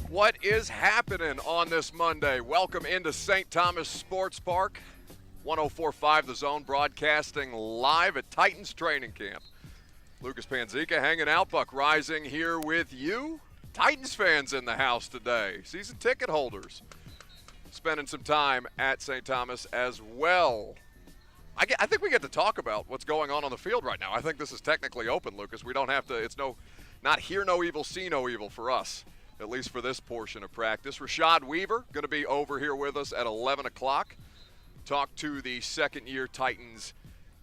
What is happening on this Monday? Welcome into St. Thomas Sports Park, 104.5 The Zone, broadcasting live at Titans Training Camp. Lucas Panzica hanging out, Buck Rising here with you. Titans fans in the house today, season ticket holders, spending some time at St. Thomas as well. I think we get to talk about what's going on the field right now. I think this is technically open, Lucas. We don't have to, not hear no evil, see no evil for us, at least for this portion of practice. Rashad Weaver going to be over here with us at 11 o'clock. Talk to the second-year Titans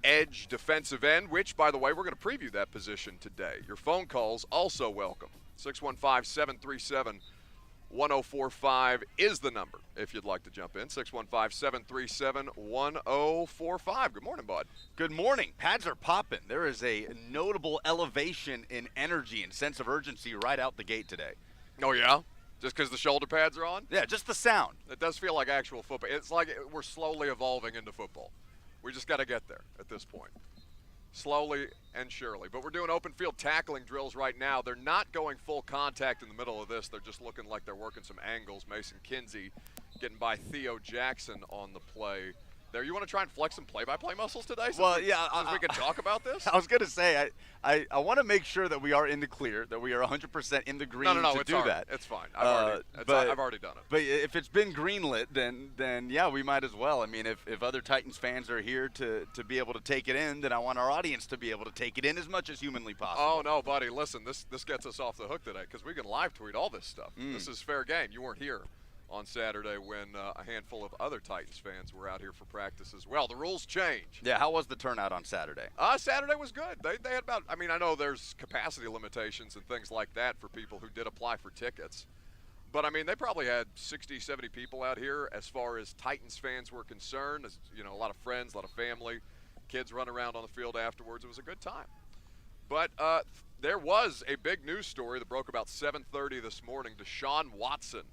edge defensive end, which, by the way, we're going to preview that position today. Your phone calls also welcome. 615-737-1045 is the number if you'd like to jump in. 615-737-1045. Good morning, bud. Good morning. Pads are popping. There is a notable elevation in energy and sense of urgency right out the gate today. Oh, yeah? Just because the shoulder pads are on? Yeah, just the sound. It does feel like actual football. It's like we're slowly evolving into football. We just got to get there at this point. Slowly and surely. But we're doing open field tackling drills right now. They're not going full contact in the middle of this. They're just looking like they're working some angles. Mason Kinsey getting by Theo Jackson on the play there. You want to try and flex some play-by-play muscles today? Well, we can talk about this? I was going to say, I want to make sure that we are in the clear, that we are 100% in the green to do that. It's fine. I've already done it. But if it's been greenlit, then yeah, we might as well. I mean, if other Titans fans are here to be able to take it in, then I want our audience to be able to take it in as much as humanly possible. Oh, no, buddy. Listen, this gets us off the hook today because we can live tweet all this stuff. This is fair game. You weren't here on Saturday when a handful of other Titans fans were out here for practice as well. The rules change. Yeah, how was the turnout on Saturday? Saturday was good. They had about, I know there's capacity limitations and things like that for people who did apply for tickets. But, they probably had 60, 70 people out here as far as Titans fans were concerned. As, a lot of friends, a lot of family, kids run around on the field afterwards. It was a good time. But there was a big news story that broke about 7:30 this morning. Deshaun Watson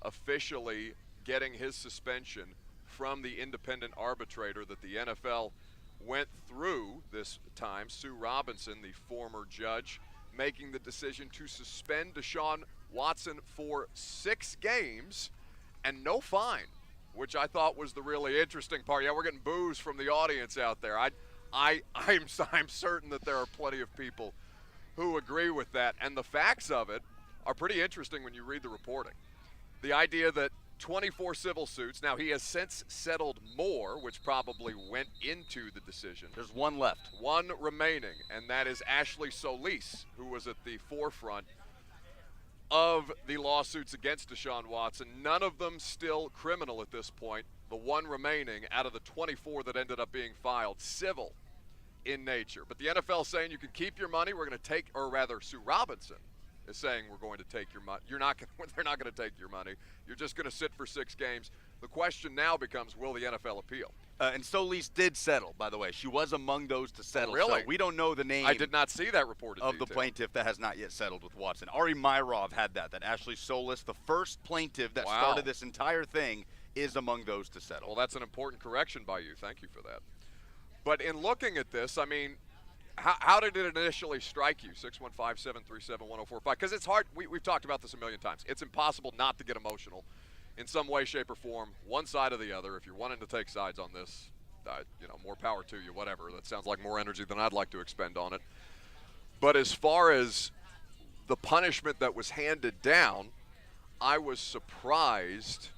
officially getting his suspension from the independent arbitrator that the NFL went through this time. Sue Robinson, the former judge, making the decision to suspend Deshaun Watson for 6 games and no fine, which I thought was the really interesting part. Yeah, we're getting boos from the audience out there. I'm certain that there are plenty of people who agree with that, and the facts of it are pretty interesting when you read the reporting. The idea that 24 civil suits, now he has since settled more, which probably went into the decision. There's one left. One remaining, and that is Ashley Solis, who was at the forefront of the lawsuits against Deshaun Watson. None of them still criminal at this point. The one remaining out of the 24 that ended up being filed, civil in nature. But the NFL saying you can keep your money. We're going to take, or rather Sue Robinson is saying we're going to take your money. They're not going to take your money. You're just going to sit for 6 games. The question now becomes, will the NFL appeal? And Solis did settle, by the way. She was among those to settle. Really? So we don't know the name. I did not see that reported of the plaintiff that has not yet settled with Watson. Ari Myrov had that Ashley Solis, the first plaintiff that started this entire thing, is among those to settle. Well, that's an important correction by you. Thank you for that. But in looking at this, how did it initially strike you? 615-737-1045. Because it's hard. We've talked about this a million times. It's impossible not to get emotional in some way, shape, or form, one side or the other. If you're wanting to take sides on this, more power to you, whatever. That sounds like more energy than I'd like to expend on it. But as far as the punishment that was handed down, I was surprised.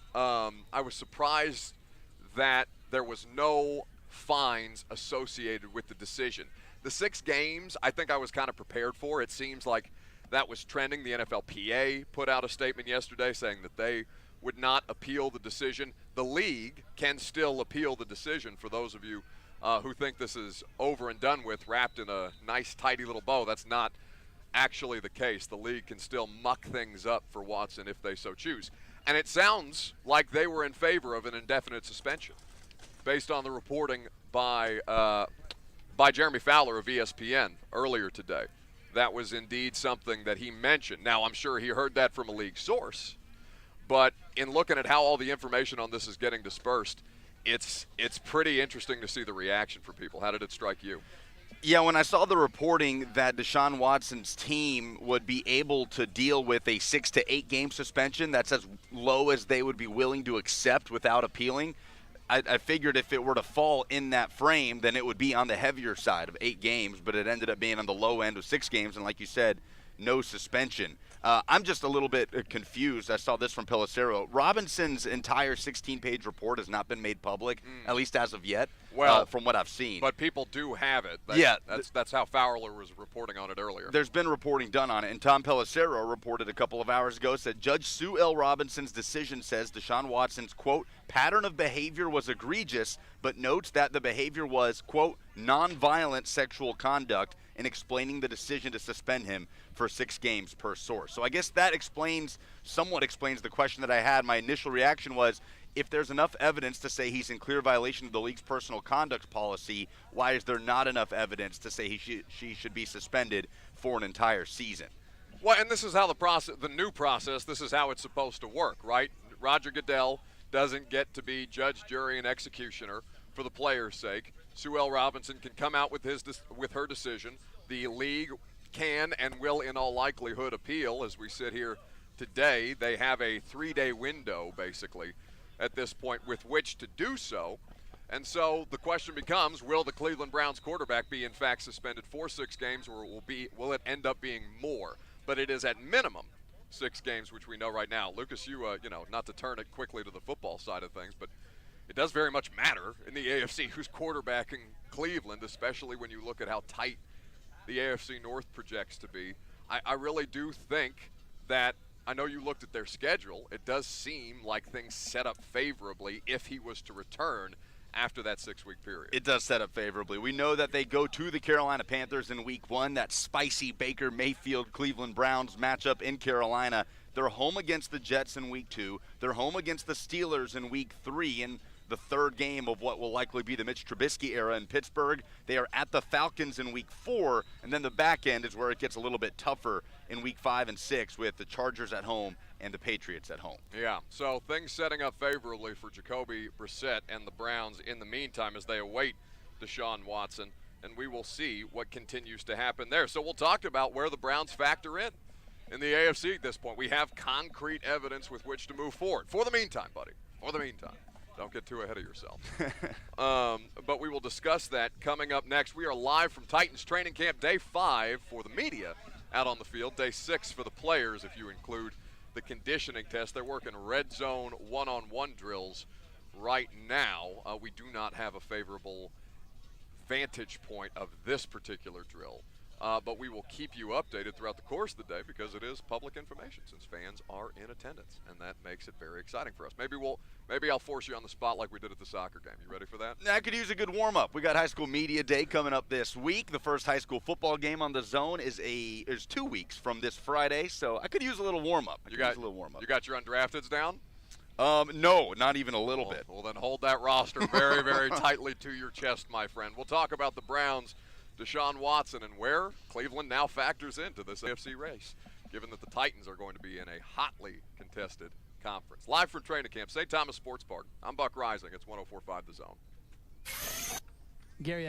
That there was no fines associated with the decision. The 6 games, I think I was kind of prepared for. It seems like that was trending. The NFLPA put out a statement yesterday saying that they would not appeal the decision. The league can still appeal the decision for those of you who think this is over and done with, wrapped in a nice, tidy little bow. That's not actually the case. The league can still muck things up for Watson if they so choose. And it sounds like they were in favor of an indefinite suspension based on the reporting by Jeremy Fowler of ESPN earlier today. That was indeed something that he mentioned. Now, I'm sure he heard that from a league source, but in looking at how all the information on this is getting dispersed, it's pretty interesting to see the reaction from people. How did it strike you? Yeah, when I saw the reporting that Deshaun Watson's team would be able to deal with a 6 to 8 game suspension, that's as low as they would be willing to accept without appealing. I figured if it were to fall in that frame, then it would be on the heavier side of 8 games, but it ended up being on the low end of 6 games, and like you said, no suspension. I'm just a little bit confused. I saw this from Pelissero. Robinson's entire 16-page report has not been made public, at least as of yet, from what I've seen. But people do have it. That's how Fowler was reporting on it earlier. There's been reporting done on it, and Tom Pelissero reported a couple of hours ago, said Judge Sue L. Robinson's decision says Deshaun Watson's, quote, pattern of behavior was egregious, but notes that the behavior was, quote, nonviolent sexual conduct, in explaining the decision to suspend him for 6 games per source. So I guess that somewhat explains the question that I had. My initial reaction was, if there's enough evidence to say he's in clear violation of the league's personal conduct policy, why is there not enough evidence to say she should be suspended for an entire season? Well, and this is how the new process, this is how it's supposed to work, right? Roger Goodell doesn't get to be judge, jury, and executioner for the players' sake. Sue L. Robinson can come out with her decision. The league can and will, in all likelihood, appeal. As we sit here today, they have a 3-day window, basically, at this point with which to do so. And so the question becomes, will the Cleveland Browns quarterback be, in fact, suspended for 6 games, or will it end up being more? But it is at minimum 6 games, which we know right now. Lucas, not to turn it quickly to the football side of things, but it does very much matter in the AFC who's quarterbacking Cleveland, especially when you look at how tight the AFC North projects to be. I really do think that, I know you looked at their schedule, it does seem like things set up favorably if he was to return after that 6-week period. It does set up favorably. We know that they go to the Carolina Panthers in week 1, that spicy Baker Mayfield Cleveland Browns matchup in Carolina. They're home against the Jets in week 2. They're home against the Steelers in week 3, and the 3rd game of what will likely be the Mitch Trubisky era in Pittsburgh. They are at the Falcons in week 4, and then the back end is where it gets a little bit tougher in week 5 and 6 with the Chargers at home and the Patriots at home. Yeah, so things setting up favorably for Jacoby Brissett and the Browns in the meantime as they await Deshaun Watson, and we will see what continues to happen there. So we'll talk about where the Browns factor in the AFC at this point. We have concrete evidence with which to move forward. For the meantime, buddy, for the meantime. Don't get too ahead of yourself. But we will discuss that coming up next. We are live from Titans training camp, day 5 for the media out on the field, day 6 for the players if you include the conditioning test. They're working red zone one-on-one drills right now. We do not have a favorable vantage point of this particular drill. But we will keep you updated throughout the course of the day because it is public information since fans are in attendance, and that makes it very exciting for us. Maybe I'll force you on the spot like we did at the soccer game. You ready for that? I could use a good warm-up. We got High School Media Day coming up this week. The first high school football game on the Zone is 2 weeks from this Friday, so I could use a little warm-up. You got your undrafteds down? No, not even a little bit. Well, then hold that roster very, very tightly to your chest, my friend. We'll talk about the Browns, Deshaun Watson, and where Cleveland now factors into this AFC race, given that the Titans are going to be in a hotly contested conference. Live from training camp, St. Thomas Sports Park. I'm Buck Rising. It's 104.5 The Zone. Gary.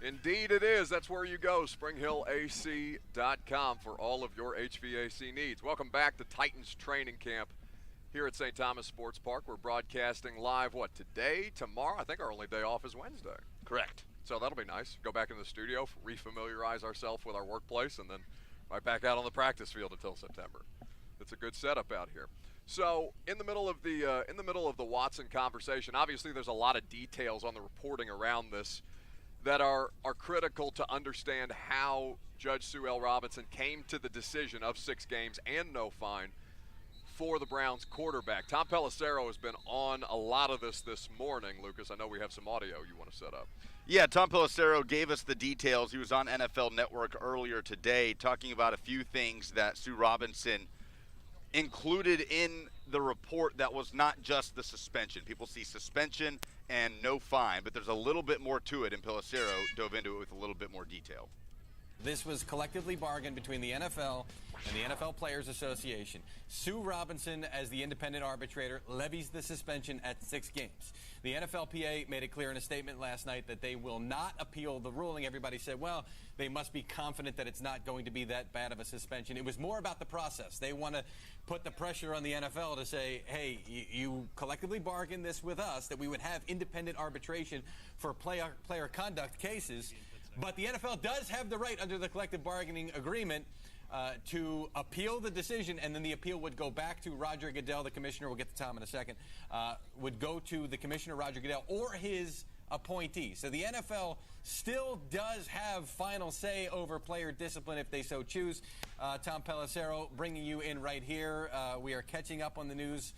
Indeed it is. That's where you go, springhillac.com for all of your HVAC needs. Welcome back to Titans training camp here at St. Thomas Sports Park. We're broadcasting live, today, tomorrow? I think our only day off is Wednesday. Correct. So that'll be nice. Go back in the studio, refamiliarize ourselves with our workplace, and then right back out on the practice field until September. It's a good setup out here. So in the middle of the Watson conversation, obviously there's a lot of details on the reporting around this that are critical to understand how Judge Sue L. Robinson came to the decision of 6 games and no fine for the Browns quarterback. Tom Pelissero has been on a lot of this morning. Lucas, I know we have some audio you want to set up. Yeah, Tom Pelissero gave us the details. He was on NFL Network earlier today talking about a few things that Sue Robinson included in the report that was not just the suspension. People see suspension and no fine, but there's a little bit more to it, and Pelissero dove into it with a little bit more detail. This was collectively bargained between the NFL and the NFL Players Association. Sue Robinson, as the independent arbitrator, levies the suspension at 6 games. The NFLPA made it clear in a statement last night that they will not appeal the ruling. Everybody said, well, they must be confident that it's not going to be that bad of a suspension. It was more about the process. They want to put the pressure on the NFL to say, hey, you collectively bargained this with us, that we would have independent arbitration for player conduct cases. But the NFL does have the right under the collective bargaining agreement to appeal the decision, and then the appeal would go back to Roger Goodell, the commissioner. We'll get to Tom in a second. Would go to the commissioner, Roger Goodell, or his appointee. So the NFL still does have final say over player discipline if they so choose. Tom Pelissero bringing you in right here. We are catching up on the news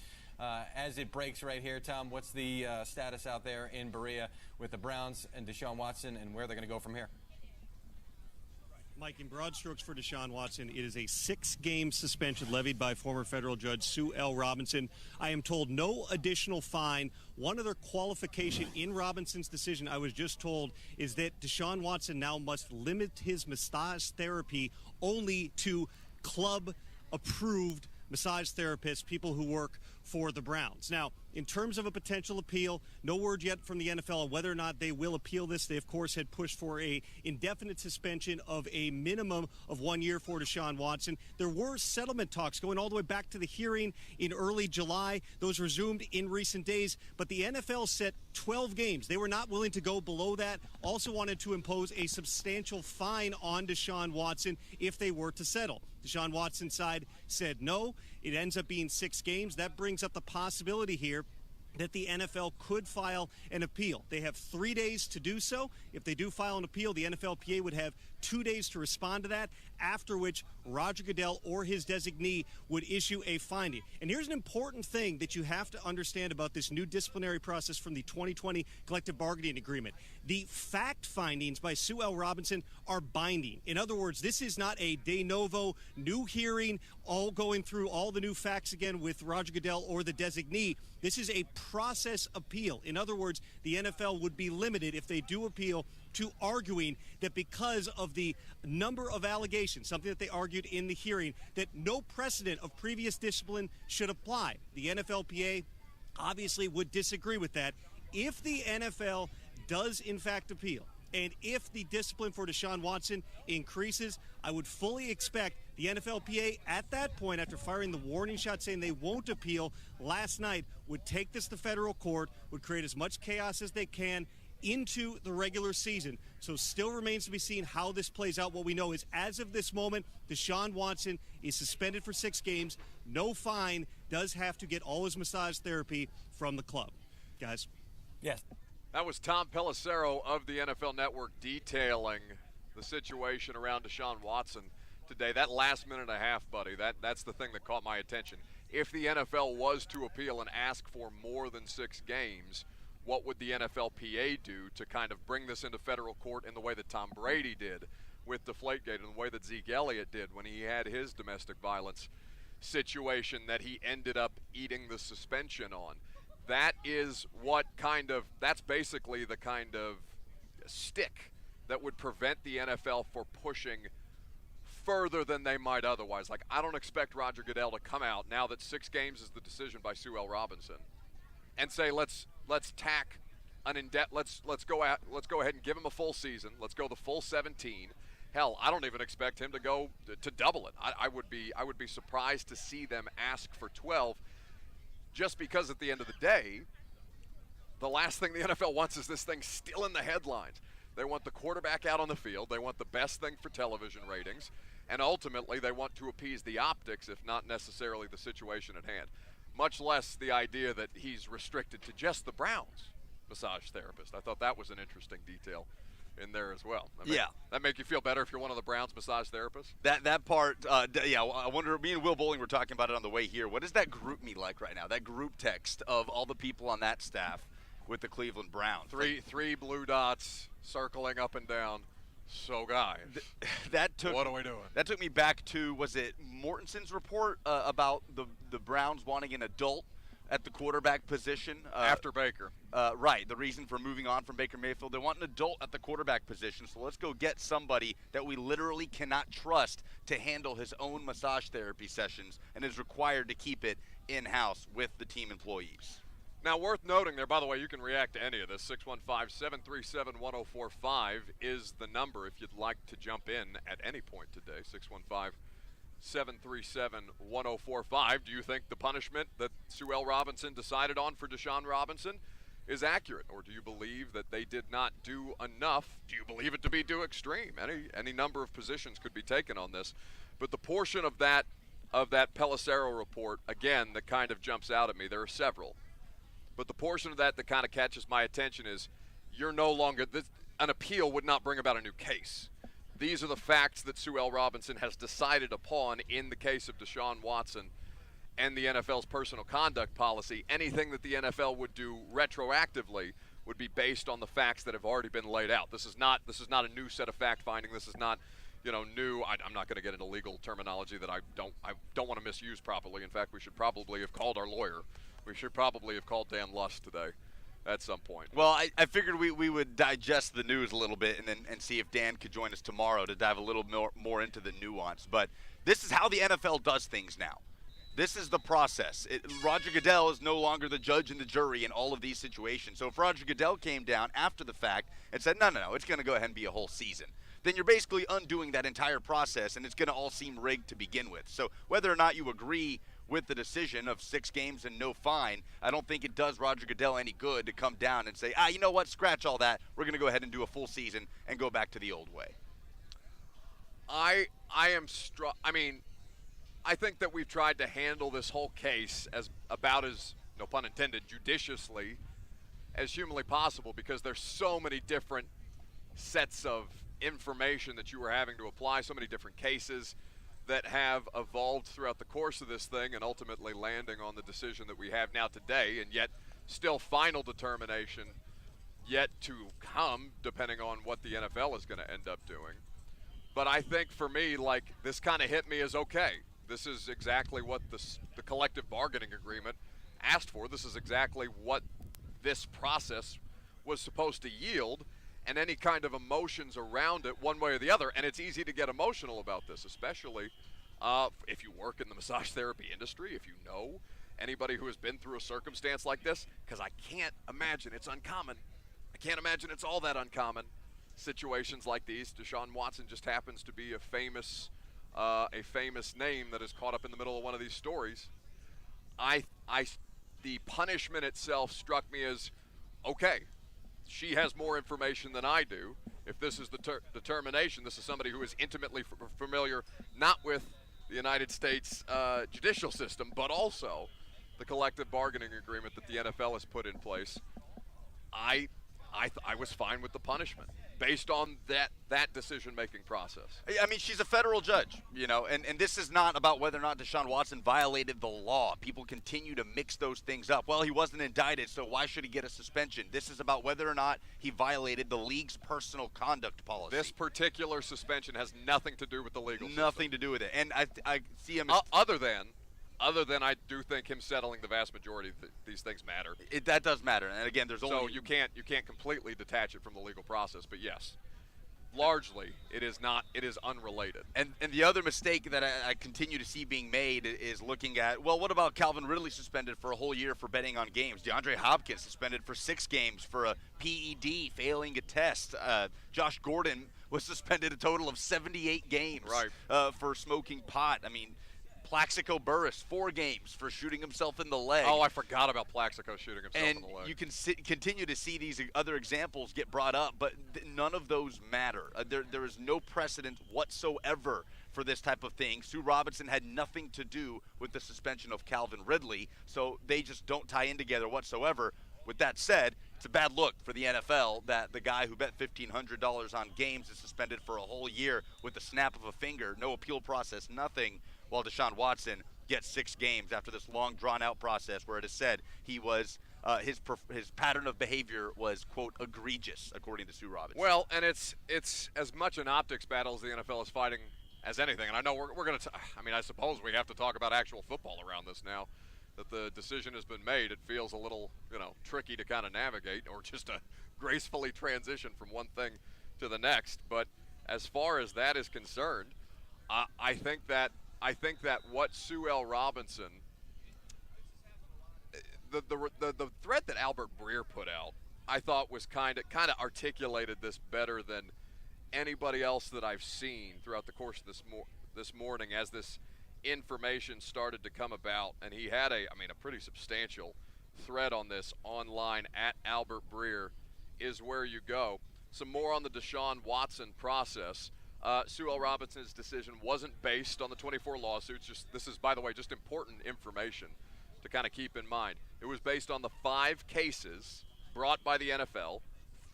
as it breaks right here. Tom, what's the status out there in Berea with the Browns and Deshaun Watson, and where they're going to go from here? Mike, in broad strokes for Deshaun Watson, it is a 6-game suspension levied by former federal judge Sue L. Robinson. I am told no additional fine. One other qualification in Robinson's decision, I was just told, is that Deshaun Watson now must limit his massage therapy only to club-approved massage therapists, people who work for the Browns. Now, in terms of a potential appeal, no word yet from the NFL on whether or not they will appeal this. They, of course, had pushed for a indefinite suspension of a minimum of 1 year for Deshaun Watson. There were settlement talks going all the way back to the hearing in early July. Those resumed in recent days, but the NFL set 12 games. They were not willing to go below that. Also wanted to impose a substantial fine on Deshaun Watson if they were to settle. Deshaun Watson's side said no. It ends up being 6 games. That brings up the possibility here that the NFL could file an appeal. They have 3 days to do so. If they do file an appeal, the NFLPA would have 2 days to respond to that, after which Roger Goodell or his designee would issue a finding. And here's an important thing that you have to understand about this new disciplinary process from the 2020 collective bargaining agreement. The fact findings by Sue L. Robinson are binding. In other words, this is not a de novo new hearing, all going through all the new facts again with Roger Goodell or the designee. This is a process appeal. In other words, the NFL would be limited, if they do appeal, to arguing that because of the number of allegations, something that they argued in the hearing, that no precedent of previous discipline should apply. The NFLPA obviously would disagree with that. If the NFL does in fact appeal, and if the discipline for Deshaun Watson increases, I would fully expect the NFLPA at that point, after firing the warning shot saying they won't appeal last night, would take this to federal court, would create as much chaos as they can into the regular season. So still remains to be seen how this plays out. What we know is, as of this moment, Deshaun Watson is suspended for 6 games. No fine. Does have to get all his massage therapy from the club. Guys? Yes. That was Tom Pelissero of the NFL Network detailing the situation around Deshaun Watson today. That last minute and a half, buddy, that's the thing that caught my attention. If the NFL was to appeal and ask for more than 6 games, what would the NFLPA do to kind of bring this into federal court in the way that Tom Brady did with Deflategate, and the way that Zeke Elliott did when he had his domestic violence situation that he ended up eating the suspension on? That is that's basically the kind of stick that would prevent the NFL for pushing further than they might otherwise. Like, I don't expect Roger Goodell to come out, now that 6 games is the decision by Sue L. Robinson, and say, let's tack let's go ahead and give him a full season. Let's go the full 17. Hell, I don't even expect him to go to double it. I would be surprised to see them ask for 12, just because at the end of the day, the last thing the NFL wants is this thing still in the headlines. They want the quarterback out on the field. They want the best thing for television ratings. And ultimately, they want to appease the optics, if not necessarily the situation at hand. Much less the idea that he's restricted to just the Browns massage therapist. I thought that was an interesting detail in there as well. That make you feel better if you're one of the Browns massage therapists? That part, I wonder, me and Will Bowling were talking about it on the way here. What is that group me like right now? That group text of all the people on that staff with the Cleveland Browns. Three blue dots circling up and down. So, guys, what are we doing? That took me back to, was it Mortenson's report about the Browns wanting an adult at the quarterback position? After Baker. Right, the reason for moving on from Baker Mayfield. They want an adult at the quarterback position, so let's go get somebody that we literally cannot trust to handle his own massage therapy sessions and is required to keep it in-house with the team employees. Now, worth noting there, by the way, you can react to any of this. 615-737-1045 is the number if you'd like to jump in at any point today. 615-737-1045. Do you think the punishment that Sue L. Robinson decided on for Deshaun Robinson is accurate? Or do you believe that they did not do enough? Do you believe it to be too extreme? Any number of positions could be taken on this. But the portion of that Pelissero report, again, that kind of jumps out at me, there are several. But the portion of that kind of catches my attention is you're no longer – an appeal would not bring about a new case. These are the facts that Sue L. Robinson has decided upon in the case of Deshaun Watson and the NFL's personal conduct policy. Anything that the NFL would do retroactively would be based on the facts that have already been laid out. This is not a new set of fact-finding. This is not new. I'm not going to get into legal terminology that I don't want to misuse properly. In fact, we should probably have called our lawyer. We should probably have called Dan Lust today at some point. Well, I figured we would digest the news a little bit and see if Dan could join us tomorrow to dive a little more into the nuance. But this is how the NFL does things now. This is the process. Roger Goodell is no longer the judge and the jury in all of these situations. So if Roger Goodell came down after the fact and said, no, it's going to go ahead and be a whole season, then you're basically undoing that entire process, and it's going to all seem rigged to begin with. So whether or not you agree with the decision of 6 games and no fine, I don't think it does Roger Goodell any good to come down and say, you know what, scratch all that. We're going to go ahead and do a full season and go back to the old way. I think that we've tried to handle this whole case as no pun intended, judiciously as humanly possible, because there's so many different sets of information that you were having to apply, so many different cases that have evolved throughout the course of this thing and ultimately landing on the decision that we have now today, and yet still final determination yet to come depending on what the NFL is going to end up doing. But I think for me, this kind of hit me as okay. This is exactly what the collective bargaining agreement asked for. This is exactly what this process was supposed to yield, and any kind of emotions around it one way or the other. And it's easy to get emotional about this, especially if you work in the massage therapy industry, if you know anybody who has been through a circumstance like this, because I can't imagine it's uncommon. I can't imagine it's all that uncommon. Situations like these. Deshaun Watson just happens to be a famous name that is caught up in the middle of one of these stories. The punishment itself struck me as okay. She has more information than I do. If this is the determination, this is somebody who is intimately familiar not with the United States judicial system, but also the collective bargaining agreement that the NFL has put in place. I was fine with the punishment based on that decision-making process. I mean, she's a federal judge, and this is not about whether or not Deshaun Watson violated the law. People continue to mix those things up. Well, he wasn't indicted, so why should he get a suspension? This is about whether or not he violated the league's personal conduct policy. This particular suspension has nothing to do with the legal system. Nothing to do with it. And I see him other than I do think him settling the vast majority of these things matter. That does matter. And again, there's only so you can't completely detach it from the legal process. But yes, largely, it is not. It is unrelated. And the other mistake that I continue to see being made is looking at, well, what about Calvin Ridley suspended for a whole year for betting on games? DeAndre Hopkins suspended for 6 games for a PED, failing a test. Josh Gordon was suspended a total of 78 games for smoking pot. I mean, Plaxico Burress, 4 games for shooting himself in the leg. Oh, I forgot about Plaxico shooting himself in the leg. And you can continue to see these other examples get brought up, but none of those matter. There is no precedent whatsoever for this type of thing. Sue Robinson had nothing to do with the suspension of Calvin Ridley, so they just don't tie in together whatsoever. With that said, it's a bad look for the NFL that the guy who bet $1,500 on games is suspended for a whole year with the snap of a finger, no appeal process, nothing, while Deshaun Watson gets 6 games after this long, drawn-out process where it is said he was his pattern of behavior was, quote, egregious, according to Sue Robinson. Well, and it's as much an optics battle as the NFL is fighting as anything. And I know we're going to – I mean, I suppose we have to talk about actual football around this now, that the decision has been made. It feels a little, tricky to kind of navigate or just to gracefully transition from one thing to the next. But as far as that is concerned, I think that what Sue L. Robinson, the thread that Albert Breer put out, I thought was kind of articulated this better than anybody else that I've seen throughout the course of this morning as this information started to come about. And he had a pretty substantial thread on this online at Albert Breer is where you go. Some more on the Deshaun Watson process. Sue L. Robinson's decision wasn't based on the 24 lawsuits. This is, by the way, just important information to kind of keep in mind. It was based on the 5 cases brought by the NFL.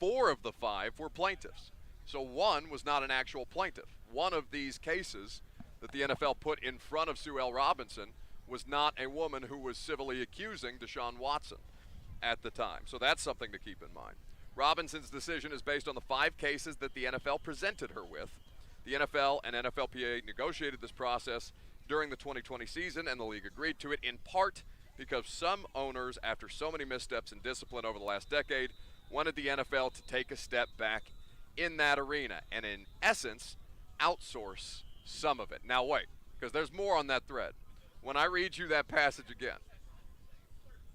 4 of the 5 were plaintiffs. So 1 was not an actual plaintiff. One of these cases that the NFL put in front of Sue L. Robinson was not a woman who was civilly accusing Deshaun Watson at the time. So that's something to keep in mind. Robinson's decision is based on the 5 cases that the NFL presented her with. The NFL and NFLPA negotiated this process during the 2020 season, and the league agreed to it in part because some owners, after so many missteps in discipline over the last decade, wanted the NFL to take a step back in that arena and, in essence, outsource some of it. Now wait, because there's more on that thread. When I read you that passage again,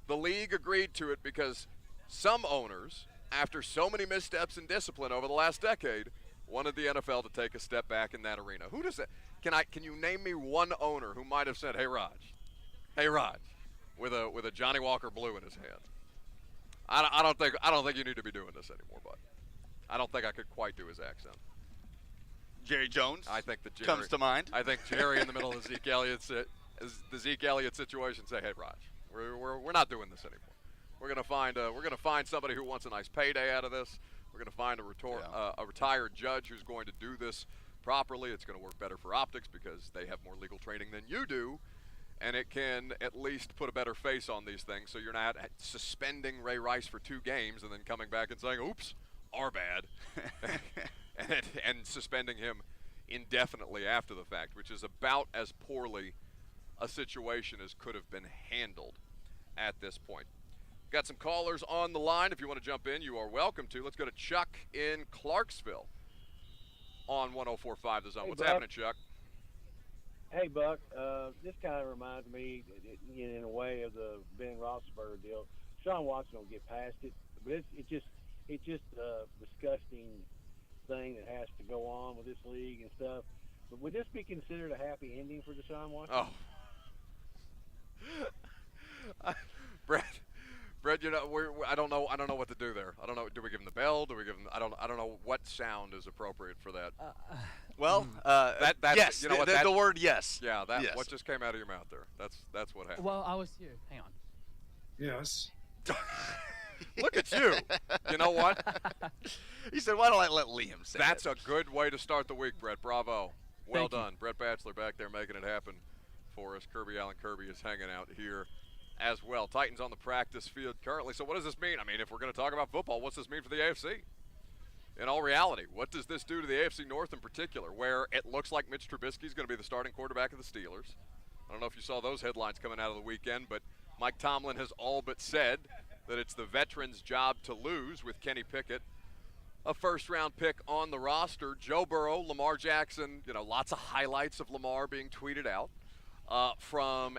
the league agreed to it because some owners, after so many missteps in discipline over the last decade, wanted the NFL to take a step back in that arena. Who does that? Can you name me one owner who might have said, "Hey Raj," with a Johnny Walker Blue in his hand? I don't think you need to be doing this anymore, bud. I don't think I could quite do his accent. Jerry Jones, I think that Jerry comes to mind. I think Jerry in the middle of the Zeke Elliott situation say, "Hey Raj, we're not doing this anymore. We're gonna find somebody who wants a nice payday out of this. We're going to find a retired judge who's going to do this properly. It's going to work better for optics because they have more legal training than you do, and it can at least put a better face on these things so you're not suspending Ray Rice for 2 games and then coming back and saying, oops, our bad, and suspending him indefinitely after the fact, which is about as poorly a situation as could have been handled at this point. Got some callers on the line. If you want to jump in, you are welcome to. Let's go to Chuck in Clarksville on 104.5 The Zone. Hey, What's Buck. happening, Chuck? Hey, Buck. This kind of reminds me, in a way, of the Ben Roethlisberger deal. Deshaun Watson will get past it, but it's just a disgusting thing that has to go on with this league and stuff. But would this be considered a happy ending for Deshaun Watson? Oh, Brett, I don't know what to do there. I don't know. Do we give him the bell? Do we give him? I don't know what sound is appropriate for that. That's yes. You know what? The word yes. Yeah, yes. What just came out of your mouth there? That's what happened. Well, I was here. Hang on. Yes. Look at you. You know what? He said, "Why don't I let Liam say That's it?" a good way to start the week, Brett. Bravo. Well done. Brett Batchelor back there making it happen for us. Kirby Allen Kirby is hanging out here as well. Titans on the practice field currently. So what does this mean? I mean, if we're going to talk about football, what's this mean for the AFC? In all reality, what does this do to the AFC North in particular, where it looks like Mitch Trubisky is going to be the starting quarterback of the Steelers? I don't know if you saw those headlines coming out of the weekend, but Mike Tomlin has all but said that it's the veterans' job to lose with Kenny Pickett a first-round pick on the roster. Joe Burrow, Lamar Jackson, lots of highlights of Lamar being tweeted out from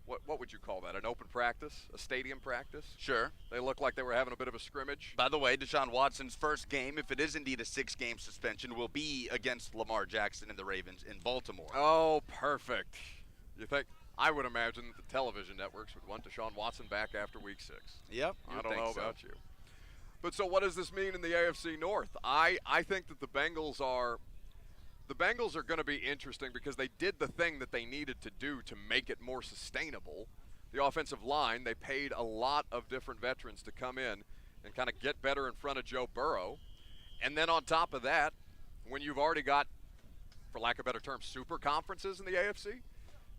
what would you call that, an open practice, a stadium practice? Sure. They look like they were having a bit of a scrimmage. By the way, Deshaun Watson's first game, if it is indeed a 6-game suspension, will be against Lamar Jackson and the Ravens in Baltimore. Oh, perfect. You think? I would imagine that the television networks would want Deshaun Watson back after Week 6. Yep. I don't know about you. But so what does this mean in the AFC North? I think that the Bengals are going to be interesting because they did the thing that they needed to do to make it more sustainable. The offensive line, they paid a lot of different veterans to come in and kind of get better in front of Joe Burrow. And then on top of that, when you've already got, for lack of a better term, super conferences in the AFC,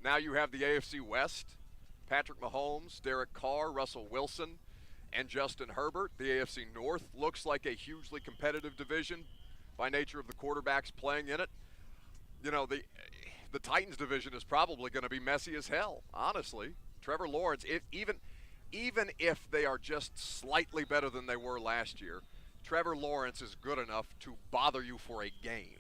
now you have the AFC West, Patrick Mahomes, Derek Carr, Russell Wilson, and Justin Herbert. The AFC North looks like a hugely competitive division by nature of the quarterbacks playing in it. The Titans division is probably going to be messy as hell, honestly. Trevor Lawrence, even if they are just slightly better than they were last year, Trevor Lawrence is good enough to bother you for a game.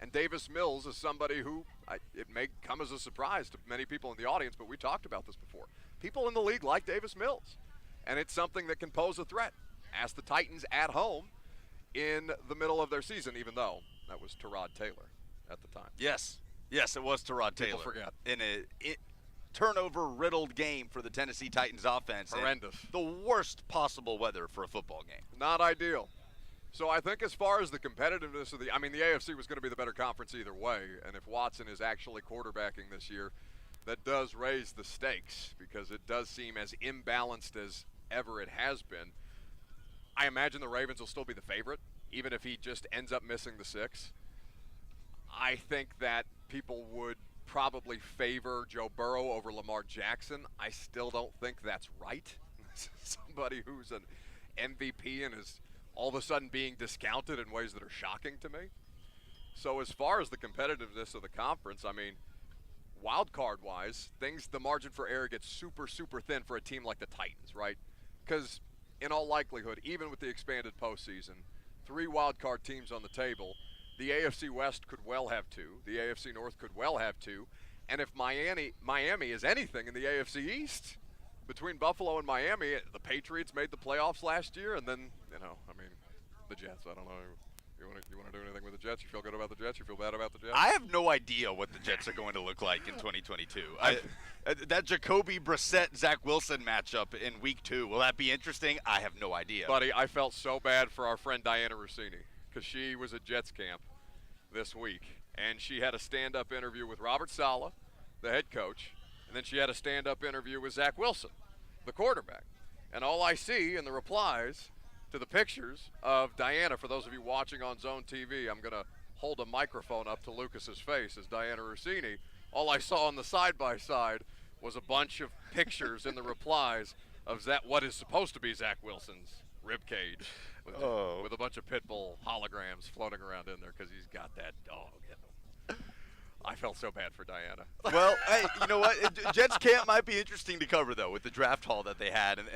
And Davis Mills is somebody who, it may come as a surprise to many people in the audience, but we talked about this before. People in the league like Davis Mills, and it's something that can pose a threat. Ask the Titans at home in the middle of their season, even though that was Tyrod Taylor at the time. Yes, it was Tyrod Taylor. People forget. In a turnover-riddled game for the Tennessee Titans offense. Horrendous. The worst possible weather for a football game. Not ideal. So I think as far as the competitiveness of the AFC was going to be the better conference either way, and if Watson is actually quarterbacking this year, that does raise the stakes because it does seem as imbalanced as ever it has been. I imagine the Ravens will still be the favorite, even if he just ends up missing the 6. I think that people would probably favor Joe Burrow over Lamar Jackson. I still don't think that's right. Somebody who's an MVP and is all of a sudden being discounted in ways that are shocking to me. So as far as the competitiveness of the conference, wild card wise, the margin for error gets super, super thin for a team like the Titans, right? Because in all likelihood, even with the expanded postseason, 3 wild card teams on the table, the AFC West could well have 2, the AFC North could well have 2, and if Miami is anything in the AFC East, between Buffalo and Miami, the Patriots made the playoffs last year, and then, the Jets. I don't know. You want to do anything with the Jets? You feel good about the Jets? You feel bad about the Jets? I have no idea what the Jets are going to look like in 2022. That Jacoby Brissett-Zach Wilson matchup in Week 2, will that be interesting? I have no idea. Buddy, I felt so bad for our friend Diana Rossini because she was at Jets camp this week, and she had a stand-up interview with Robert Saleh, the head coach, and then she had a stand-up interview with Zach Wilson, the quarterback. And all I see in the replies to the pictures of Diana, for those of you watching on Zone TV, I'm going to hold a microphone up to Lucas's face as Diana Rossini. All I saw on the side-by-side was a bunch of pictures in the replies of what is supposed to be Zach Wilson's rib cage with a bunch of pit bull holograms floating around in there because he's got that dog in him. I felt so bad for Diana. Well, hey, you know what? Jets camp might be interesting to cover, though, with the draft haul that they had and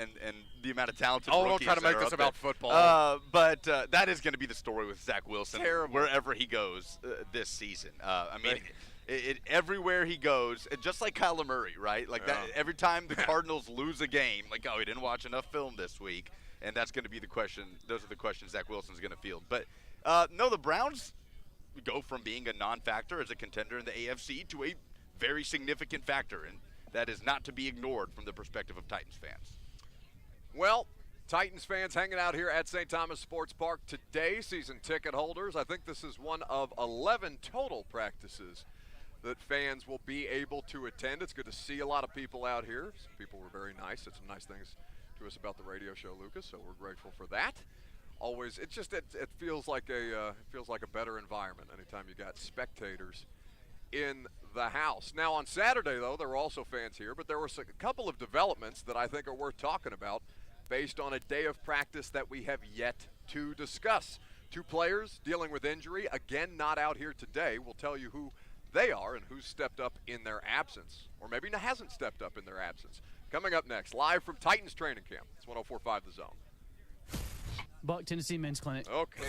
the amount of talented rookies. Don't try to make this about there. football. But that is going to be the story with Zach Wilson wherever he goes this season. Everywhere he goes, just like Kyler Murray, right? That every time the Cardinals lose a game, he didn't watch enough film this week, and that's going to be the question. Those are the questions Zach Wilson's going to field. But no, the Browns go from being a non-factor as a contender in the AFC to a very significant factor, and that is not to be ignored from the perspective of Titans fans. Well, Titans fans hanging out here at St. Thomas Sports Park today, season ticket holders. I think this is one of 11 total practices that fans will be able to attend. It's good to see a lot of people out here. Some people were very nice, said some nice things to us about the radio show, Lucas, so we're grateful for that. Always, it feels like a better environment anytime you got spectators in the house. Now on Saturday, though, there were also fans here, but there were a couple of developments that I think are worth talking about based on a day of practice that we have yet to discuss. 2 players dealing with injury, again not out here today. We'll tell you who they are and who's stepped up in their absence, or maybe hasn't stepped up in their absence. Coming up next, live from Titans training camp. It's 104.5 The Zone. Buck, Tennessee Men's Clinic. Okay.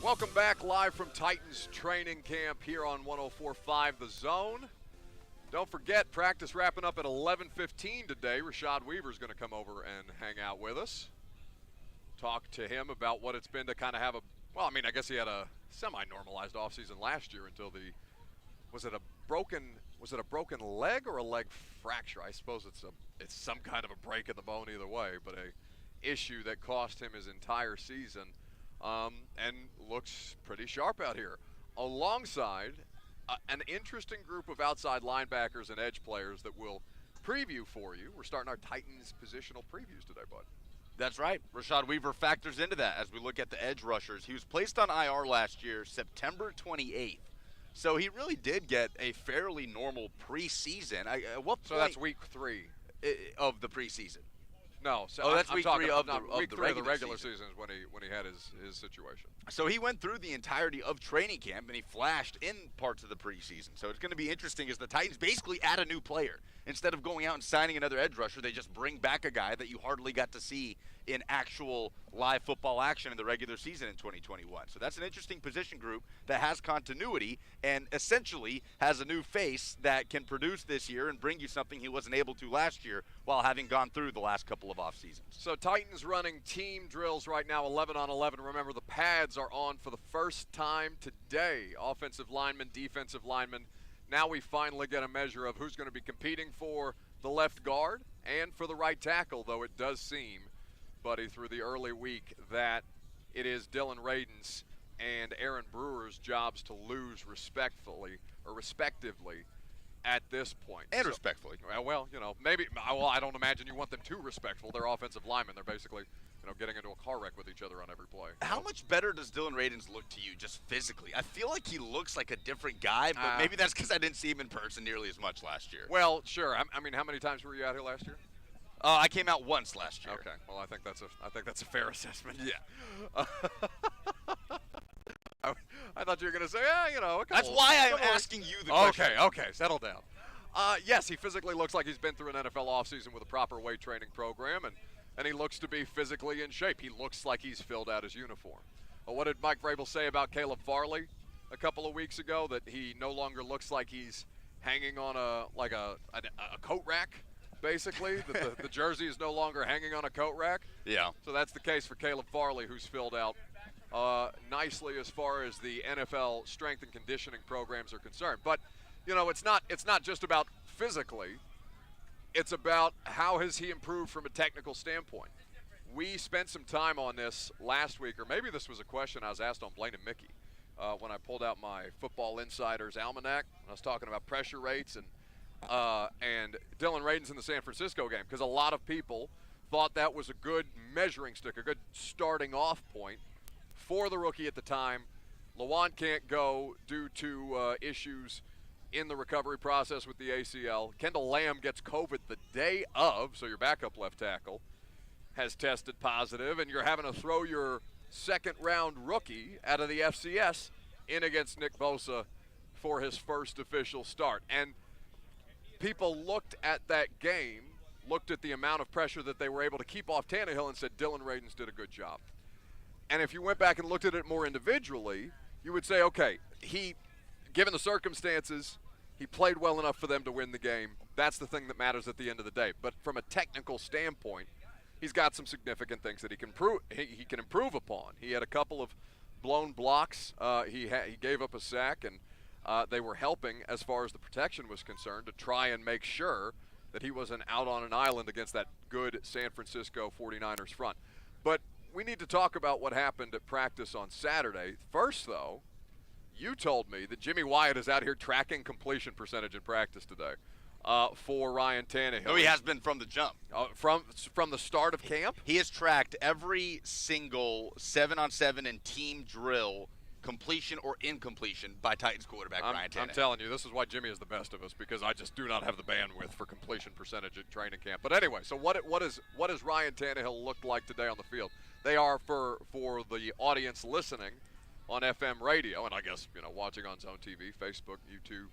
Welcome back live from Titans training camp here on 104.5 The Zone. Don't forget, practice wrapping up at 11:15 today. Rashad Weaver is going to come over and hang out with us. Talk to him about what it's been to kind of have I guess he had a semi-normalized offseason last year until was it a broken leg or a leg fracture? I suppose it's some kind of a break in the bone either way, but a issue that cost him his entire season. And looks pretty sharp out here, alongside an interesting group of outside linebackers and edge players that we'll preview for you. We're starting our Titans positional previews today, bud. That's right. Rashad Weaver factors into that as we look at the edge rushers. He was placed on IR last year, September 28th. So he really did get a fairly normal preseason. So that's week 3 of the preseason. No, so that's week 3 of the regular season is when he had his situation. So he went through the entirety of training camp, and he flashed in parts of the preseason. So it's going to be interesting as the Titans basically add a new player. Instead of going out and signing another edge rusher, they just bring back a guy that you hardly got to see in actual live football action in the regular season in 2021. So that's an interesting position group that has continuity and essentially has a new face that can produce this year and bring you something he wasn't able to last year while having gone through the last couple of off seasons. So Titans running team drills right now, 11 on 11. Remember, the pads are on for the first time today. Offensive linemen, defensive linemen. Now we finally get a measure of who's going to be competing for the left guard and for the right tackle, though it does seem, buddy, through the early week that it is Dylan Radin's and Aaron Brewer's jobs to lose respectively at this point. And respectfully. Well, maybe. Well, I don't imagine you want them too respectful. They're offensive linemen. They're basically, getting into a car wreck with each other on every play. How much better does Dylan Radins look to you just physically? I feel like he looks like a different guy, but maybe that's because I didn't see him in person nearly as much last year. Well, sure. I mean, how many times were you out here last year? I came out once last year. Okay. Well, I think that's a fair assessment. Yeah. I thought you were going to say, That's why I'm asking you the question. Okay, settle down. Yes, he physically looks like he's been through an NFL offseason with a proper weight training program, and he looks to be physically in shape. He looks like he's filled out his uniform. What did Mike Vrabel say about Caleb Farley a couple of weeks ago? That he no longer looks like he's hanging on a coat rack, basically. That the jersey is no longer hanging on a coat rack. Yeah. So that's the case for Caleb Farley, who's filled out nicely as far as the NFL strength and conditioning programs are concerned. But it's not just about physically. It's about how has he improved from a technical standpoint. We spent some time on this last week, or maybe this was a question I was asked on Blaine and Mickey when I pulled out my Football Insider's almanac. I was talking about pressure rates and Dylan Radins in the San Francisco game, because a lot of people thought that was a good measuring stick, a good starting off point for the rookie at the time. Lawan can't go due to issues in the recovery process with the ACL. Kendall Lamb gets COVID the day of, so your backup left tackle has tested positive, and you're having to throw your second-round rookie out of the FCS in against Nick Bosa for his first official start. And people looked at that game, looked at the amount of pressure that they were able to keep off Tannehill and said Dylan Radins did a good job. And if you went back and looked at it more individually, you would say, okay, given the circumstances, he played well enough for them to win the game. That's the thing that matters at the end of the day. But from a technical standpoint, he's got some significant things that he can improve upon. He had a couple of blown blocks. He gave up a sack, and they were helping as far as the protection was concerned to try and make sure that he wasn't out on an island against that good San Francisco 49ers front. But we need to talk about what happened at practice on Saturday. First, though, you told me that Jimmy Wyatt is out here tracking completion percentage in practice today for Ryan Tannehill. No, he has been from the jump. From the start of camp? He has tracked every single 7-on-7 and team drill, completion or incompletion, by Titans quarterback Ryan Tannehill. I'm telling you, this is why Jimmy is the best of us, because I just do not have the bandwidth for completion percentage at training camp. But anyway, so what does Ryan Tannehill look like today on the field? They are, for the audience listening on FM radio, and I guess watching on Zone TV, Facebook, YouTube,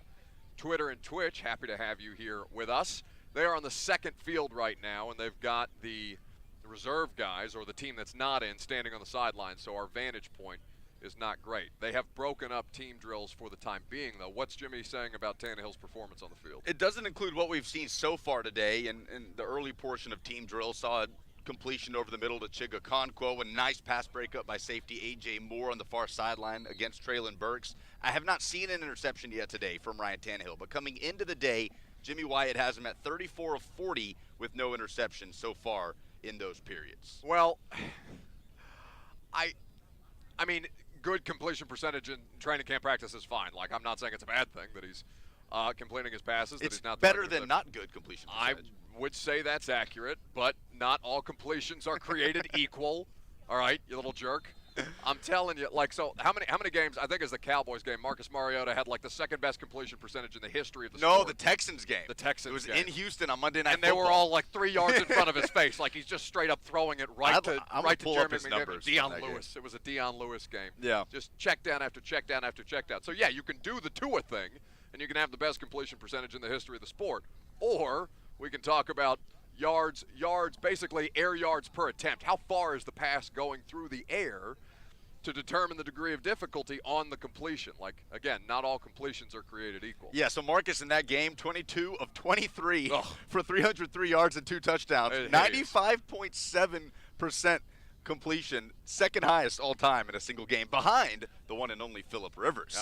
Twitter, and Twitch. Happy to have you here with us. They are on the second field right now, and they've got the reserve guys, or the team that's not in, standing on the sidelines, so our vantage point is not great. They have broken up team drills for the time being, though. What's Jimmy saying about Tannehill's performance on the field? It doesn't include what we've seen so far today. And the early portion of team drill saw a completion over the middle to Chigakonkwo, a nice pass breakup by safety A.J. Moore on the far sideline against Traylon Burks. I have not seen an interception yet today from Ryan Tannehill, but coming into the day, Jimmy Wyatt has him at 34 of 40 with no interceptions so far in those periods. Well, I mean, good completion percentage in training camp practice is fine. Like, I'm not saying it's a bad thing that he's completing his passes. It's that he's not better than not good completion percentage. I would say that's accurate, but not all completions are created equal. All right, you little jerk. I'm telling you, like, so how many games? I think it was the Cowboys game. Marcus Mariota had like the second best completion percentage in the history of the sport. No, the Texans game. The Texans. It was game. in Houston on Monday Night and they Football. were all like 3 yards in front of his face, like he's just straight up throwing it right to Jeremy McNichols. Deion Lewis. It was a Deion Lewis game. Yeah. Just check down after check down after check down. So yeah, you can do the Tua thing, and you can have the best completion percentage in the history of the sport, or we can talk about yards, basically air yards per attempt. How far is the pass going through the air to determine the degree of difficulty on the completion? Like, again, not all completions are created equal. Yeah, so Marcus in that game, 22 of 23 for 303 yards and 2 touchdowns. 95.7% completion, second highest all time in a single game, behind the one and only Phillip Rivers.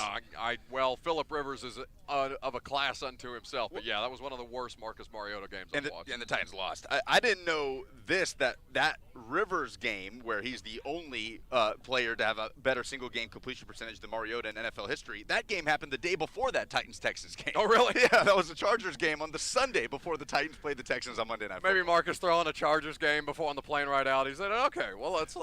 Well, Phillip Rivers is of a class unto himself. But yeah, that was one of the worst Marcus Mariota games I've watched. And the Titans lost. I didn't know that Rivers game, where he's the only player to have a better single game completion percentage than Mariota in NFL history, that game happened the day before that Titans-Texans game. Oh, really? Yeah, that was the Chargers game on the Sunday before the Titans played the Texans on Monday Night Football. Maybe Marcus throwing a Chargers game before on the plane ride out. He said, okay, well, let's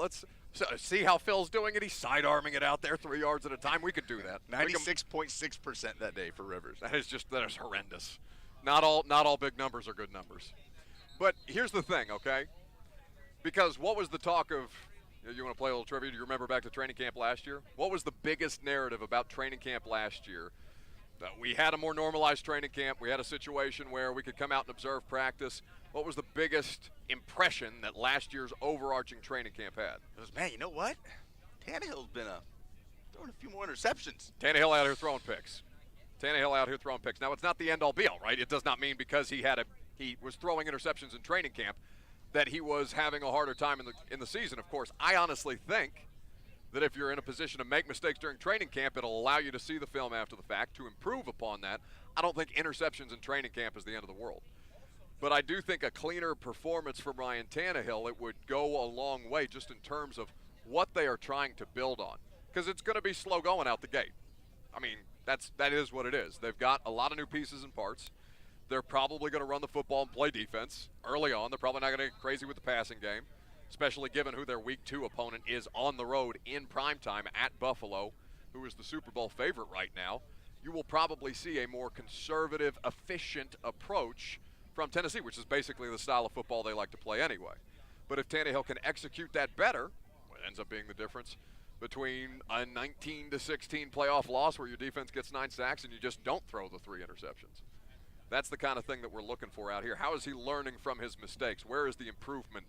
see how Phil's doing it. He's side-arming it out there 3 yards at a time. We could do that. 96.6% that day for Rivers. That is horrendous. Not all big numbers are good numbers. But here's the thing, okay? Because what was the talk of, you want to play a little trivia? Do you remember back to training camp last year? What was the biggest narrative about training camp last year? We had a more normalized training camp. We had a situation where we could come out and observe practice. What was the biggest impression that last year's overarching training camp had? It was, man, you know what? Tannehill's been throwing a few more interceptions. Tannehill out here throwing picks. Now, it's not the end-all be-all, right? It does not mean because he was throwing interceptions in training camp that he was having a harder time in the season. Of course, I honestly think that if you're in a position to make mistakes during training camp, it'll allow you to see the film after the fact to improve upon that. I don't think interceptions in training camp is the end of the world. But I do think a cleaner performance from Ryan Tannehill, it would go a long way just in terms of what they are trying to build on. Because it's going to be slow going out the gate. I mean, that is what it is. They've got a lot of new pieces and parts. They're probably going to run the football and play defense early on. They're probably not going to get crazy with the passing game, especially given who their Week 2 opponent is on the road in primetime at Buffalo, who is the Super Bowl favorite right now. You will probably see a more conservative, efficient approach from Tennessee, which is basically the style of football they like to play anyway. But if Tannehill can execute that better, what ends up being the difference between a 19-16 playoff loss where your defense gets 9 sacks and you just don't throw the 3 interceptions. That's the kind of thing that we're looking for out here. How is he learning from his mistakes? Where is the improvement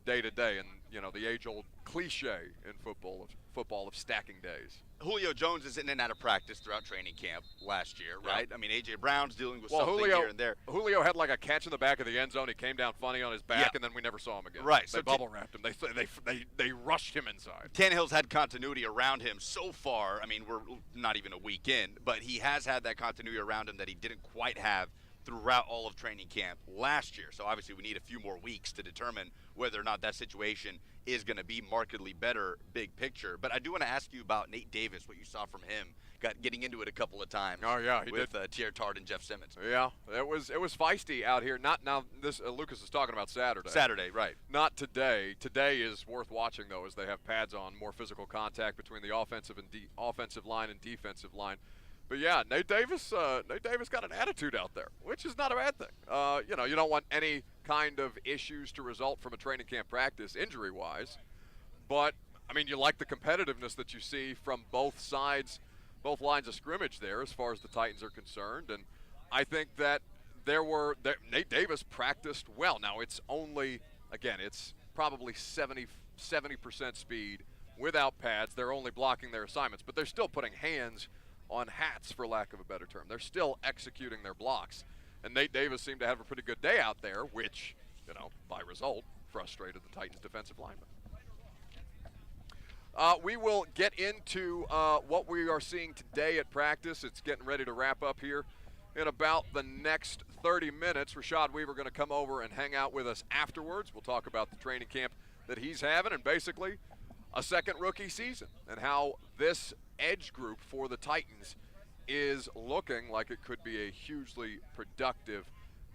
day to day? And, you know, the age-old cliche in football of stacking days. Julio Jones is in and out of practice throughout training camp last year, right? I mean, A.J. Brown's dealing with something here and there. Julio had like a catch in the back of the end zone. He came down funny on his back, and then we never saw him again. Right. They bubble wrapped him. They rushed him inside. Tannehill's had continuity around him so far. I mean, we're not even a week in, but he has had that continuity around him that he didn't quite have throughout all of training camp last year. So obviously we need a few more weeks to determine whether or not that situation is going to be markedly better big picture. But I do want to ask you about Nate Davis, what you saw from him, getting into it a couple of times. Oh yeah, he with Tier Tart and Jeff Simmons. Yeah, it was feisty out here. Not now. This Lucas is talking about Saturday. Saturday, right? Not today. Today is worth watching though, as they have pads on, more physical contact between the offensive line and defensive line. But yeah, Nate Davis got an attitude out there, which is not a bad thing. You know, you don't want any kind of issues to result from a training camp practice injury-wise. But, I mean, you like the competitiveness that you see from both sides, both lines of scrimmage there as far as the Titans are concerned. And I think that Nate Davis practiced well. Now, it's only, again, it's probably 70% speed, without pads. They're only blocking their assignments, but they're still putting hands on hats, for lack of a better term. They're still executing their blocks. And Nate Davis seemed to have a pretty good day out there, which, by result, frustrated the Titans defensive lineman. We will get into what we are seeing today at practice. It's getting ready to wrap up here in about the next 30 minutes. Rashad Weaver going to come over and hang out with us afterwards. We'll talk about the training camp that he's having and basically a second rookie season and how this edge group for the Titans is looking like it could be a hugely productive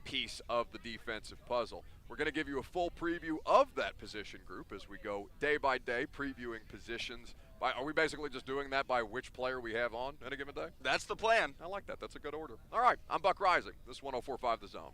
piece of the defensive puzzle. We're going to give you a full preview of that position group as we go day by day, previewing positions. Are we basically just doing that by which player we have on any given day? That's the plan. I like that. That's a good order. All right, I'm Buck Rising. This is 104.5 The Zone.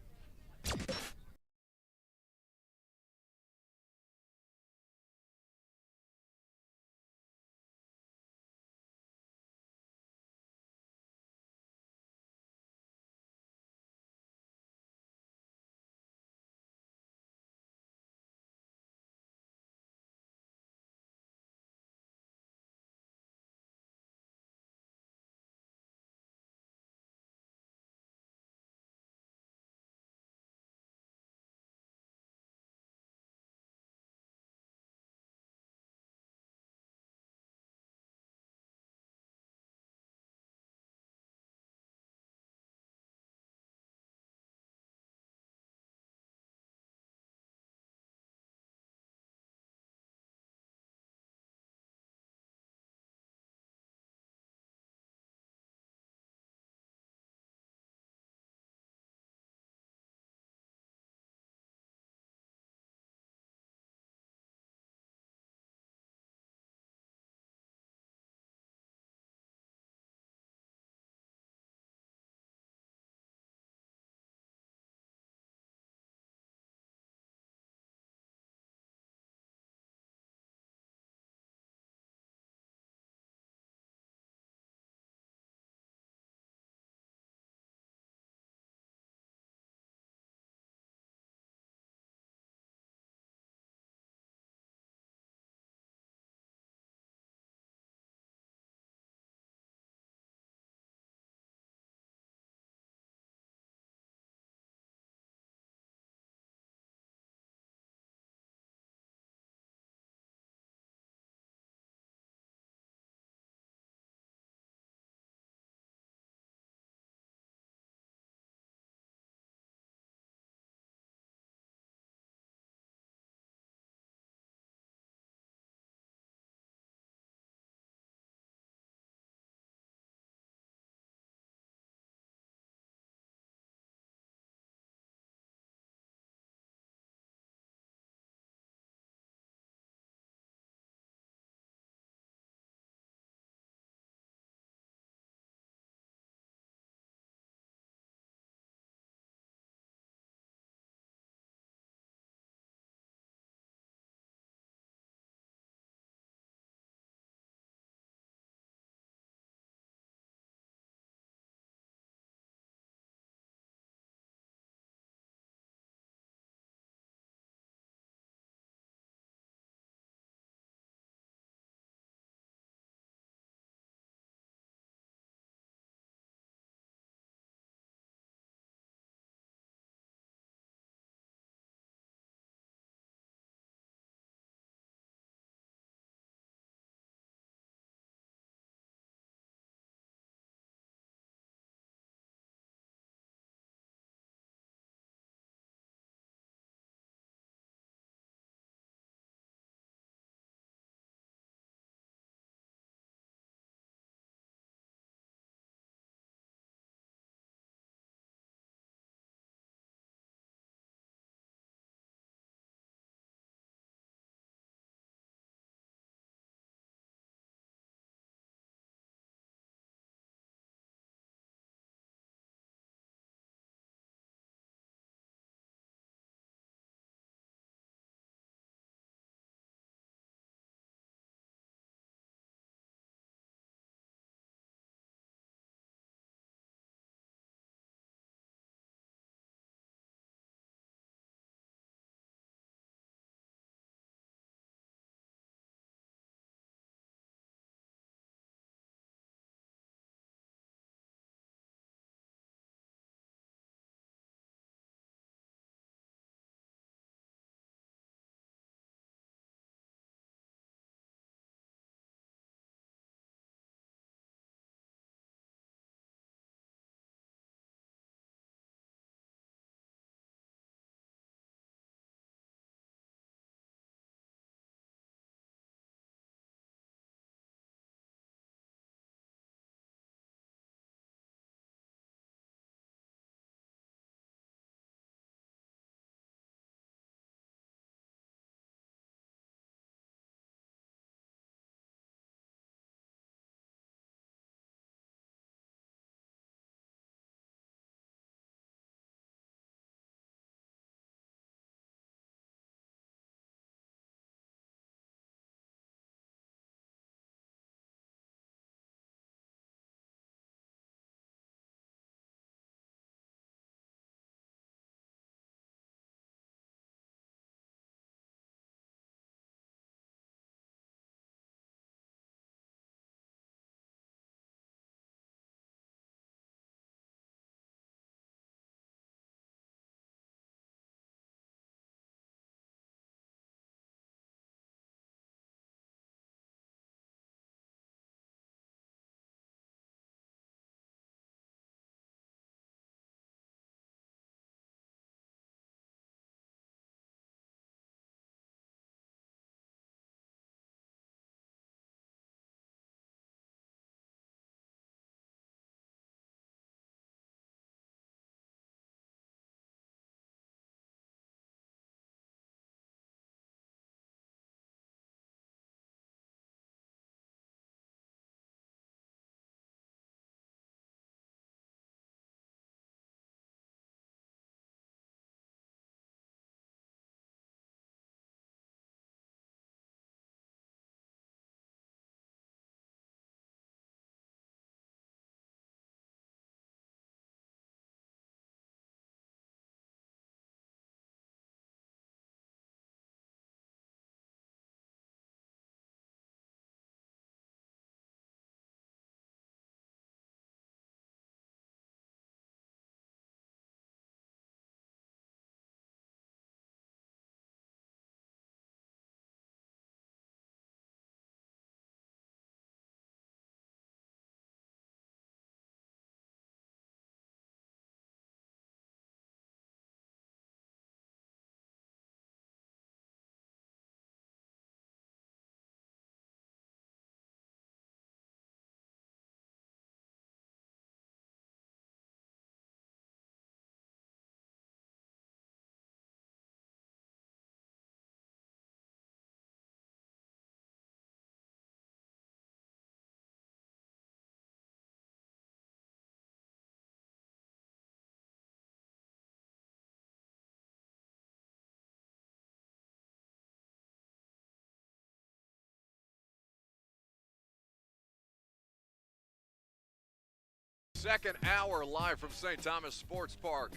Second hour live from St. Thomas Sports Park.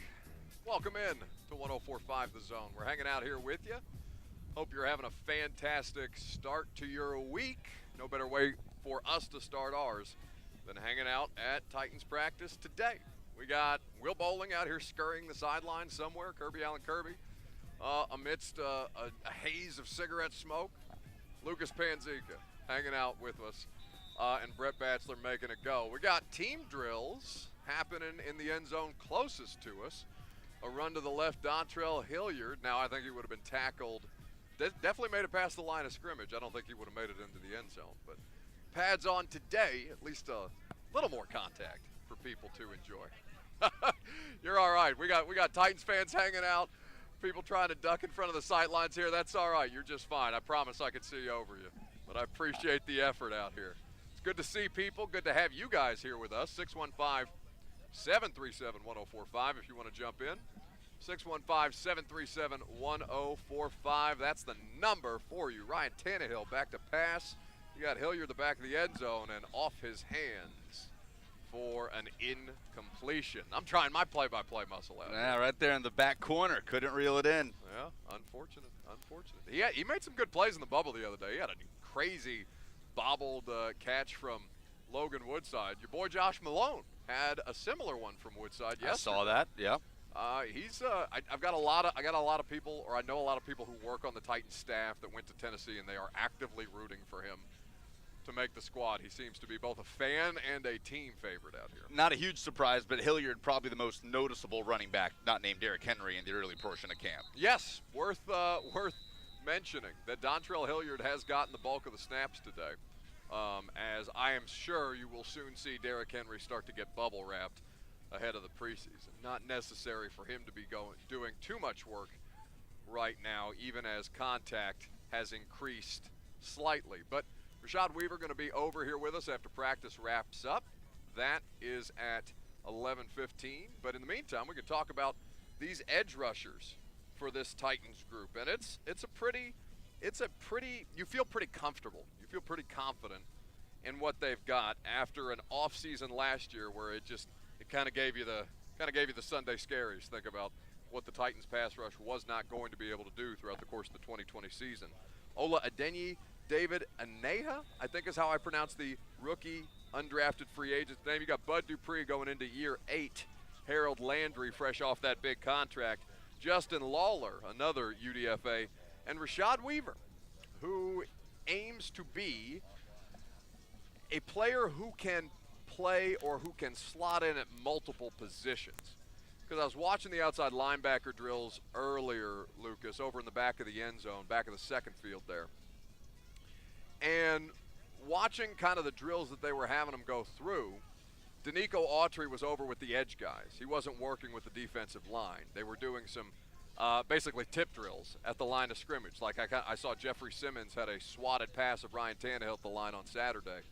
Welcome in to 104.5 The Zone. We're hanging out here with you. Hope you're having a fantastic start to your week. No better way for us to start ours than hanging out at Titans practice today. We got Will Bowling out here scurrying the sidelines somewhere, Kirby Allen Kirby, amidst a haze of cigarette smoke. Lucas Panzica hanging out with us, and Brett Batchelor making it go. We got team drills happening in the end zone closest to us. A run to the left, Dontrell Hilliard. Now, I think he would have been tackled. Definitely made it past the line of scrimmage. I don't think he would have made it into the end zone. But pads on today, at least a little more contact for people to enjoy. You're all right. We got Titans fans hanging out. People trying to duck in front of the sight lines here. That's all right. You're just fine. I promise I can see over you. But I appreciate the effort out here. It's good to see people. Good to have you guys here with us. 615-737-1045 if you want to jump in. 615-737-1045. That's the number for you. Ryan Tannehill back to pass. You got Hilliard the back of the end zone and off his hands for an incompletion. I'm trying my play-by-play muscle out. Yeah, right there in the back corner. Couldn't reel it in. Yeah, unfortunate. He made some good plays in the bubble the other day. He had a crazy bobbled catch from Logan Woodside. Your boy Josh Malone had a similar one from Woodside yesterday. I saw that. Yeah. I've got a lot of people, or I know a lot of people who work on the Titans staff that went to Tennessee, and they are actively rooting for him to make the squad. He seems to be both a fan and a team favorite out here. Not a huge surprise, but Hilliard probably the most noticeable running back, not named Derrick Henry, in the early portion of camp. Yes, worth mentioning that Dontrell Hilliard has gotten the bulk of the snaps today. As I am sure you will soon see Derrick Henry start to get bubble wrapped ahead of the preseason. Not necessary for him to be doing too much work right now, even as contact has increased slightly. But Rashad Weaver going to be over here with us after practice wraps up. That is at 11:15. But in the meantime, we can talk about these edge rushers for this Titans group, and it's a pretty you feel pretty comfortable. You feel pretty confident in what they've got after an off-season last year where it kind of gave you the Sunday scaries. Think about what the Titans pass rush was not going to be able to do throughout the course of the 2020 season. Ola Adenyi, David Aneha, I think is how I pronounce the rookie undrafted free agent's name. You got Bud Dupree going into year 8. Harold Landry fresh off that big contract. Justin Lawler, another UDFA, and Rashad Weaver, who aims to be a player who can play or who can slot in at multiple positions. Because I was watching the outside linebacker drills earlier, Lucas, over in the back of the end zone, back of the second field there. And watching kind of the drills that they were having them go through, Danico Autry was over with the edge guys. He wasn't working with the defensive line. They were doing some basically tip drills at the line of scrimmage. Like I saw Jeffrey Simmons had a swatted pass of Ryan Tannehill at the line on Saturday.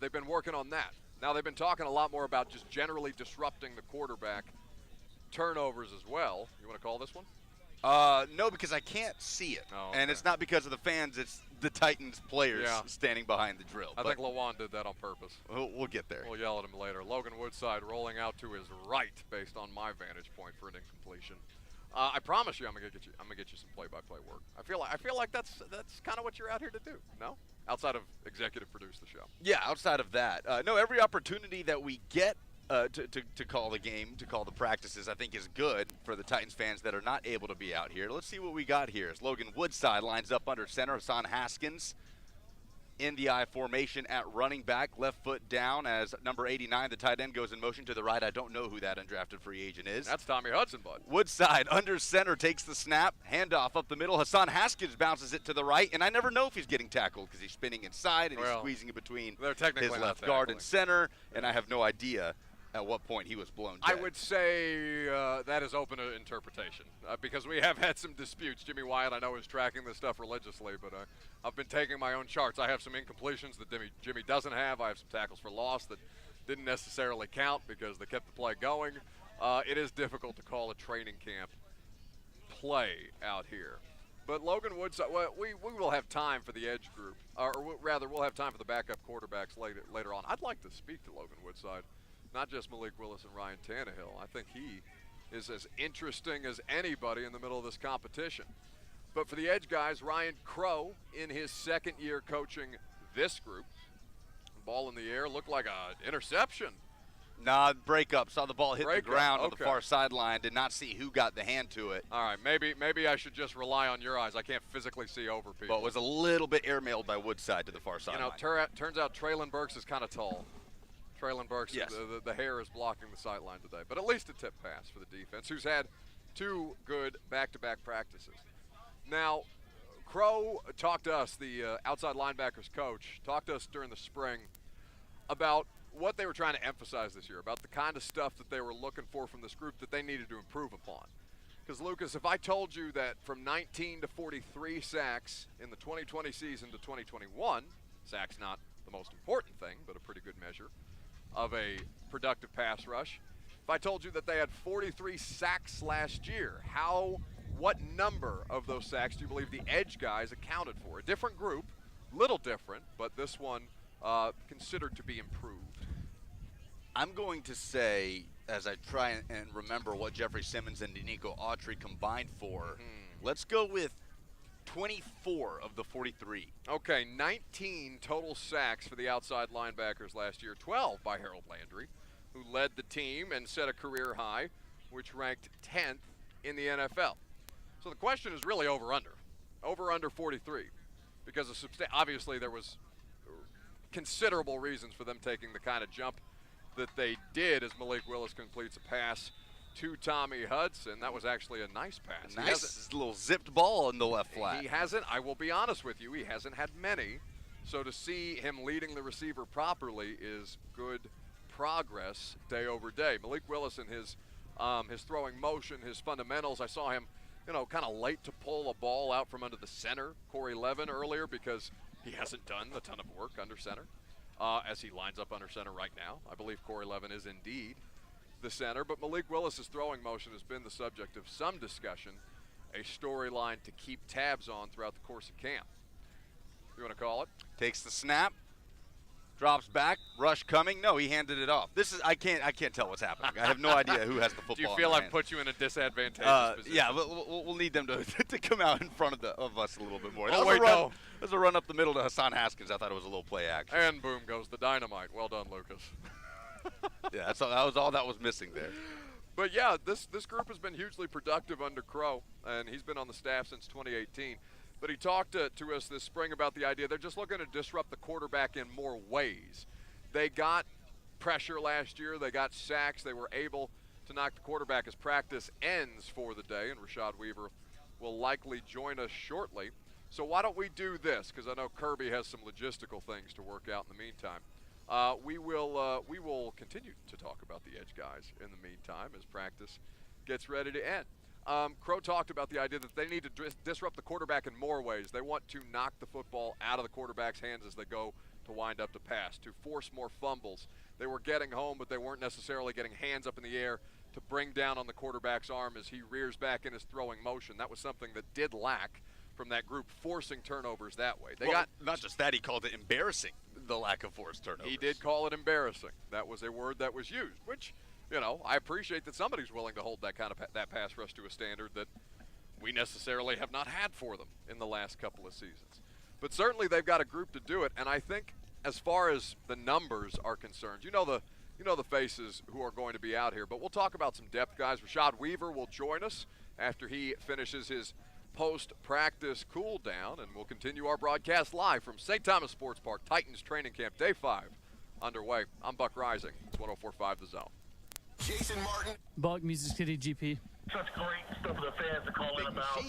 They've been working on that. Now they've been talking a lot more about just generally disrupting the quarterback, turnovers as well. You want to call this one? No, because I can't see it. Oh, okay. And it's not because of the fans. It's the Titans players standing behind the drill. I think Lawan did that on purpose. We'll get there. We'll yell at him later. Logan Woodside rolling out to his right based on my vantage point for an incompletion. I promise you I'm gonna get you some play-by-play work. I feel like that's kind of what you're out here to do. No? Outside of executive produce the show. Yeah, outside of that. No, every opportunity that we get to call the game, to call the practices, I think is good for the Titans fans that are not able to be out here. Let's see what we got here. As Logan Woodside lines up under center, Hassan Haskins in the I formation at running back, left foot down as number 89, the tight end, goes in motion to the right. I don't know who that undrafted free agent is. That's Tommy Hudson, bud. Woodside under center takes the snap, handoff up the middle. Hassan Haskins bounces it to the right, and I never know if he's getting tackled because he's spinning inside and he's squeezing in between his left guard and center, and I have no idea at what point he was blown dead. I would say that is open to interpretation because we have had some disputes. Jimmy Wyatt, I know, is tracking this stuff religiously, but I've been taking my own charts. I have some incompletions that Jimmy doesn't have. I have some tackles for loss that didn't necessarily count because they kept the play going. It is difficult to call a training camp play out here. But Logan Woodside, well, we will have time for the edge group, or rather we'll have time for the backup quarterbacks later on. I'd like to speak to Logan Woodside not just Malik Willis and Ryan Tannehill. I think he is as interesting as anybody in the middle of this competition. But for the edge guys, Ryan Crow in his second year coaching this group. Ball in the air, looked like an interception. Nah, breakup. Saw the ball hit the ground on the okay. far sideline. Did not see who got the hand to it. All right, maybe I should just rely on your eyes. I can't physically see over people. But was a little bit airmailed by Woodside to the far sideline. Turns out Traylon Burks is kind of tall. Traylon Burks, yes. the hair is blocking the sideline today. But at least a tip pass for the defense, who's had 2 good back-to-back practices. Now, Crow talked to us, the outside linebackers coach, talked to us during the spring about what they were trying to emphasize this year, about the kind of stuff that they were looking for from this group that they needed to improve upon. Because, Lucas, if I told you that from 19 to 43 sacks in the 2020 season to 2021, sacks not the most important thing, but a pretty good measure of a productive pass rush. If I told you that they had 43 sacks last year, what number of those sacks do you believe the edge guys accounted for? A different group, little different, but this one considered to be improved. I'm going to say, as I try and remember what Jeffrey Simmons and Danico Autry combined for, let's go with 24 of the 43. Okay, 19 total sacks for the outside linebackers last year, 12 by Harold Landry, who led the team and set a career high, which ranked 10th in the NFL. So the question is really over-under 43, because obviously there was considerable reasons for them taking the kind of jump that they did as Malik Willis completes a pass to Tommy Hudson. That was actually a nice pass. Nice little zipped ball in the left flat. He hasn't, I will be honest with you, he hasn't had many. So to see him leading the receiver properly is good progress day over day. Malik Willis and his throwing motion, his fundamentals, I saw him, kind of late to pull a ball out from under the center, Corey Levin, earlier, because he hasn't done a ton of work under center. As he lines up under center right now. I believe Corey Levin is indeed the center, but Malik Willis's throwing motion has been the subject of some discussion, a storyline to keep tabs on throughout the course of camp. You want to call it? Takes the snap, drops back, rush coming. No, he handed it off. I can't tell what's happening. I have no idea who has the football. Do you feel I've put you in a disadvantageous position? Yeah, we'll need them to come out in front of us a little bit more. Oh, wait, no. There's a run up the middle to Hassan Haskins. I thought it was a little play action. And boom goes the dynamite. Well done, Lucas. Yeah, that was all that was missing there. But yeah, this group has been hugely productive under Crow, and he's been on the staff since 2018. But he talked to us this spring about the idea they're just looking to disrupt the quarterback in more ways. They got pressure last year. They got sacks. They were able to knock the quarterback as practice ends for the day, and Rashad Weaver will likely join us shortly. So why don't we do this? Because I know Kirby has some logistical things to work out in the meantime. We will continue to talk about the edge guys in the meantime as practice gets ready to end. Crow talked about the idea that they need to disrupt the quarterback in more ways. They want to knock the football out of the quarterback's hands as they go to wind up to pass, to force more fumbles. They were getting home, but they weren't necessarily getting hands up in the air to bring down on the quarterback's arm as he rears back in his throwing motion. That was something that did lack from that group, forcing turnovers that way. Not just that, he called it embarrassing, the lack of forced turnovers. He did call it embarrassing. That was a word that was used, which, I appreciate that somebody's willing to hold that kind of that pass rush to a standard that we necessarily have not had for them in the last couple of seasons. But certainly they've got a group to do it, and I think as far as the numbers are concerned, the faces who are going to be out here, but we'll talk about some depth guys. Rashad Weaver will join us after he finishes his post-practice cool down, and we'll continue our broadcast live from St. Thomas Sports Park, Titans training camp, day 5 underway. I'm Buck Rising. It's 104.5 The Zone. Jason Martin. Buck, Music City, GP. Such great stuff for the fans to call in about.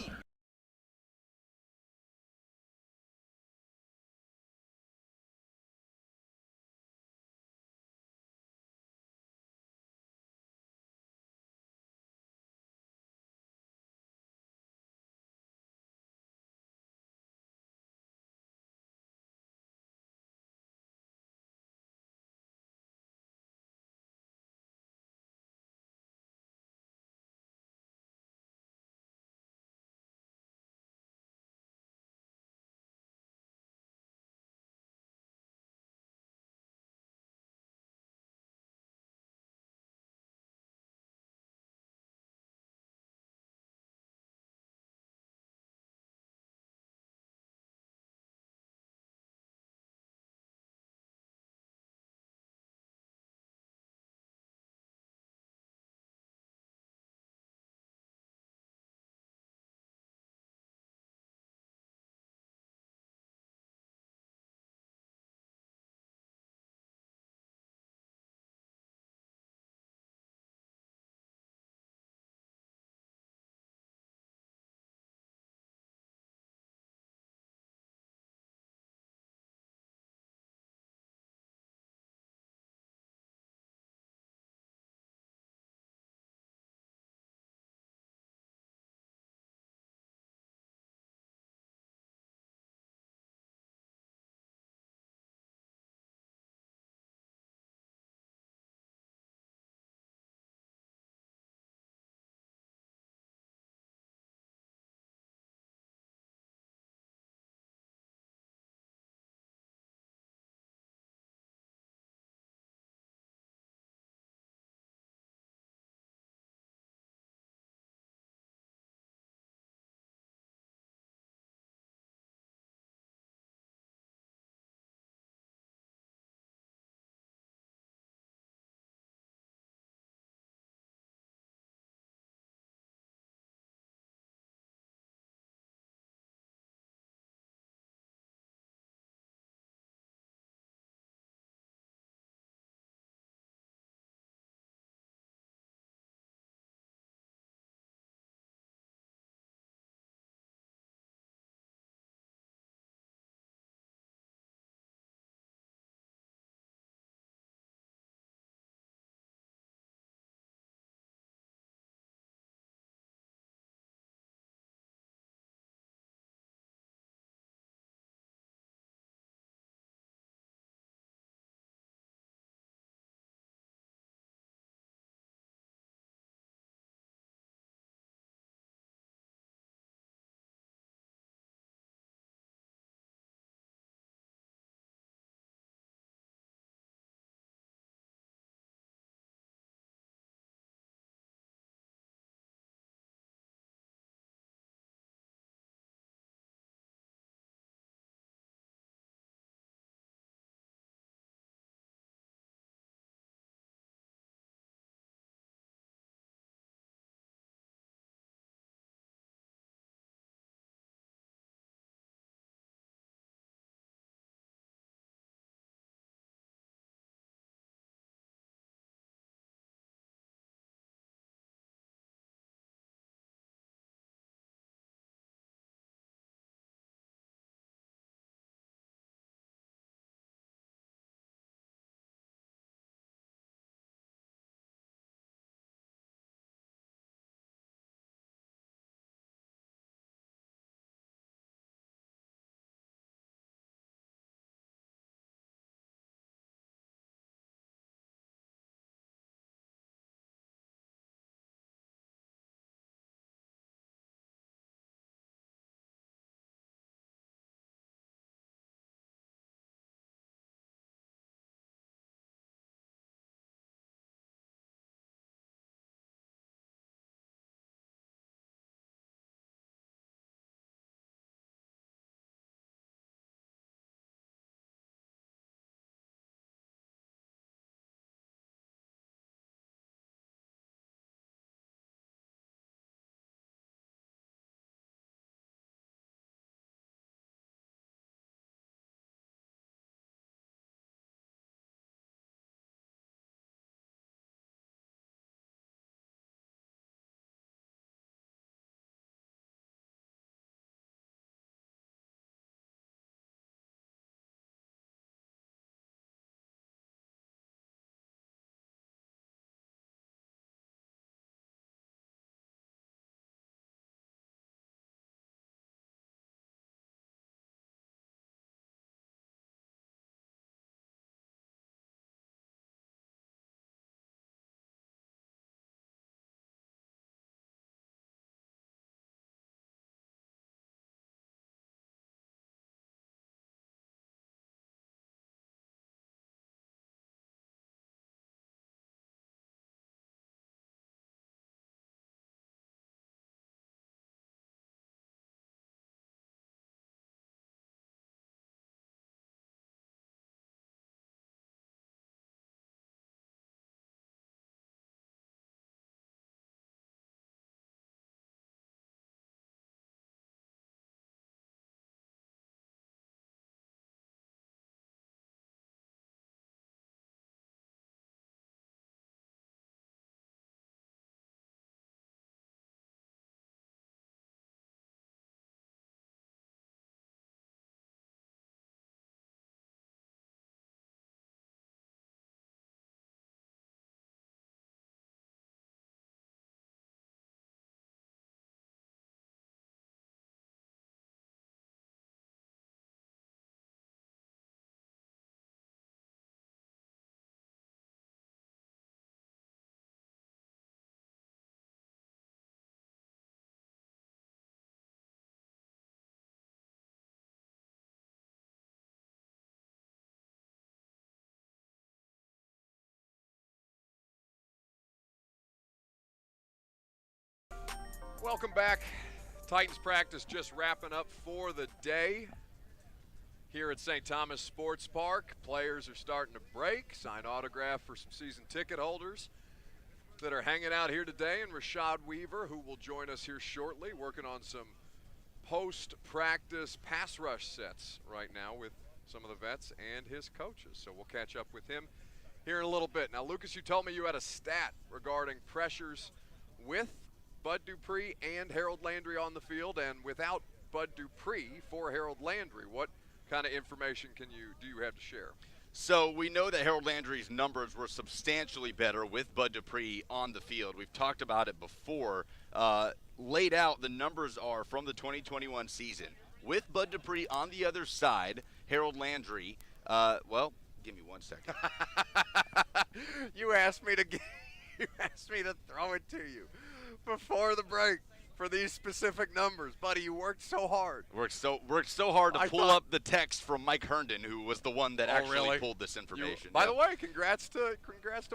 Welcome back. Titans practice just wrapping up for the day here at St. Thomas Sports Park. Players are starting to break, sign autograph for some season ticket holders that are hanging out here today, and Rashad Weaver, who will join us here shortly, working on some post-practice pass rush sets right now with some of the vets and his coaches. So we'll catch up with him here in a little bit. Now, Lucas, you told me you had a stat regarding pressures with Bud Dupree and Harold Landry on the field, and without Bud Dupree for Harold Landry. What kind of information do you have to share? So we know that Harold Landry's numbers were substantially better with Bud Dupree on the field. We've talked about it before. Laid out, the numbers are from the 2021 season. With Bud Dupree on the other side, Harold Landry, well, give me 1 second. You asked me to throw it to you before the break for these specific numbers. Buddy, you worked so hard. Worked so hard to pull up the text from Mike Herndon, who was the one that actually really? pulled this information. By the way, congrats to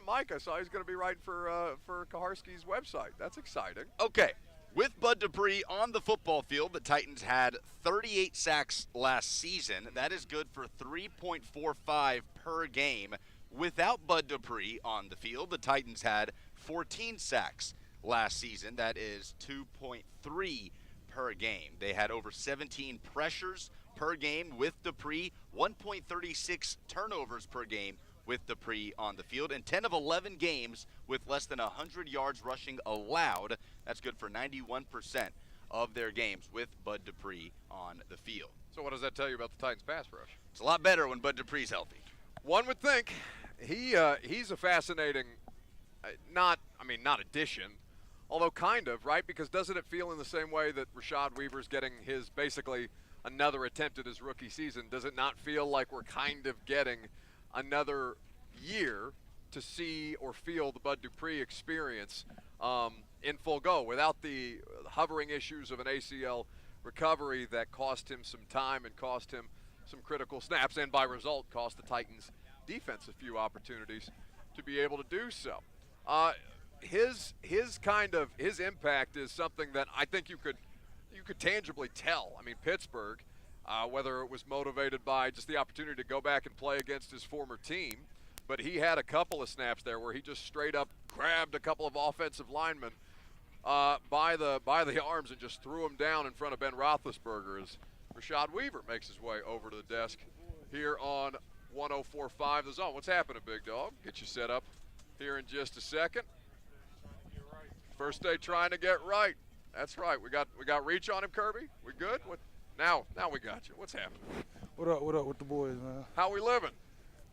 Mike. I saw he's going to be writing for Kaharski's website. That's exciting. Okay. With Bud Dupree on the football field, the Titans had 38 sacks last season. That is good for 3.45 per game. Without Bud Dupree on the field, the Titans had 14 sacks last season. That is 2.3 per game. They had over 17 pressures per game with Dupree, 1.36 turnovers per game with Dupree on the field, and 10 of 11 games with less than 100 yards rushing allowed. That's good for 91% of their games with Bud Dupree on the field. So what does that tell you about the Titans pass rush? It's a lot better when Bud Dupree's healthy. One would think he's a fascinating, not addition, although kind of, right? Because doesn't it feel in the same way that Rashad Weaver's getting his basically another attempt at his rookie season? Does it not feel like we're kind of getting another year to see or feel the Bud Dupree experience in full go without the hovering issues of an ACL recovery that cost him some time and cost him some critical snaps, and by result cost the Titans defense a few opportunities to be able to do so. His impact is something that I think you could tangibly tell. I mean, Pittsburgh, whether it was motivated by just the opportunity to go back and play against his former team, but he had a couple of snaps there where he just straight up grabbed a couple of offensive linemen by the arms and just threw them down in front of Ben Roethlisberger as Rashad Weaver makes his way over to the desk here on 104.5 The Zone. What's happening, big dog? Get you set up here in just a second. First day trying to get right. That's right. We got reach on him, Kirby. We good? Now we got you. What's happening? What up with the boys, man? How we living?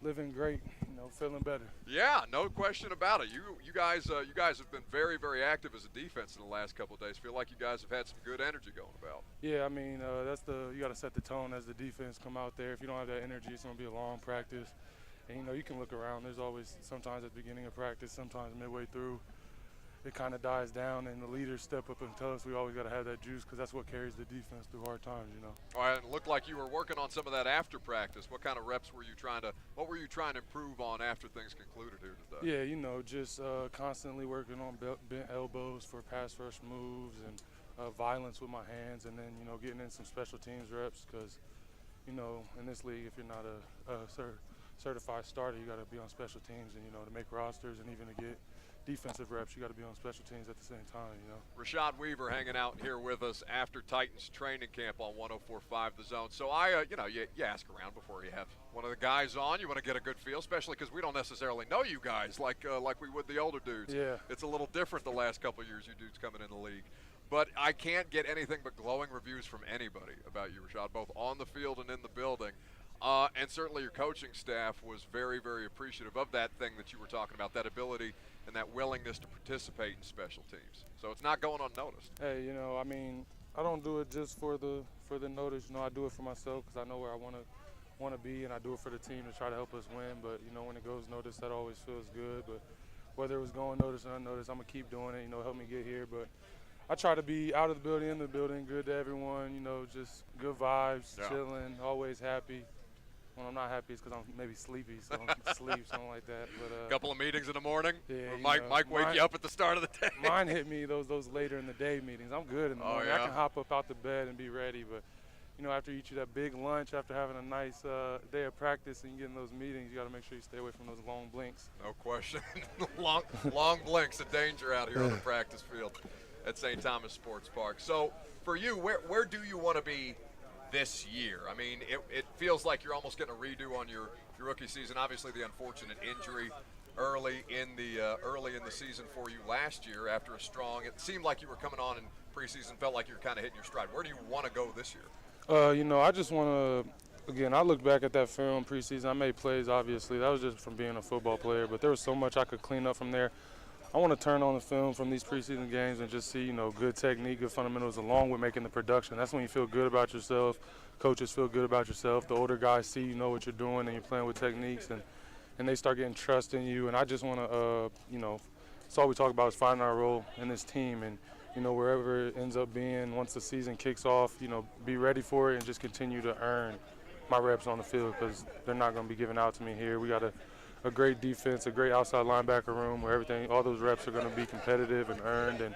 Living great, feeling better. Yeah, no question about it. You guys have been very, very active as a defense in the last couple of days. Feel like you guys have had some good energy going about. Yeah, I mean, you got to set the tone as the defense come out there. If you don't have that energy, it's going to be a long practice. And, you can look around. There's always sometimes at the beginning of practice, sometimes midway through, it kind of dies down, and the leaders step up and tell us we always got to have that juice because that's what carries the defense through hard times, All right, it looked like you were working on some of that after practice. What kind of reps were you trying to improve on after things concluded here today? Yeah, just constantly working on bent elbows for pass rush moves and violence with my hands, and then, getting in some special teams reps because, in this league, if you're not a certified starter, you got to be on special teams and, to make rosters and even to get defensive reps, you got to be on special teams at the same time, Rashad Weaver hanging out here with us after Titans training camp on 104.5 The Zone. So you ask around before you have one of the guys on. You want to get a good feel, especially because we don't necessarily know you guys like we would the older dudes. Yeah. It's a little different the last couple of years, you dudes coming in the league. But I can't get anything but glowing reviews from anybody about you, Rashad, both on the field and in the building. And certainly your coaching staff was very, very appreciative of that thing that you were talking about, that ability and that willingness to participate in special teams. So it's not going unnoticed. Hey, I don't do it just for the notice. I do it for myself because I know where I want to be, and I do it for the team to try to help us win. But, when it goes noticed, that always feels good. But whether it was going noticed or unnoticed, I'm going to keep doing it, help me get here. But I try to be out of the building, in the building, good to everyone, just good vibes, chilling, always happy. When I'm not happy, it's because I'm maybe sleepy, so I don't sleep, something like that. But couple of meetings in the morning. Yeah, Or Mike wake you up at the start of the day. Mine hit me those later in the day meetings. I'm good in the morning. Yeah? I can hop up out the bed and be ready, but after you eat that big lunch, after having a nice day of practice and you get in those meetings, you got to make sure you stay away from those long blinks. No question. long blinks, a danger out here on the practice field at St. Thomas Sports Park. So for you, where do you want to be this year? I mean, it feels like you're almost getting a redo on your rookie season. Obviously, the unfortunate injury early in the season for you last year after a strong. It seemed like you were coming on in preseason, felt like you were kind of hitting your stride. Where do you want to go this year? I just want to, again, I look back at that film preseason. I made plays, obviously. That was just from being a football player, but there was so much I could clean up from there. I want to turn on the film from these preseason games and just see, good technique, good fundamentals, along with making the production. That's when you feel good about yourself. Coaches feel good about yourself. The older guys see you know what you're doing and you're playing with techniques, and they start getting trust in you. And I just want to, that's all we talk about is finding our role in this team. And, wherever it ends up being, once the season kicks off, be ready for it and just continue to earn my reps on the field, because they're not going to be given out to me here. We got a great defense, a great outside linebacker room where all those reps are going to be competitive and earned, and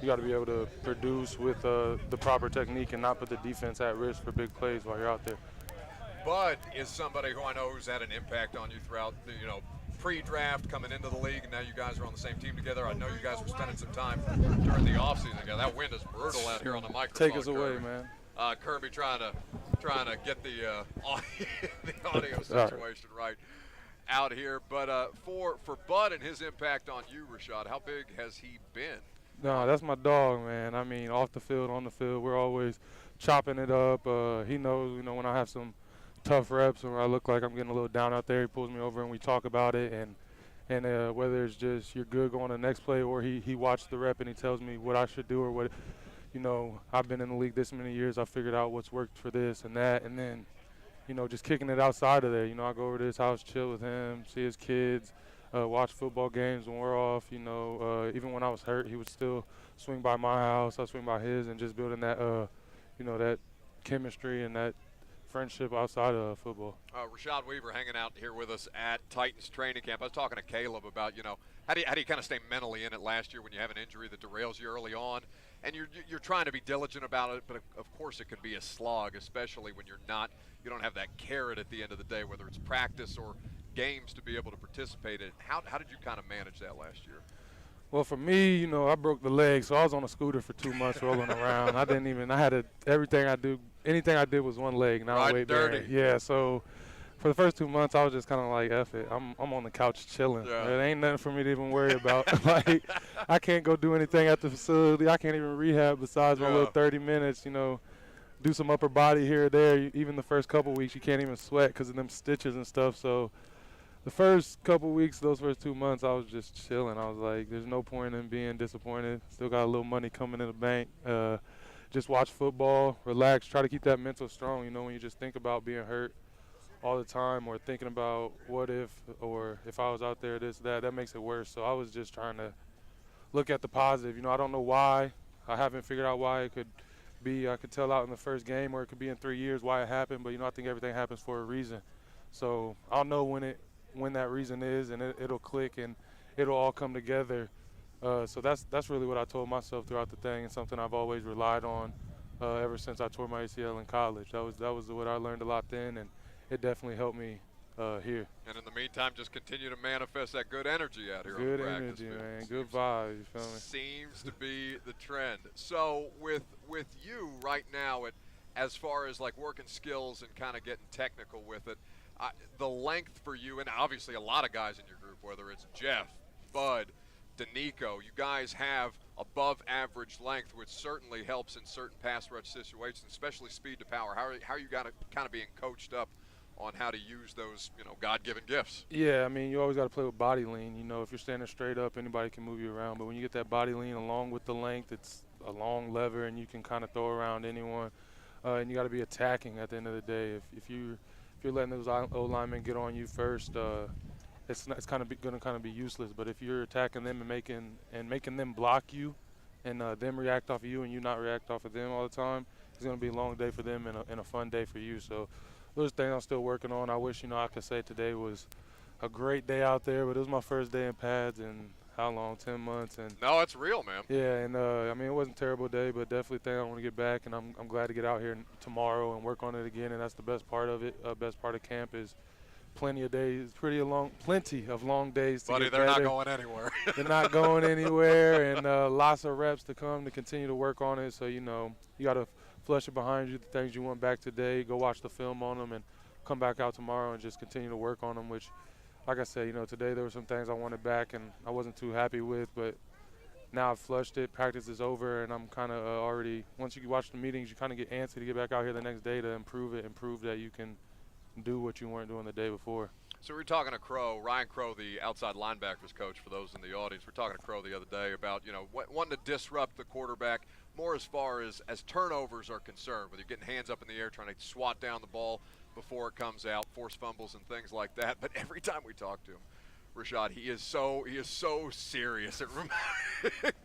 you got to be able to produce with the proper technique and not put the defense at risk for big plays while you're out there. Bud is somebody who I know who's had an impact on you throughout the, pre-draft, coming into the league, and now you guys are on the same team together. I know you guys were spending some time during the offseason together. That wind is brutal out here on the microphone. Take us away, man. Kirby trying to get the audio situation right out here. But for Bud and his impact on you, Rashad, how big has he been? No, that's my dog, man. I mean, off the field, on the field, we're always chopping it up. He knows, when I have some tough reps or I look like I'm getting a little down out there, he pulls me over and we talk about it. And whether it's just you're good going to the next play, or he watched the rep and he tells me what I should do, or what, I've been in the league this many years, I figured out what's worked for this and that. And then, just kicking it outside of there. I go over to his house, chill with him, see his kids, watch football games when we're off. Even when I was hurt, he would still swing by my house, I swing by his, and just building that, that chemistry and that friendship outside of football. Rashad Weaver hanging out here with us at Titans training camp. I was talking to Caleb about, how do you kind of stay mentally in it last year when you have an injury that derails you early on, and you're trying to be diligent about it, but of course it could be a slog, especially when you don't have that carrot at the end of the day, whether it's practice or games to be able to participate in. How did you kind of manage that last year? Well, for me, I broke the leg, so I was on a scooter for 2 months rolling around. Anything I did was one leg, not weight bearing. Yeah, so for the first 2 months, I was just kind of like, F it. I'm on the couch chilling. Yeah. There ain't nothing for me to even worry about. Like, I can't go do anything at the facility. I can't even rehab besides my little 30 minutes, do some upper body here or there. Even the first couple weeks, you can't even sweat because of them stitches and stuff. So the first couple weeks, those first 2 months, I was just chilling. I was like, there's no point in being disappointed. Still got a little money coming in the bank. Just watch football, relax, try to keep that mental strong. When you just think about being hurt all the time, or thinking about what if, or if I was out there, this, that makes it worse. So I was just trying to look at the positive. I don't know why. I haven't figured out why it could be. I could tell out in the first game, or it could be in 3 years why it happened. But, I think everything happens for a reason. So I'll know when that reason is, and it'll click and it'll all come together. So that's really what I told myself throughout the thing, and something I've always relied on ever since I tore my ACL in college. That was what I learned a lot then, and it definitely helped me here. And in the meantime, just continue to manifest that good energy out here. Good on the practice energy, field. man. Good vibes. You feel me? Seems to be the trend. So with you right now, as far as like working skills and kind of getting technical with it, the length for you, and obviously a lot of guys in your group, whether it's Jeff, Bud, Danico, you guys have above average length, which certainly helps in certain pass rush situations, especially speed to power. How are you kind of being coached up on how to use those, God-given gifts? Yeah, I mean, you always got to play with body lean. If you're standing straight up, anybody can move you around. But when you get that body lean along with the length, it's a long lever, and you can kind of throw around anyone. And you got to be attacking at the end of the day. If you're letting those O-linemen get on you first, it's going to be useless. But if you're attacking them and making them block you, and them react off of you, and you not react off of them all the time, it's going to be a long day for them and a fun day for you. So those things I'm still working on. I wish, I could say today was a great day out there, but it was my first day in pads in how long, 10 months. And no, it's real, man. yeah, and it wasn't a terrible day, but definitely think I want to get back, and I'm glad to get out here tomorrow and work on it again, and that's the best part of it. Best part of camp is plenty of long days to Buddy, get they're better. not going anywhere. They're not going anywhere, and lots of reps to come to continue to work on it. So, you got to flush it behind you, the things you want back today, go watch the film on them, and come back out tomorrow and just continue to work on them, which, like I said, today there were some things I wanted back and I wasn't too happy with, but now I've flushed it, practice is over, and I'm kind of already, once you watch the meetings, you kind of get antsy to get back out here the next day to improve it and prove that you can do what you weren't doing the day before. So we're talking to Ryan Crow, the outside linebackers coach for those in the audience. We're talking to Crow the other day about, wanting to disrupt the quarterback more as far as turnovers are concerned, whether you're getting hands up in the air, trying to swat down the ball before it comes out, force fumbles and things like that. But every time we talk to him, Rashad, he is so serious. It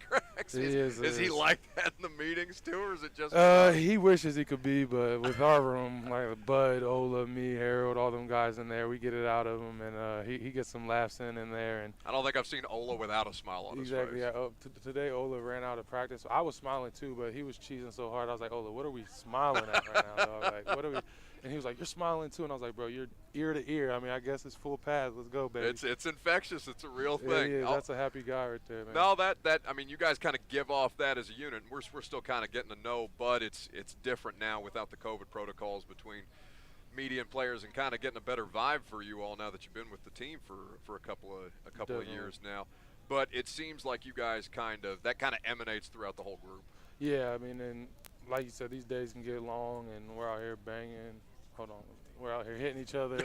cracks. Is he like that in the meetings too, or is it just? He wishes he could be, but with our room, like Bud, Ola, me, Harold, all them guys in there, we get it out of him, and he gets some laughs in there. And I don't think I've seen Ola without a smile on his face. Exactly. Yeah. Today, Ola ran out of practice. I was smiling too, but he was cheesing so hard. I was like, Ola, what are we smiling at right now, dog? Like, what are we? And he was like, "You're smiling too," and I was like, "Bro, you're ear to ear. I mean, I guess it's full pads. Let's go, baby." It's infectious. It's a real thing. Yeah, that's a happy guy right there, man. No, that I mean, you guys kind of give off that as a unit. And we're still kind of getting to know, but it's different now without the COVID protocols between media and players, and kind of getting a better vibe for you all now that you've been with the team for a couple of years now. But it seems like you guys kind of emanates throughout the whole group. Yeah, I mean, and like you said, these days can get long, and we're out here banging. Hold on. We're out here hitting each other.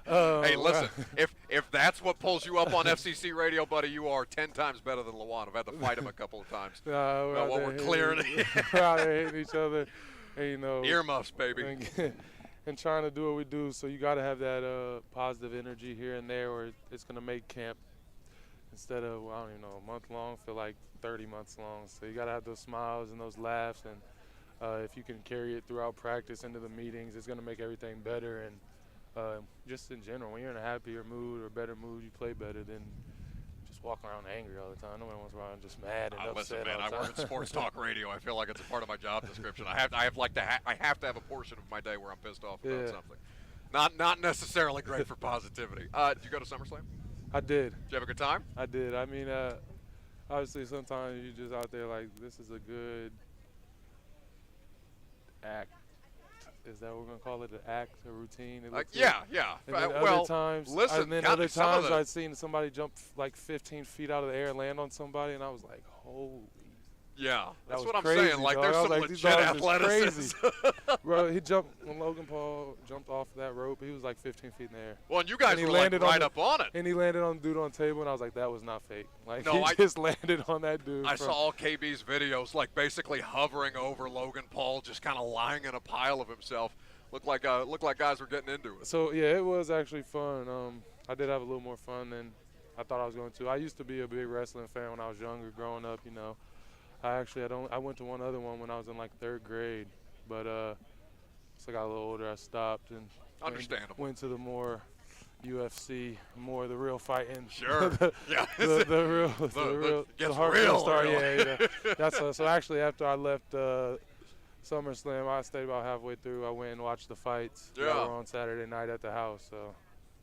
Hey, listen, if that's what pulls you up on FCC radio, buddy, you are 10 times better than Lawan. I've had to fight him a couple of times. We're clearing it. We're out here hitting each other. And, earmuffs, baby. And trying to do what we do. So you got to have that positive energy here and there, or it's going to make camp, instead of, I don't even know, a month long, feel like 30 months long. So you got to have those smiles and those laughs, and if you can carry it throughout practice into the meetings, it's going to make everything better. And just in general, when you're in a happier mood or better mood, you play better than just walking around angry all the time. Nobody wants to run just mad and upset. Listen, man, all the time. I work in sports talk radio. I feel like it's a part of my job description. I have to have a portion of my day where I'm pissed off about something. Not necessarily great for positivity. Did you go to SummerSlam? I did. Did you have a good time? I did. I mean, obviously sometimes you're just out there like, this is a good act. Is that what we're gonna call it? An act, a routine? Yeah. And then other times, listen. And then other times I'd seen somebody jump like 15 feet out of the air and land on somebody, and I was like, holy. Yeah, that's what I'm crazy, saying. Like, dog. there's some like, legit athleticism. Bro, he jumped when Logan Paul jumped off that rope. He was like 15 feet in the air. Well, and you guys were like right up on it. And he landed on the dude on the table, and I was like, that was not fake. Like, no, he just landed on that dude. I saw all KB's videos, like basically hovering over Logan Paul, just kind of lying in a pile of himself. Looked like guys were getting into it. So yeah, it was actually fun. I did have a little more fun than I thought I was going to. I used to be a big wrestling fan when I was younger, growing up. I went to one other one when I was in like 3rd grade, but as I got a little older, I stopped and went to the more UFC, more of the real fighting. Sure. the real hardcore star. Yeah. So actually, after I left SummerSlam, I stayed about halfway through. I went and watched the fights that were on Saturday night at the house. So.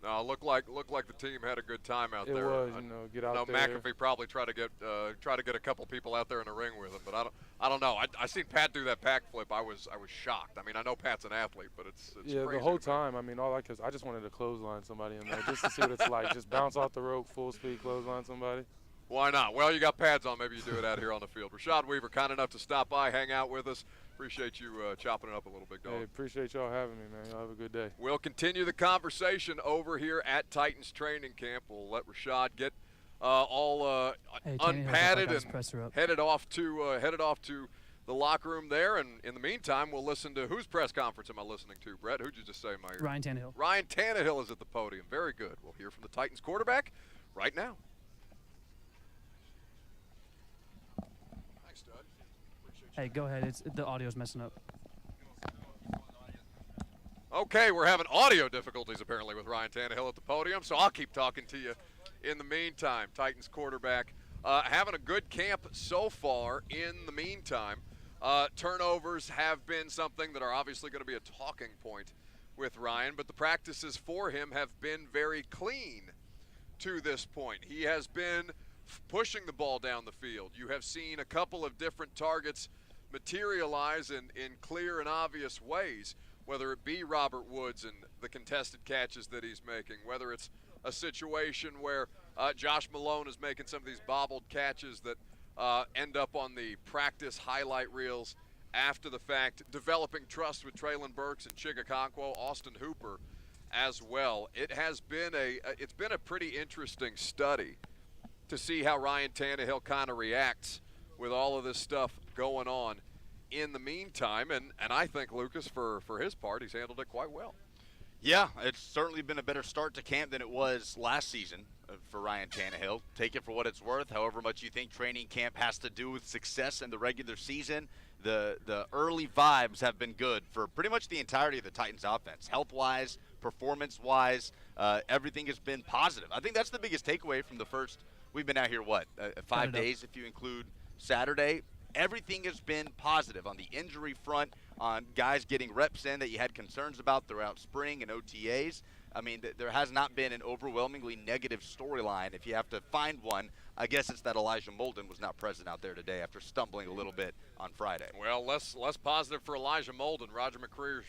No, looked like the team had a good time out there. It was, get out there. McAfee probably try to get a couple people out there in the ring with him, but I don't know. I seen Pat do that pack flip. I was shocked. I mean, I know Pat's an athlete, but it's crazy. The whole time. I mean, I just wanted to clothesline somebody in there just to see what it's like. Just bounce off the rope, full speed, clothesline somebody. Why not? Well, you got pads on. Maybe you do it out here on the field. Rashad Weaver, kind enough to stop by, hang out with us. Appreciate you chopping it up a little, big dog. Hey, appreciate y'all having me, man. Y'all have a good day. We'll continue the conversation over here at Titans training camp. We'll let Rashad get all unpadded and headed off to the locker room there. And in the meantime, we'll listen to whose press conference am I listening to, Brett? Who'd you just say in my ear? Ryan Tannehill. Ryan Tannehill is at the podium. Very good. We'll hear from the Titans quarterback right now. Hey, go ahead. The audio's messing up. Okay, we're having audio difficulties apparently with Ryan Tannehill at the podium, so I'll keep talking to you in the meantime. Titans quarterback having a good camp so far in the meantime. Turnovers have been something that are obviously going to be a talking point with Ryan, but the practices for him have been very clean to this point. He has been pushing the ball down the field. You have seen a couple of different targets materialize in clear and obvious ways, whether it be Robert Woods and the contested catches that he's making, whether it's a situation where Josh Malone is making some of these bobbled catches that end up on the practice highlight reels after the fact, developing trust with Traylon Burks and Chigakonkwo, Austin Hooper as well. It has been it's been a pretty interesting study to see how Ryan Tannehill kind of reacts with all of this stuff going on in the meantime. And I think, Lucas, for his part, he's handled it quite well. Yeah, it's certainly been a better start to camp than it was last season for Ryan Tannehill. Take it for what it's worth, however much you think training camp has to do with success in the regular season. The early vibes have been good for pretty much the entirety of the Titans offense. Health-wise, performance-wise, everything has been positive. I think that's the biggest takeaway from the first – we've been out here, 5 days if you include Saturday. Everything has been positive on the injury front, on guys getting reps in that you had concerns about throughout spring and OTAs. I mean, there has not been an overwhelmingly negative storyline. If you have to find one, I guess it's that Elijah Molden was not present out there today after stumbling a little bit on Friday. Well, less positive for Elijah Molden. Roger McCreary's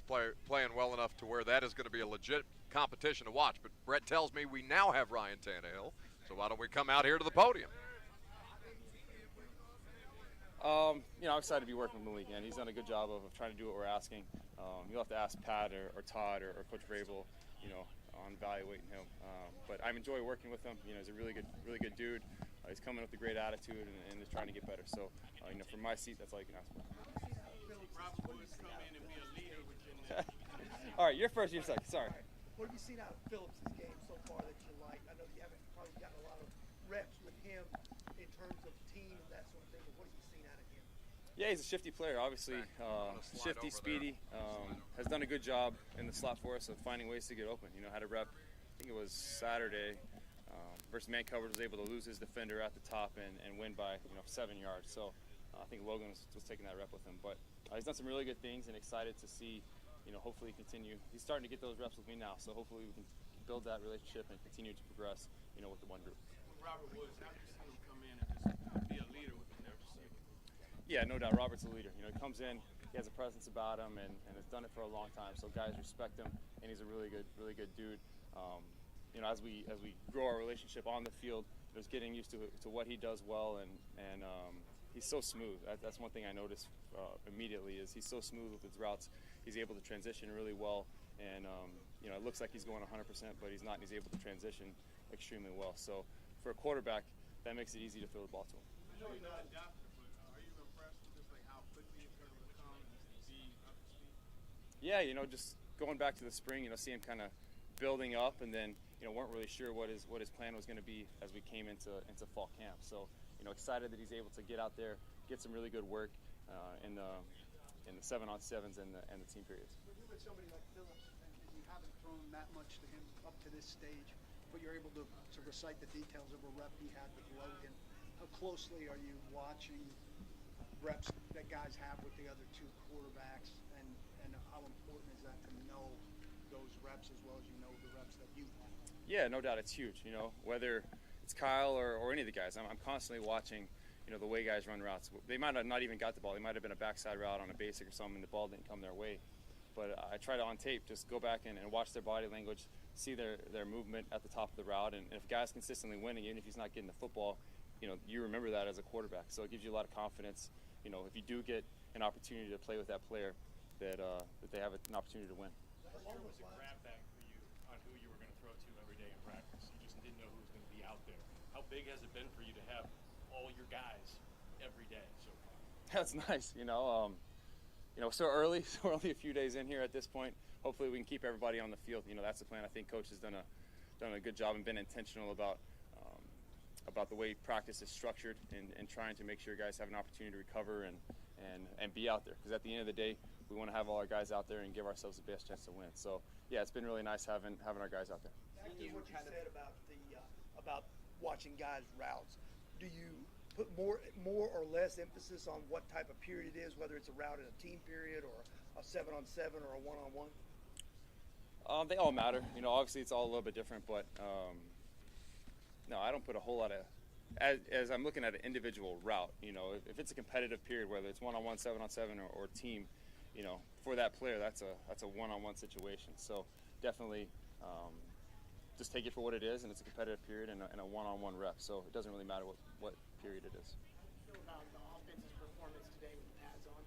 playing well enough to where that is going to be a legit competition to watch. But Brett tells me we now have Ryan Tannehill, so why don't we come out here to the podium? I'm excited to be working with Malik, and he's done a good job of trying to do what we're asking. You'll have to ask Pat or Todd or Coach Vrabel, on evaluating him. But I enjoy working with him. He's a really good dude. He's coming with a great attitude and is trying to get better. So, from my seat, that's all you can ask for. All right, you're first, you're second. Sorry. What have you seen out of Phillips' game so far that you like? I know you haven't probably gotten a lot of reps with him in terms of team and that sort of thing, but what have you seen out of him? Yeah, he's a shifty player, obviously. Shifty, speedy. Has done a good job in the slot for us of finding ways to get open. Had a rep, I think it was Saturday, versus man coverage, was able to lose his defender at the top and win by 7 yards. So I think Logan was taking that rep with him. But he's done some really good things and excited to see, hopefully continue. He's starting to get those reps with me now, so hopefully we can build that relationship and continue to progress, with the one group. Robert Woods, how do you see him come in and just be a leader with them there? Yeah, no doubt. Robert's a leader. He comes in, he has a presence about him, and has done it for a long time. So guys respect him, and he's a really good dude. As we grow our relationship on the field, just getting used to what he does well, and he's so smooth. That's one thing I noticed immediately is he's so smooth with his routes. He's able to transition really well, and it looks like he's going 100%, but he's not. And he's able to transition extremely well. So for a quarterback, that makes it easy to throw the ball to him. I know you're not a doctor, but are you impressed with just how quickly it's going to become and be up to speed? Yeah, just going back to the spring, see him kind of building up, and then weren't really sure what his plan was going to be as we came into fall camp. So excited that he's able to get out there, get some really good work in the 7-on-7s and the team periods. But you're with somebody like Phillips, and you haven't thrown that much to him up to this stage, but you're able to recite the details of a rep he had with Logan. How closely are you watching reps that guys have with the other two quarterbacks, and how important is that to know those reps as well as you know the reps that you have? Yeah, no doubt, it's huge. Whether it's Kyle or any of the guys, I'm constantly watching. The way guys run routes. They might have not even got the ball. They might have been a backside route on a basic or something, and the ball didn't come their way. But I try to, on tape, just go back and watch their body language, see their movement at the top of the route. And if a guy's consistently winning, even if he's not getting the football, you remember that as a quarterback. So it gives you a lot of confidence. If you do get an opportunity to play with that player, that they have an opportunity to win. How long was a grab bag for you on who you were going to throw to every day in practice? You just didn't know who was going to be out there. How big has it been for you to have all your guys every day so far? That's nice, so early, so we're only a few days in here at this point. Hopefully we can keep everybody on the field. That's the plan. I think Coach has done a good job and been intentional about about the way practice is structured and trying to make sure guys have an opportunity to recover and be out there. Because at the end of the day, we want to have all our guys out there and give ourselves the best chance to win. So, yeah, it's been really nice having our guys out there. Back to what you said about watching guys' routes. Do you put more or less emphasis on what type of period it is, whether it's a route in a team period or a 7-on-7 or a 1-on-1? They all matter. Obviously it's all a little bit different, but no, I don't put a whole lot of. As I'm looking at an individual route, if it's a competitive period, whether it's 1-on-1, 7-on-7, or team, for that player, that's a 1-on-1 situation. So definitely. Just take it for what it is, and it's a competitive period and a one-on-one rep. So it doesn't really matter what period it is. How do you feel about the offense's performance today with the pads on?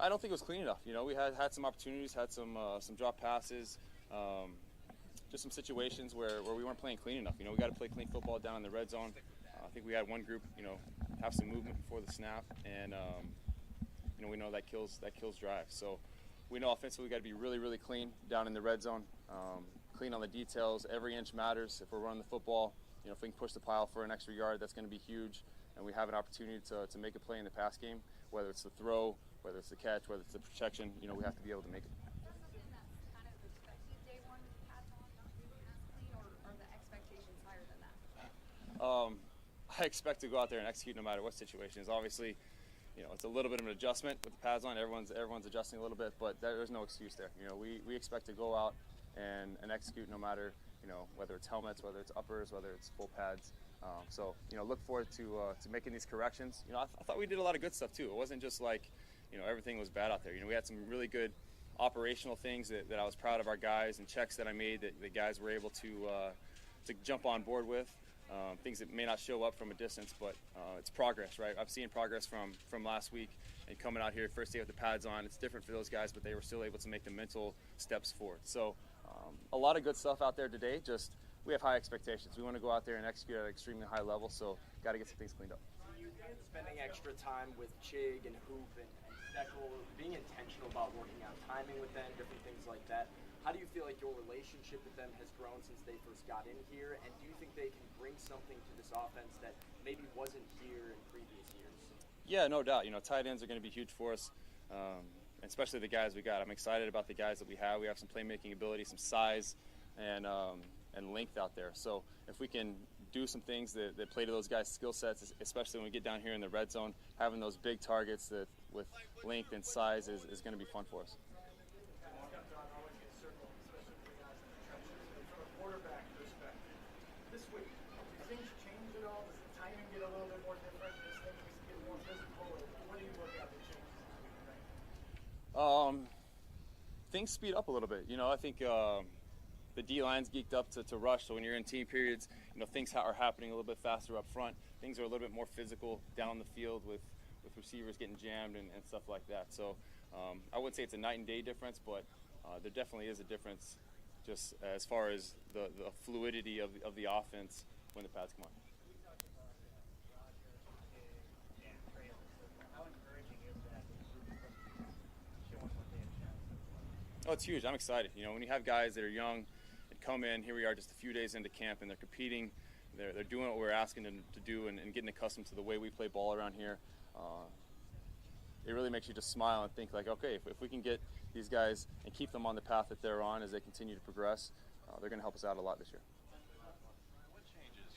I don't think it was clean enough. We had some opportunities, had some drop passes, just some situations where we weren't playing clean enough. We got to play clean football down in the red zone. I think we had one group, have some movement before the snap, and we know that kills drives. So we know offensively we got to be really, really clean down in the red zone. Clean on the details. Every inch matters. If we're running the football, if we can push the pile for an extra yard, that's going to be huge. And we have an opportunity to make a play in the pass game, whether it's the throw, whether it's the catch, whether it's the protection. We have to be able to make it. I expect to go out there and execute no matter what situation is. Obviously, it's a little bit of an adjustment with the pads on. Everyone's adjusting a little bit, but there's no excuse there. We expect to go out and execute no matter, whether it's helmets, whether it's uppers, whether it's full pads. So, look forward to making these corrections. I thought we did a lot of good stuff too. It wasn't just like, everything was bad out there. We had some really good operational things that I was proud of our guys, and checks that I made that the guys were able to jump on board with. Things that may not show up from a distance, but it's progress, right? I've seen progress from last week, and coming out here first day with the pads on. It's different for those guys, but they were still able to make the mental steps forward. So a lot of good stuff out there today. Just we have high expectations. We want to go out there and execute at an extremely high level, so got to get some things cleaned up. Spending extra time with Chig and Hoop and Steckel, being intentional about working out timing with them, different things like that. How do you feel like your relationship with them has grown since they first got in here? And do you think they can bring something to this offense that maybe wasn't here in previous years? Yeah, no doubt. Tight ends are going to be huge for us, especially the guys we got. I'm excited about the guys that we have. We have some playmaking ability, some size, and length out there. So if we can do some things that play to those guys' skill sets, especially when we get down here in the red zone, having those big targets that with length and size is going to be fun for us. Things speed up a little bit. I think the D-line's geeked up to rush, so when you're in team periods, things are happening a little bit faster up front. Things are a little bit more physical down the field with receivers getting jammed and stuff like that. So I wouldn't say it's a night and day difference, but there definitely is a difference just as far as the fluidity of the offense when the pads come on. Oh, it's huge. I'm excited. When you have guys that are young and come in, here we are just a few days into camp, and they're competing. They're doing what we're asking them to do and getting accustomed to the way we play ball around here. It really makes you just smile and think like, okay, if we can get these guys and keep them on the path that they're on as they continue to progress, they're going to help us out a lot this year. What changes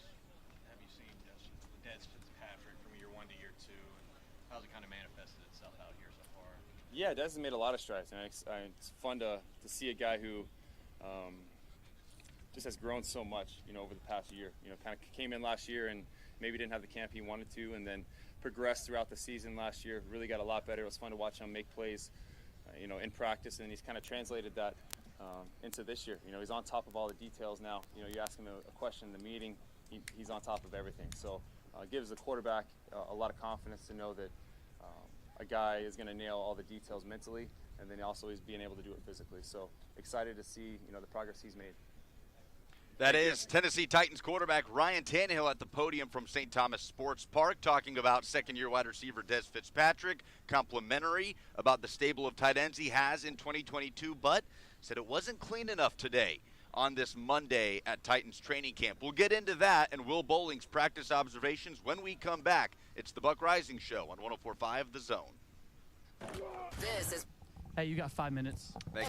have you seen with Des Fitzpatrick from year 1 to year 2? And how's it kind of manifested itself out here so far? Yeah, Des has made a lot of strides, and it's fun to see a guy who just has grown so much, over the past year. Kind of came in last year and maybe didn't have the camp he wanted to, and then progressed throughout the season last year. Really got a lot better. It was fun to watch him make plays, in practice, and he's kind of translated that into this year. He's on top of all the details now. You ask him a question in the meeting, he's on top of everything. So it gives the quarterback a lot of confidence to know that a guy is going to nail all the details mentally, and then also he's being able to do it physically. So excited to see the progress he's made. That is Tennessee Titans quarterback Ryan Tannehill at the podium from St. Thomas Sports Park, talking about second-year wide receiver Des Fitzpatrick, complimentary about the stable of tight ends he has in 2022, but said it wasn't clean enough today. on this Monday at Titans training camp. We'll get into that and Will Bowling's practice observations when we come back. It's the Buck Rising Show on 104.5 The Zone. This is. Hey, you got 5 minutes. Thank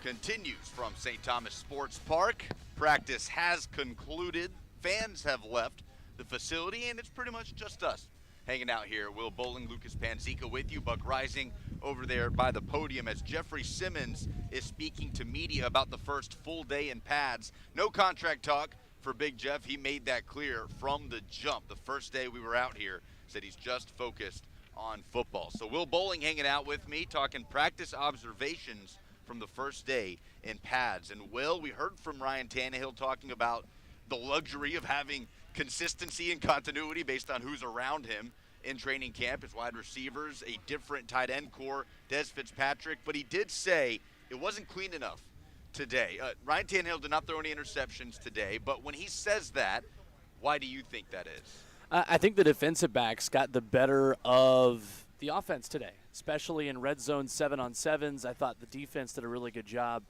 continues from St. Thomas Sports Park. Practice has concluded. Fans have left the facility, and it's pretty much just us hanging out here. Will Bowling, Lucas Panzica with you. Buck Rising over there by the podium as Jeffrey Simmons is speaking to media about the first full day in pads. No contract talk for Big Jeff. He made that clear from the jump. The first day we were out here, said he's just focused on football. So Will Bowling hanging out with me, talking practice observations from the first day in pads. And Will, we heard from Ryan Tannehill talking about the luxury of having consistency and continuity based on who's around him in training camp. His wide receivers, a different tight end core, Des Fitzpatrick. But he did say it wasn't clean enough today. Ryan Tannehill did not throw any interceptions today. But when he says that, why do you think that is? I think the defensive backs got the better of the offense today, especially in red zone 7-on-7s. I thought the defense did a really good job.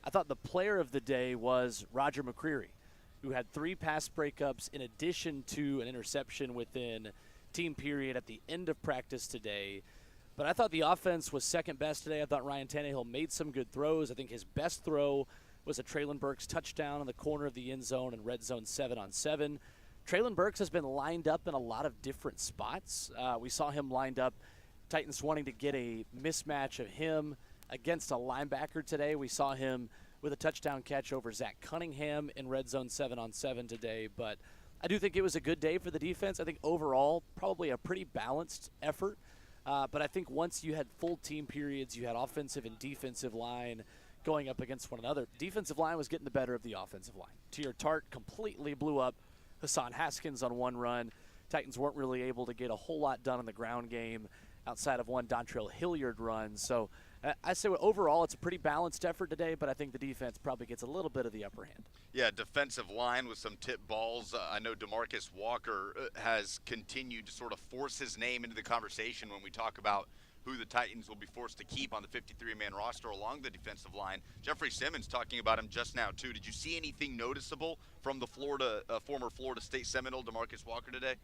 I thought the player of the day was Roger McCreary, who had 3 pass breakups in addition to an interception within team period at the end of practice today. But I thought the offense was second best today. I thought Ryan Tannehill made some good throws. I think his best throw was a Traylon Burks touchdown in the corner of the end zone in red zone 7-on-7. Traylon Burks has been lined up in a lot of different spots. We saw him lined up, Titans wanting to get a mismatch of him against a linebacker today. We saw him with a touchdown catch over Zach Cunningham in red zone 7-on-7 today. But I do think it was a good day for the defense. I think overall probably a pretty balanced effort. But I think once you had full team periods, you had offensive and defensive line going up against one another. Defensive line was getting the better of the offensive line. Tier Tart completely blew up Hassan Haskins on one run. Titans weren't really able to get a whole lot done in the ground game outside of one Dontrell Hilliard run. So I say overall it's a pretty balanced effort today, but I think the defense probably gets a little bit of the upper hand. Yeah, defensive line with some tip balls. I know DeMarcus Walker has continued to sort of force his name into the conversation when we talk about who the Titans will be forced to keep on the 53-man roster along the defensive line. Jeffrey Simmons talking about him just now, too. Did you see anything noticeable from the former Florida State Seminole, DeMarcus Walker, today?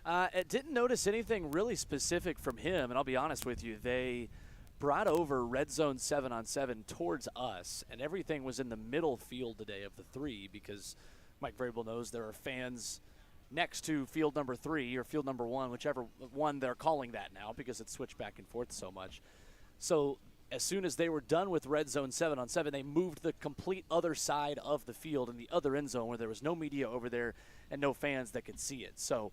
I didn't notice anything really specific from him, and I'll be honest with you. They brought over red zone 7-on-7 towards us, and everything was in the middle field today of the 3 because Mike Vrabel knows there are fans next to field number 3 or field number 1, whichever one they're calling that now because it's switched back and forth so much. So as soon as they were done with red zone 7-on-7, they moved the complete other side of the field in the other end zone where there was no media over there and no fans that could see it. So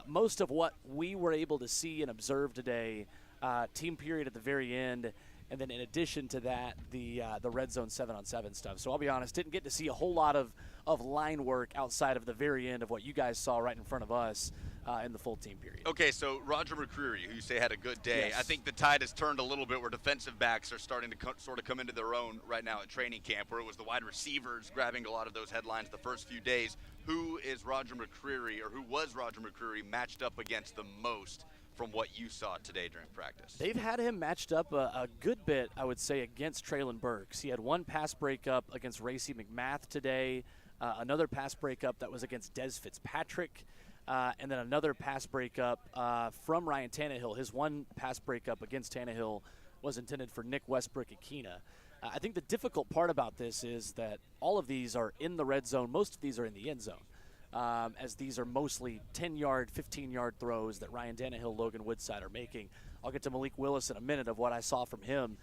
most of what we were able to see and observe today, team period at the very end, and then in addition to that, the red zone 7-on-7 stuff. So I'll be honest, didn't get to see a whole lot of line work outside of the very end of what you guys saw right in front of us in the full team period. Okay, so Roger McCreary, who you say had a good day, Yes. I think the tide has turned a little bit where defensive backs are starting to sort of come into their own right now at training camp, where it was the wide receivers grabbing a lot of those headlines the first few days. Who is Roger McCreary, or who was Roger McCreary matched up against the most from what you saw today during practice? They've had him matched up a good bit, I would say, against Traylon Burks. He had one pass breakup against Racey McMath today, another pass breakup that was against Des Fitzpatrick, and then another pass breakup from Ryan Tannehill. His one pass breakup against Tannehill was intended for Nick Westbrook-Akina. I think the difficult part about this is that all of these are in the red zone. Most of these are in the end zone. As these are mostly 10-yard, 15-yard throws that Ryan Tannehill, Logan Woodside are making. I'll get to Malik Willis in a minute of what I saw from him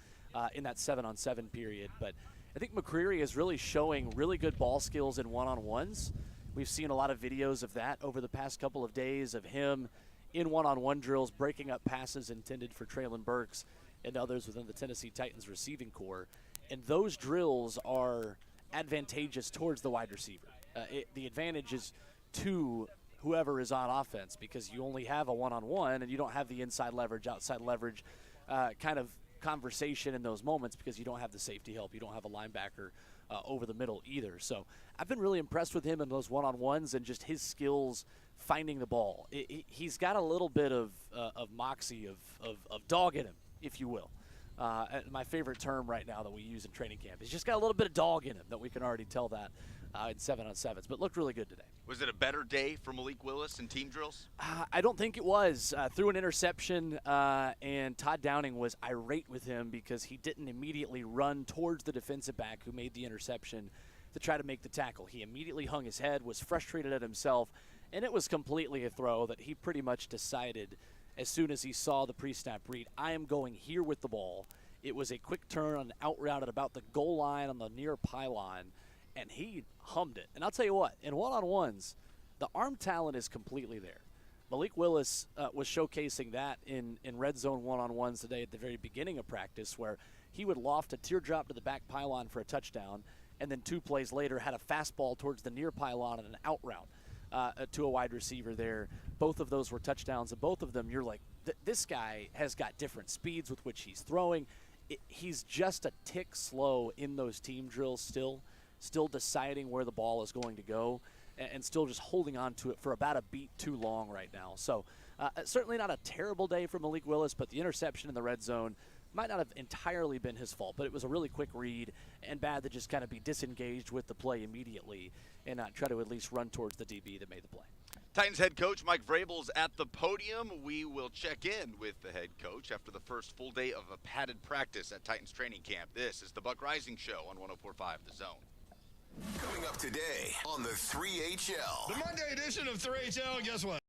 in that 7-on-7 period. But I think McCreary is really showing really good ball skills in one-on-ones. We've seen a lot of videos of that over the past couple of days of him in one-on-one drills, breaking up passes intended for Traylon Burks and others within the Tennessee Titans receiving core. And those drills are advantageous towards the wide receiver. The advantage is to whoever is on offense because you only have a one-on-one and you don't have the inside leverage, outside leverage kind of conversation in those moments because you don't have the safety help. You don't have a linebacker over the middle either. So I've been really impressed with him in those one-on-ones and just his skills finding the ball. He's got a little bit of moxie, of dog in him, if you will. My favorite term right now that we use in training camp. He's just got a little bit of dog in him that we can already tell that in 7-on-7s, but looked really good today. Was it a better day for Malik Willis in team drills? I don't think it was. Threw an interception, and Todd Downing was irate with him because he didn't immediately run towards the defensive back who made the interception to try to make the tackle. He immediately hung his head, was frustrated at himself, and it was completely a throw that he pretty much decided as soon as he saw the pre-snap read, I am going here with the ball. It was a quick turn on an out route at about the goal line on the near pylon, and he hummed it. And I'll tell you what, in one-on-ones, the arm talent is completely there. Malik Willis was showcasing that in red zone one-on-ones today at the very beginning of practice, where he would loft a teardrop to the back pylon for a touchdown, and then 2 plays later had a fastball towards the near pylon and an out route to a wide receiver there. Both of those were touchdowns, and both of them you're like, this guy has got different speeds with which he's throwing. He's just a tick slow in those team drills still deciding where the ball is going to go, and still just holding on to it for about a beat too long right now. So certainly not a terrible day for Malik Willis, but the interception in the red zone might not have entirely been his fault, but it was a really quick read, and bad to just kind of be disengaged with the play immediately and not try to at least run towards the DB that made the play. Titans head coach Mike Vrabel's at the podium. We will check in with the head coach after the first full day of a padded practice at Titans training camp. This is the Buck Rising Show on 104.5 The Zone. Coming up today on the 3HL. The Monday edition of 3HL, guess what?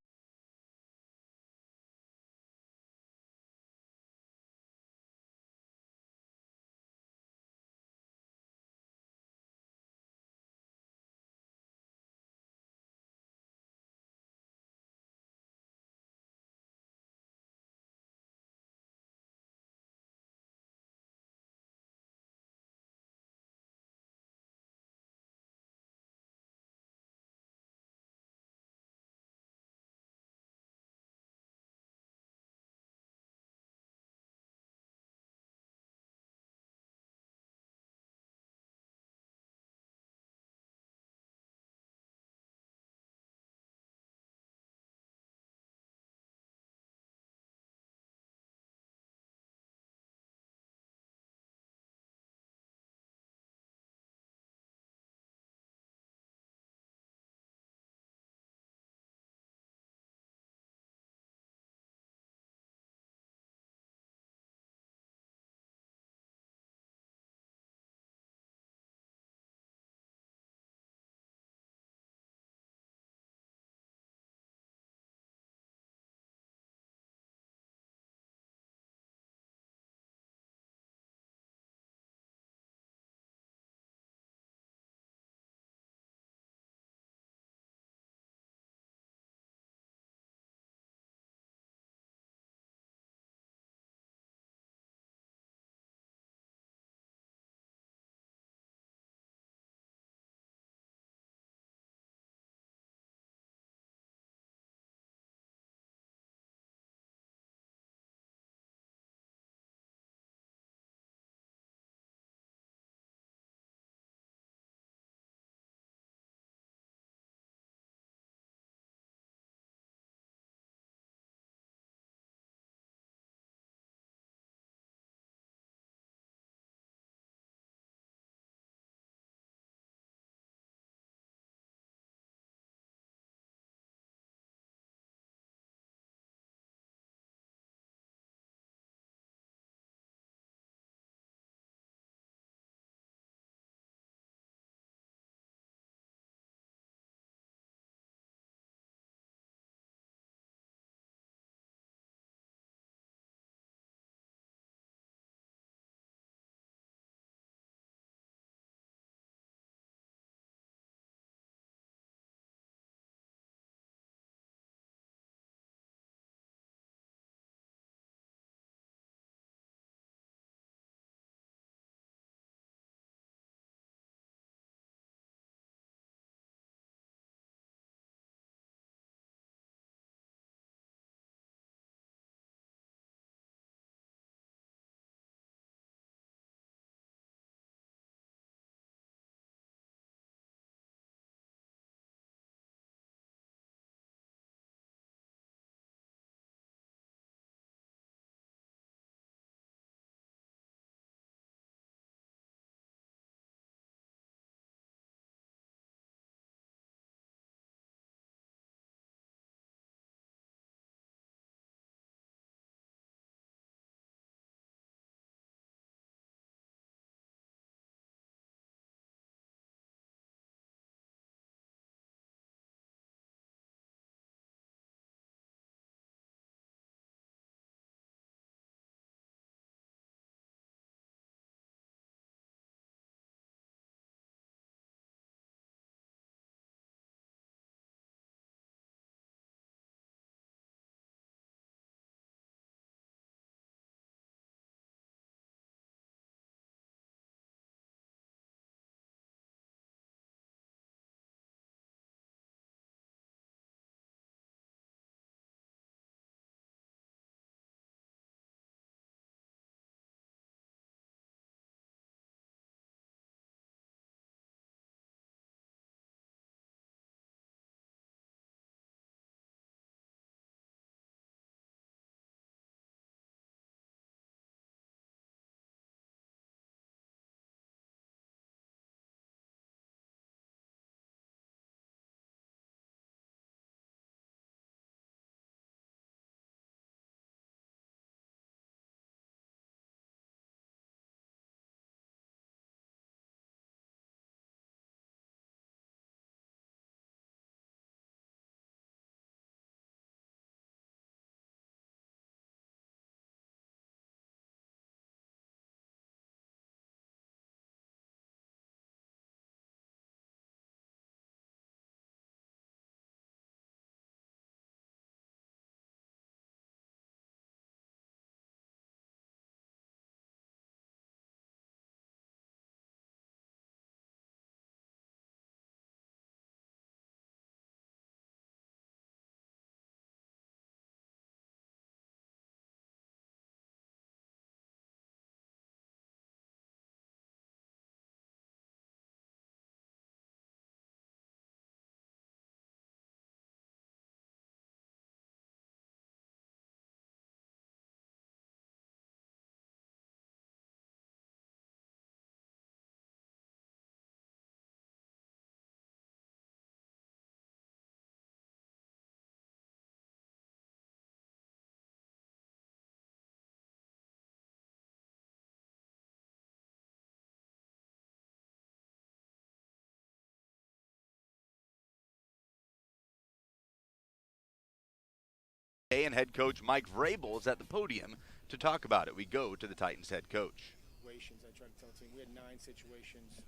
and head coach Mike Vrabel is at the podium to talk about it. We go to the Titans head coach. Situations, I try to tell the team, we had 9 situations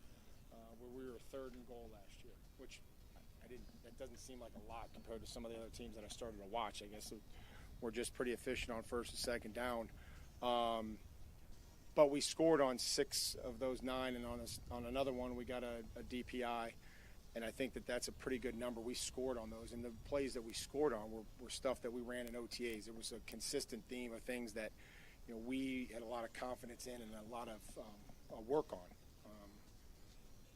where we were 3rd and goal last year, which that doesn't seem like a lot compared to some of the other teams that I started to watch. I guess we're just pretty efficient on 1st and 2nd down. But we scored on 6 of those 9, and on another one we got a DPI, and I think that's a pretty good number. We scored on those, and the plays that we scored on were stuff that we ran in OTAs. It was a consistent theme of things that we had a lot of confidence in and a lot of work on.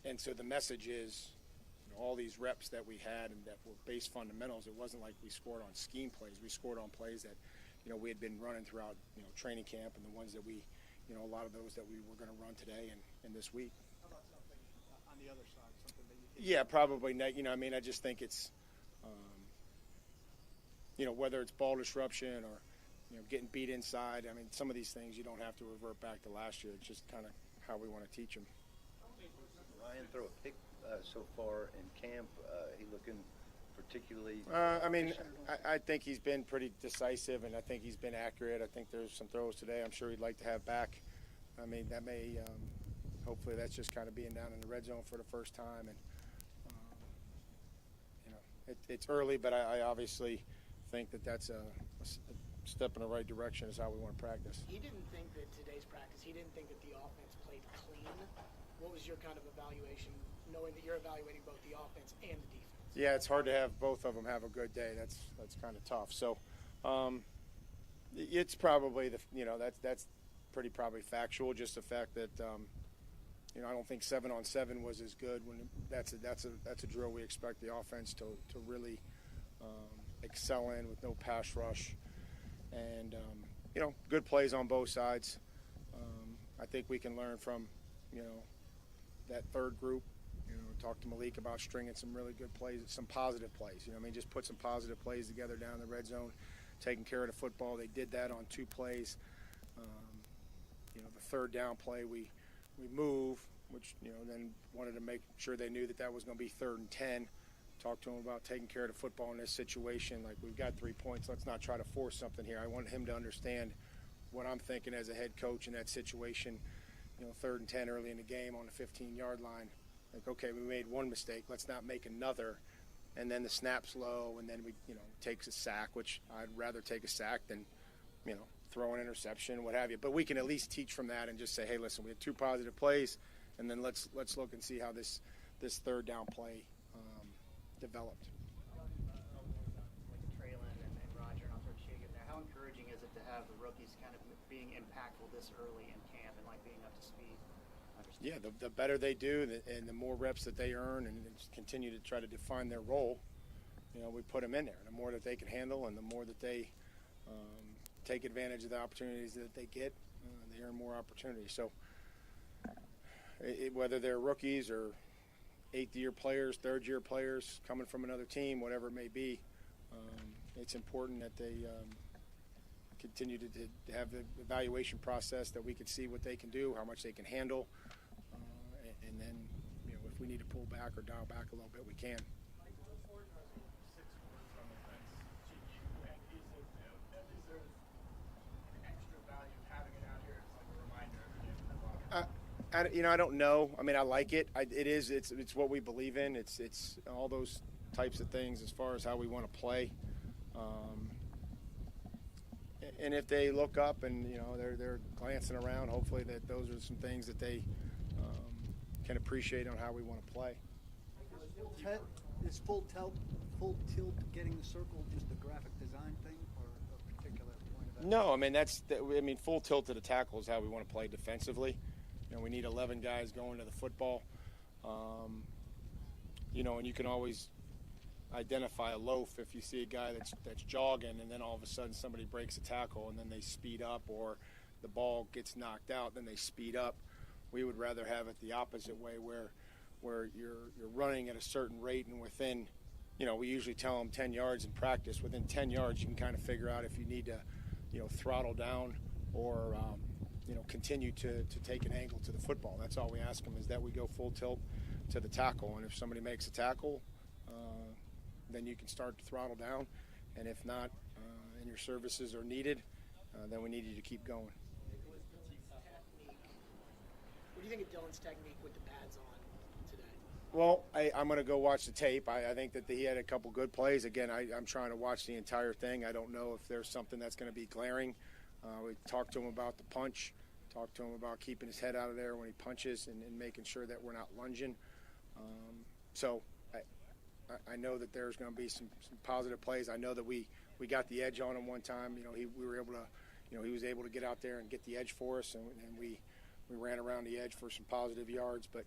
And so the message is all these reps that we had and that were base fundamentals, it wasn't like we scored on scheme plays. We scored on plays that we had been running throughout training camp, and the ones that we a lot of those that we were going to run today and this week. How about something on the other side, something that you think? Yeah, probably. I just think it's, whether it's ball disruption or, getting beat inside. I mean, some of these things you don't have to revert back to last year. It's just kind of how we want to teach them. Ryan throw a pick so far in camp. He looking particularly? I think he's been pretty decisive, and I think he's been accurate. I think there's some throws today I'm sure he'd like to have back. I mean, that may, hopefully that's just kind of being down in the red zone for the first time. And, it's early, but I obviously think that's a step in the right direction is how we want to practice. He didn't think that today's practice, he didn't think that the offense played clean. What was your kind of evaluation, knowing that you're evaluating both the offense and the defense? Yeah, it's hard to have both of them have a good day. That's kind of tough. So, it's probably that's pretty probably factual. Just the fact that I don't think 7-on-7 was as good. When that's a drill we expect the offense to really excel in with no pass rush, and good plays on both sides. I think we can learn from that third group. Talk to Malik about stringing some really good plays, some positive plays. Just put some positive plays together down in the red zone, taking care of the football. They did that on 2 plays. The 3rd down play, we move, which then wanted to make sure they knew that was going to be 3rd and 10. Talk to him about taking care of the football in this situation. Like, we've got 3 points. Let's not try to force something here. I want him to understand what I'm thinking as a head coach in that situation. 3rd and 10 early in the game on the 15-yard line. Like, okay, we made one mistake. Let's not make another. And then the snap's low, and then we, takes a sack, which I'd rather take a sack than, throw an interception, what have you. But we can at least teach from that and just say, hey, listen, we had 2 positive plays, and then let's look and see how this 3rd down play developed. How encouraging is it to have the rookies kind of being impactful this early in camp and being up to speed? Yeah, the better they do, and the more reps that they earn, and continue to try to define their role, we put them in there. The more that they can handle, and the more that they take advantage of the opportunities that they get, they earn more opportunities. So, whether they're rookies or 8th-year players, 3rd-year players coming from another team, whatever it may be, it's important that they continue to have the evaluation process, that we can see what they can do, how much they can handle, and then if we need to pull back or dial back a little bit, we can. I don't know. I mean, I like it. It's what we believe in. It's all those types of things as far as how we want to play. And if they look up and they're glancing around, hopefully that those are some things that they can appreciate on how we want to play. Is full tilt getting the circle just a graphic design thing, or a particular point of that? No, I mean full tilt to the tackle is how we want to play defensively. We need 11 guys going to the football. And you can always identify a loaf if you see a guy that's jogging, and then all of a sudden somebody breaks a tackle and then they speed up, or the ball gets knocked out, then they speed up. We would rather have it the opposite way, where you're running at a certain rate, and within, we usually tell them 10 yards in practice. Within 10 yards, you can kind of figure out if you need to, throttle down or continue to take an angle to the football. That's all we ask them, is that we go full tilt to the tackle, and if somebody makes a tackle, then you can start to throttle down, and if not, and your services are needed, then we need you to keep going. What do you think of Dylan's technique with the pads on today? Well, I'm going to go watch the tape. I think that he had a couple good plays. Again, I'm trying to watch the entire thing. I don't know if there's something that's going to be glaring. We talked to him about the punch, talked to him about keeping his head out of there when he punches and making sure that we're not lunging. So I know that there's going to be some positive plays. I know that we got the edge on him one time. We were able to, he was able to get out there and get the edge for us, and we ran around the edge for some positive yards. But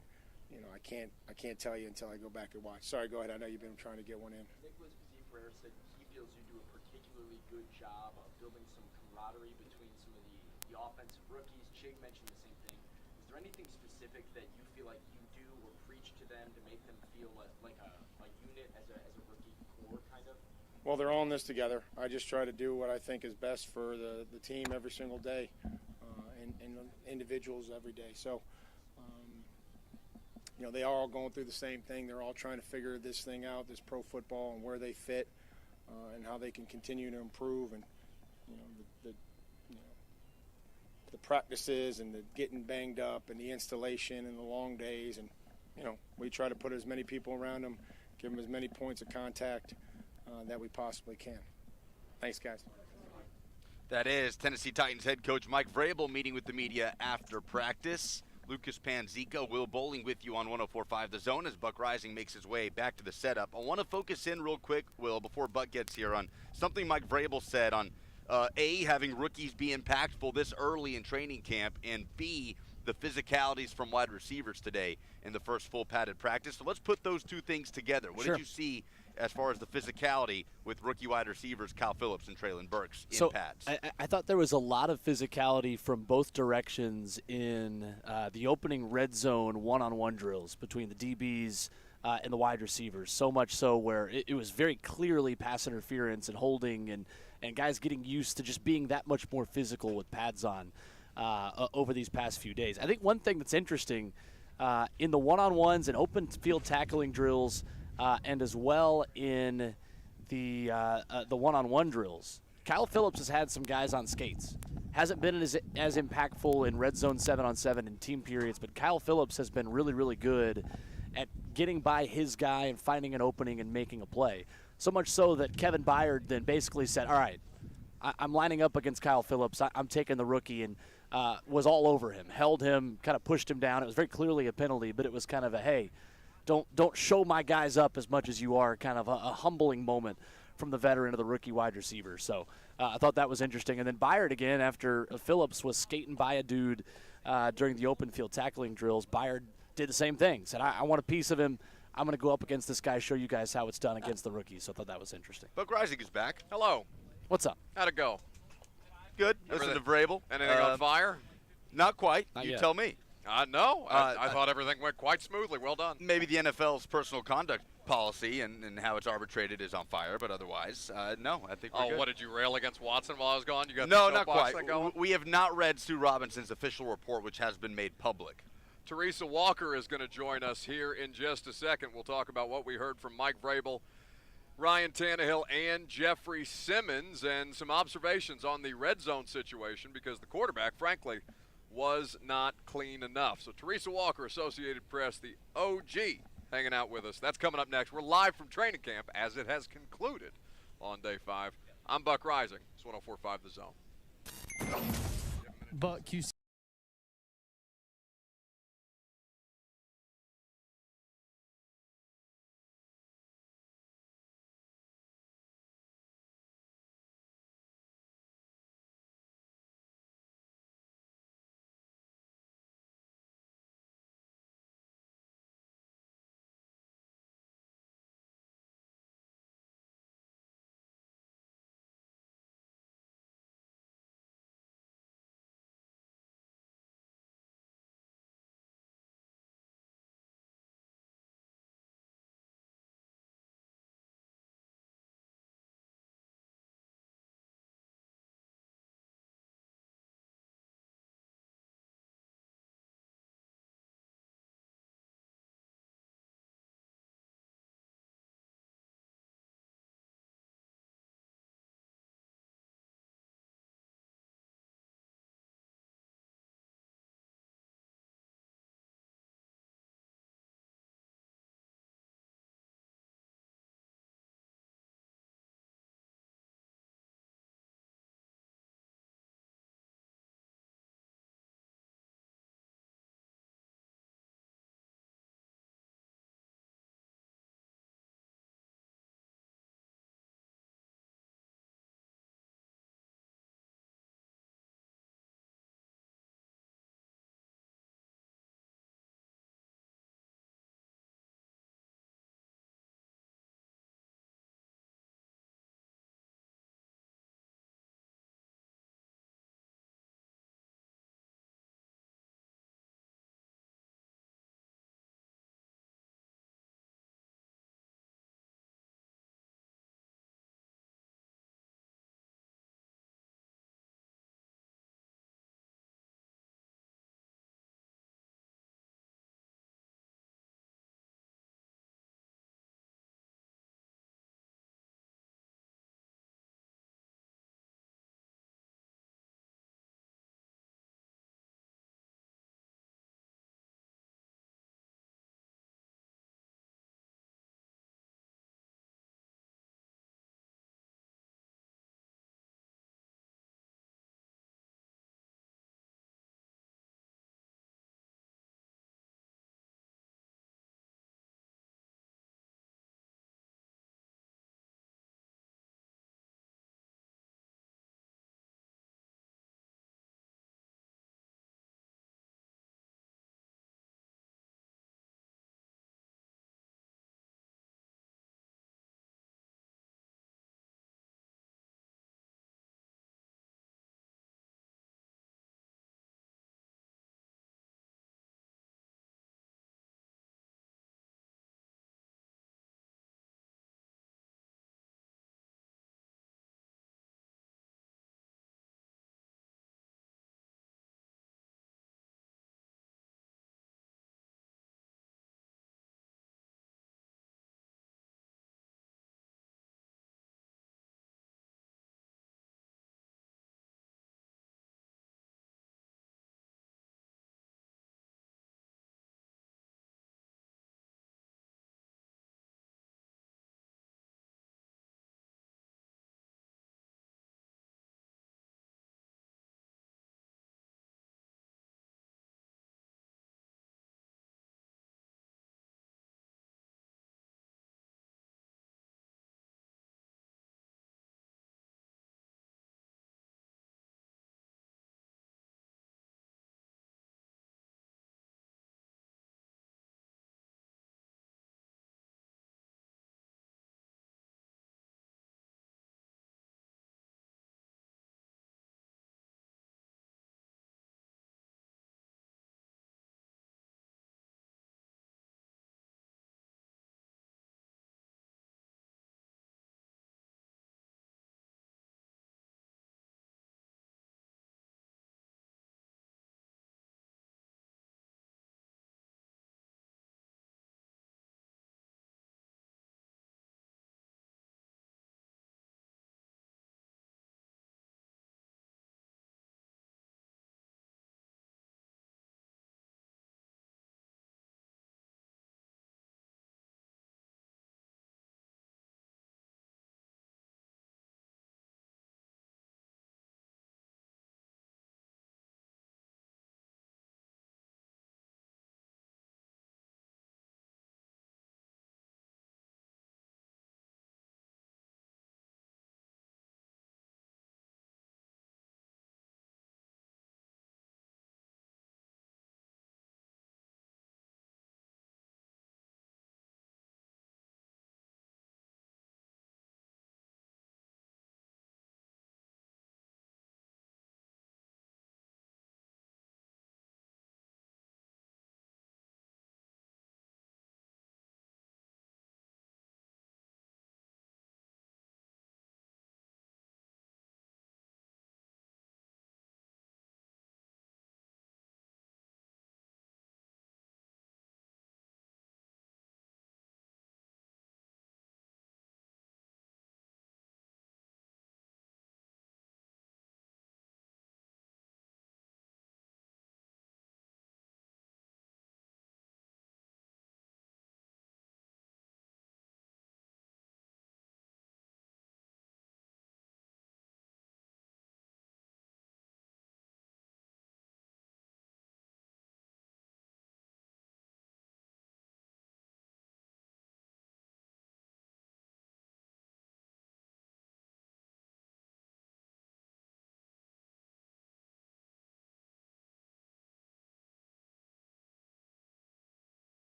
I can't tell you until I go back and watch. Sorry, go ahead. I know you've been trying to get one in. Nicholas Prayer said he feels you do a particularly good job of building some camaraderie between some of the offensive rookies. Chig mentioned the same thing. Is there anything specific that you feel like you do or preach to them to make them feel like a unit as a rookie core, kind of? Well, they're all in this together. I just try to do what I think is best for the team every single day, and individuals every day. So, they are all going through the same thing. They're all trying to figure this thing out, this pro football, and where they fit, and how they can continue to improve. And the practices and the getting banged up and the installation and the long days, and we try to put as many people around them, give them as many points of contact that we possibly can. Thanks, guys. That is Tennessee Titans head coach Mike Vrabel meeting with the media after practice. Lucas Panzica, Will Bowling with you on 104.5 The Zone as Buck Rising makes his way back to the setup. I want to focus in real quick, Will, before Buck gets here, on something Mike Vrabel said on A, having rookies be impactful this early in training camp, and B, the physicalities from wide receivers today in the first full padded practice. So let's put those two things together. What did you see as far as the physicality with rookie wide receivers Kyle Phillips and Treylon Burks in pads? I thought there was a lot of physicality from both directions in the opening red zone one-on-one drills between the DBs and the wide receivers, so much so where it was very clearly pass interference and holding and guys getting used to just being that much more physical with pads on over these past few days. I think one thing that's interesting in the one-on-ones and open field tackling drills and as well in the one-on-one drills, Kyle Phillips has had some guys on skates. Hasn't been as impactful in red zone 7-on-7 and team periods, but Kyle Phillips has been really, really good at getting by his guy and finding an opening and making a play. So much so that Kevin Byard then basically said, all right, I'm lining up against Kyle Phillips. I'm taking the rookie, and was all over him, held him, kind of pushed him down. It was very clearly a penalty, but it was kind of a, hey, don't show my guys up as much as you are, kind of a humbling moment from the veteran to the rookie wide receiver. So I thought that was interesting. And then Byard again, after Phillips was skating by a dude during the open field tackling drills, Byard did the same thing. Said, I want a piece of him. I'm going to go up against this guy, show you guys how it's done against the rookies. So I thought that was interesting. Buck Rising is back. Hello. What's up? How'd it go? Good. Listen to Vrabel. Anything on fire? Not quite. Not you yet. tell me. No. I thought everything went quite smoothly. Well done. Maybe the NFL's personal conduct policy and how it's arbitrated is on fire, but otherwise, no, I think we're good. What, did you rail against Watson while I was gone? You got No, the not soapbox quite. thing going? We have not read Sue Robinson's official report, which has been made public. Theresa Walker is going to join us here in just a second. We'll talk about what we heard from Mike Vrabel, Ryan Tannehill, and Jeffrey Simmons, and some observations on the red zone situation because the quarterback, frankly, was not clean enough. So Theresa Walker, Associated Press, the OG, hanging out with us. That's coming up next. We're live from training camp as it has concluded on day 5. I'm Buck Rising. It's 104.5 The Zone. Buck QC.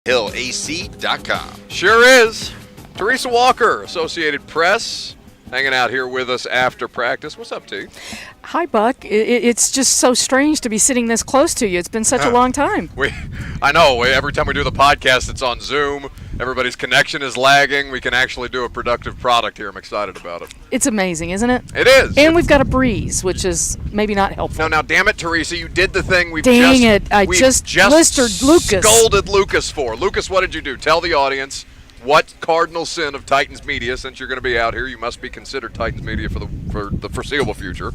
HillAC.com. Sure is. Theresa Walker, Associated Press, hanging out here with us after practice. What's up, T? Hi, Buck. It's just so strange to be sitting this close to you. It's been such a long time. I know. Every time we do the podcast, it's on Zoom. Everybody's connection is lagging. We can actually do a productive product here. I'm excited about it. It's amazing, isn't it? It is. And we've got a breeze, which is maybe not helpful. Now, damn it, Teresa, you did the thing we've Dang just... it, I we've just blistered Lucas. Scolded Lucas for. Lucas, what did you do? Tell the audience what cardinal sin of Titans media, since you're going to be out here, you must be considered Titans media for the foreseeable future.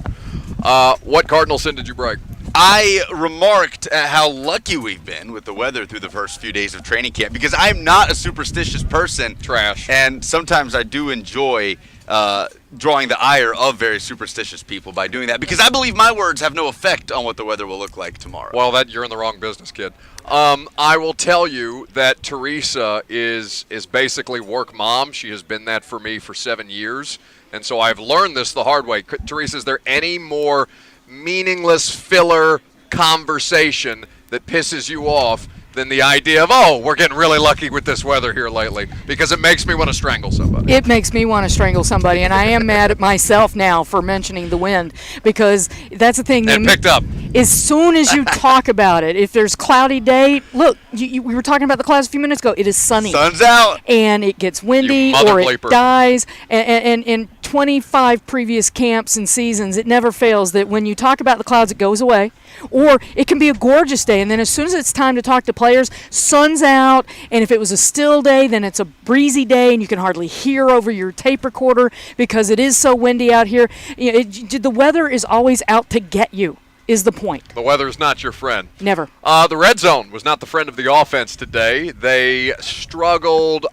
What cardinal sin did you break? I remarked at how lucky we've been with the weather through the first few days of training camp because I'm not a superstitious person. Trash. And sometimes I do enjoy drawing the ire of very superstitious people by doing that because I believe my words have no effect on what the weather will look like tomorrow. Well, you're in the wrong business, kid. I will tell you that Theresa is basically work mom. She has been that for me for 7 years. And so I've learned this the hard way. Theresa, is there any more meaningless filler conversation that pisses you off than the idea of, oh, we're getting really lucky with this weather here lately? Because it makes me want to strangle somebody. It makes me want to strangle somebody, and I am mad at myself now for mentioning the wind because that's the thing. It picked up. As soon as you talk about it, if there's cloudy day, look, we were talking about the clouds a few minutes ago. It is sunny. Sun's out. And it gets windy or it dies. And in 25 previous camps and seasons, it never fails that when you talk about the clouds, it goes away. Or it can be a gorgeous day, and then as soon as it's time to talk to players, sun's out, and if it was a still day, then it's a breezy day, and you can hardly hear over your tape recorder because it is so windy out here. The weather is always out to get you, is the point. The weather's not your friend. Never. The red zone was not the friend of the offense today. They struggled.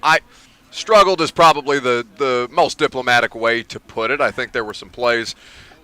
Struggled is probably the most diplomatic way to put it. I think there were some plays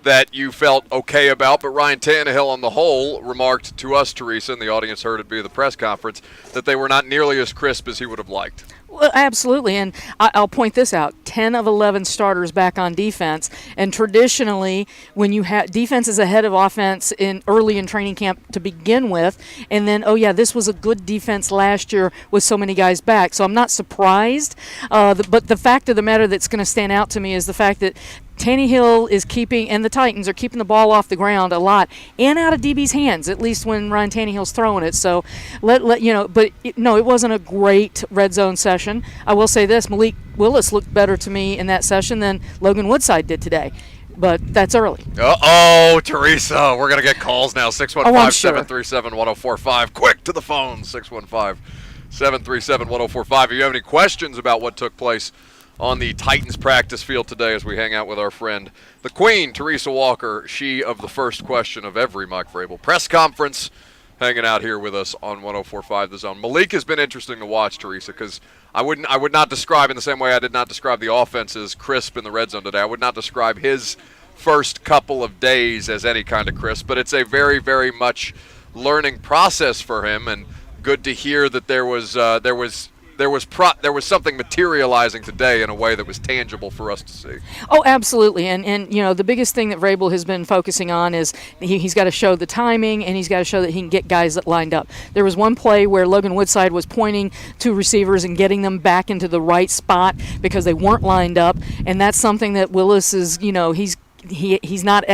that you felt okay about, but Ryan Tannehill on the whole remarked to us, Theresa, and the audience heard it via the press conference, that they were not nearly as crisp as he would have liked. Well, absolutely, and I'll point this out. 10 of 11 starters back on defense, and traditionally when you have defense is ahead of offense early in training camp to begin with, and then, oh yeah, this was a good defense last year with so many guys back, so I'm not surprised, but the fact of the matter that's going to stand out to me is the fact that Tannehill is keeping, and the Titans are keeping the ball off the ground a lot and out of DB's hands, at least when Ryan Tannehill's throwing it. So it wasn't a great red zone session. I will say this: Malik Willis looked better to me in that session than Logan Woodside did today. But that's early. Uh-oh, Theresa, we're going to get calls now. 615-737-1045. Quick to the phone, 615-737-1045. If you have any questions about what took place on the Titans practice field today as we hang out with our friend, the Queen, Theresa Walker, she of the first question of every Mike Vrabel press conference, hanging out here with us on 104.5 The Zone. Malik has been interesting to watch, Theresa, because I would not describe, in the same way I did not describe the offense as crisp in the red zone today, I would not describe his first couple of days as any kind of crisp, but it's a very, very much learning process for him, and good to hear that there was something materializing today in a way that was tangible for us to see. Oh, absolutely. And the biggest thing that Vrabel has been focusing on is he's got to show the timing, and he's got to show that he can get guys that lined up. There was one play where Logan Woodside was pointing to receivers and getting them back into the right spot because they weren't lined up, and that's something that Willis is, he's not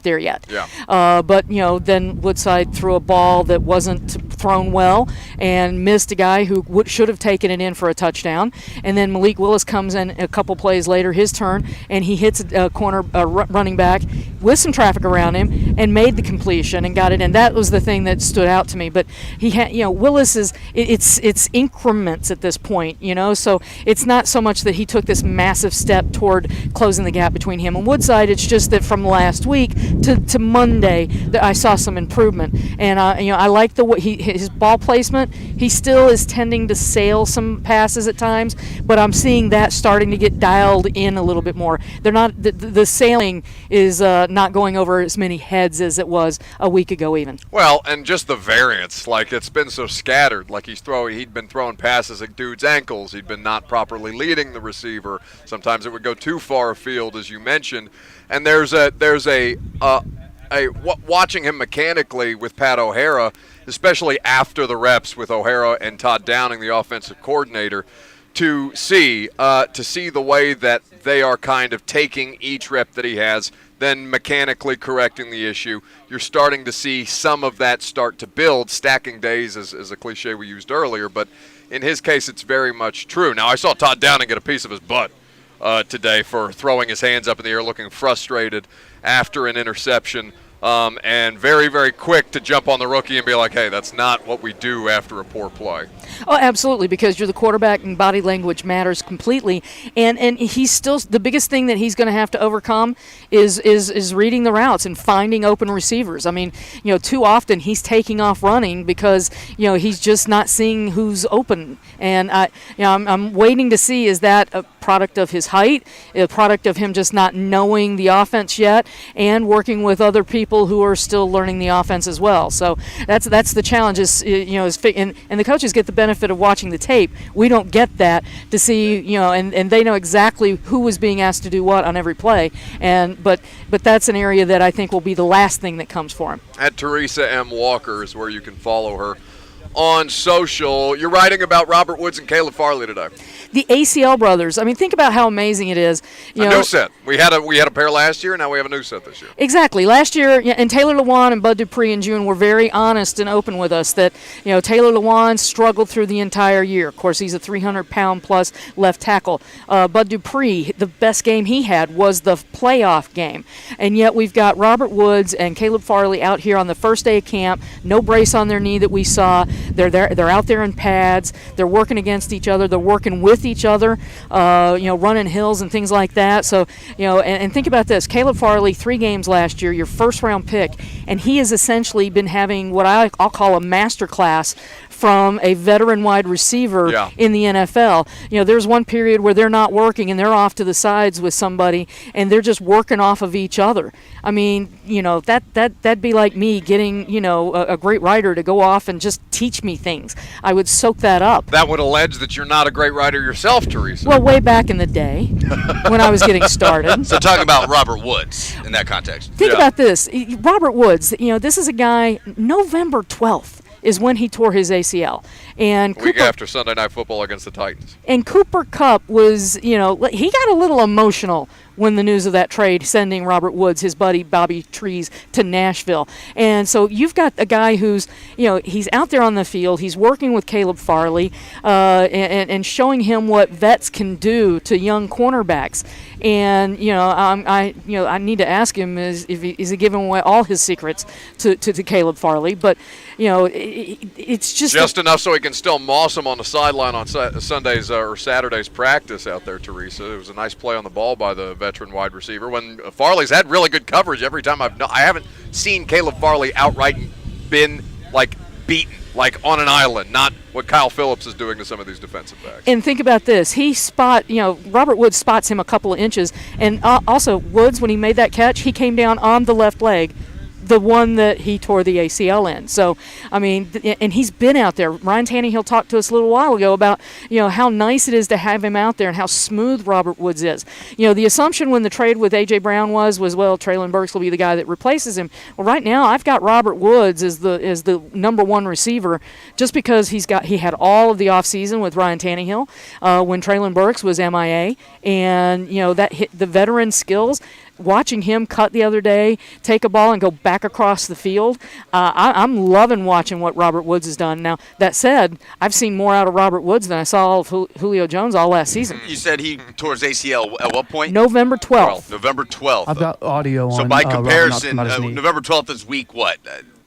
there yet. Yeah. But then Woodside threw a ball that wasn't thrown well and missed a guy who should have taken it in for a touchdown. And then Malik Willis comes in a couple plays later, his turn, and he hits a running back with some traffic around him and made the completion and got it in. That was the thing that stood out to me. But he had, Willis is it's increments at this point, so it's not so much that he took this massive step toward closing the gap between him and Woodside. It's just that from last week to Monday that I saw some improvement, and I like the way his ball placement. He still is tending to sail some passes at times, but I'm seeing that starting to get dialed in a little bit more. They're not the sailing is not going over as many heads as it was a week ago even. Well, and just the variance, like it's been so scattered. Like he'd been throwing passes at dudes' ankles. He'd been not properly leading the receiver. Sometimes it would go too far afield, as you mentioned. And there's a watching him mechanically with Pat O'Hara, especially after the reps with O'Hara and Todd Downing, the offensive coordinator, to see the way that they are kind of taking each rep that he has, then mechanically correcting the issue. You're starting to see some of that start to build. Stacking days is a cliche we used earlier, but in his case, it's very much true. Now, I saw Todd Downing get a piece of his butt today for throwing his hands up in the air, looking frustrated after an interception, and very, very quick to jump on the rookie and be like, hey, that's not what we do after a poor play. Oh, absolutely, because you're the quarterback and body language matters completely. And he's still – the biggest thing that he's going to have to overcome is reading the routes and finding open receivers. I mean, too often he's taking off running because, he's just not seeing who's open. And, I'm waiting to see, is that a product of his height, a product of him just not knowing the offense yet, and working with other people who are still learning the offense as well. So that's the challenge and the coaches get the benefit of watching the tape. We don't get that to see, and they know exactly who was being asked to do what on every play. But that's an area that I think will be the last thing that comes for him. At Theresa M. Walker is where you can follow her on social. You're writing about Robert Woods and Caleb Farley today. The ACL brothers. I mean, think about how amazing it is. A new set. We had a pair last year, now we have a new set this year. Exactly. Last year, and Taylor Lewan and Bud Dupree in June were very honest and open with us that, Taylor Lewan struggled through the entire year. Of course, he's a 300-pound-plus left tackle. Bud Dupree, the best game he had was the playoff game. And yet we've got Robert Woods and Caleb Farley out here on the first day of camp, no brace on their knee that we saw. They're out there in pads. They're working against each other. They're working with each other, running hills and things like that. So, and think about this. Caleb Farley, 3 games last year, your first-round pick, and he has essentially been having what I'll call a master class from a veteran wide receiver in the NFL. There's one period where they're not working and they're off to the sides with somebody and they're just working off of each other. I mean, that'd be like me getting, a great writer to go off and just teach me things. I would soak that up. That would allege that you're not a great writer yourself, Theresa. Well, way back in the day when I was getting started. So talking about Robert Woods in that context. Think about this. Robert Woods, this is a guy, November 12th. Is when he tore his ACL. And week after Sunday Night Football against the Titans. And Cooper Kupp was, he got a little emotional when the news of that trade, sending Robert Woods, his buddy Bobby Trees, to Nashville. And so you've got a guy who's, he's out there on the field. He's working with Caleb Farley and showing him what vets can do to young cornerbacks. And, I need to ask him is he giving away all his secrets to Caleb Farley. But, it's just enough so he can still moss him on the sideline on Sundays or Saturdays practice out there, Theresa. It was a nice play on the ball by the veteran wide receiver. When Farley's had really good coverage every time I haven't seen Caleb Farley outright been, beaten, on an island, not what Kyle Phillips is doing to some of these defensive backs. And think about this. Robert Woods spots him a couple of inches. And also, Woods, when he made that catch, he came down on the left leg, the one that he tore the ACL in. So, I mean, and he's been out there. Ryan Tannehill talked to us a little while ago about, how nice it is to have him out there and how smooth Robert Woods is. The assumption when the trade with A.J. Brown was, well, Traylon Burks will be the guy that replaces him. Well, right now I've got Robert Woods as the number 1 receiver just because he had all of the offseason with Ryan Tannehill when Traylon Burks was MIA. And, that hit the veteran skills. Watching him cut the other day, take a ball and go back across the field, I'm loving watching what Robert Woods has done. Now, that said, I've seen more out of Robert Woods than I saw of Julio Jones all last season. You said he tore his ACL at what point? November 12th. November 12th. I've got audio on. So by comparison, not his knee. November 12th is week what?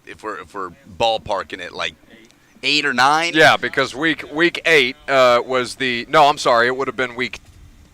If we're ballparking it, 8 or 9? Yeah, because week 8 was the – no, I'm sorry. It would have been week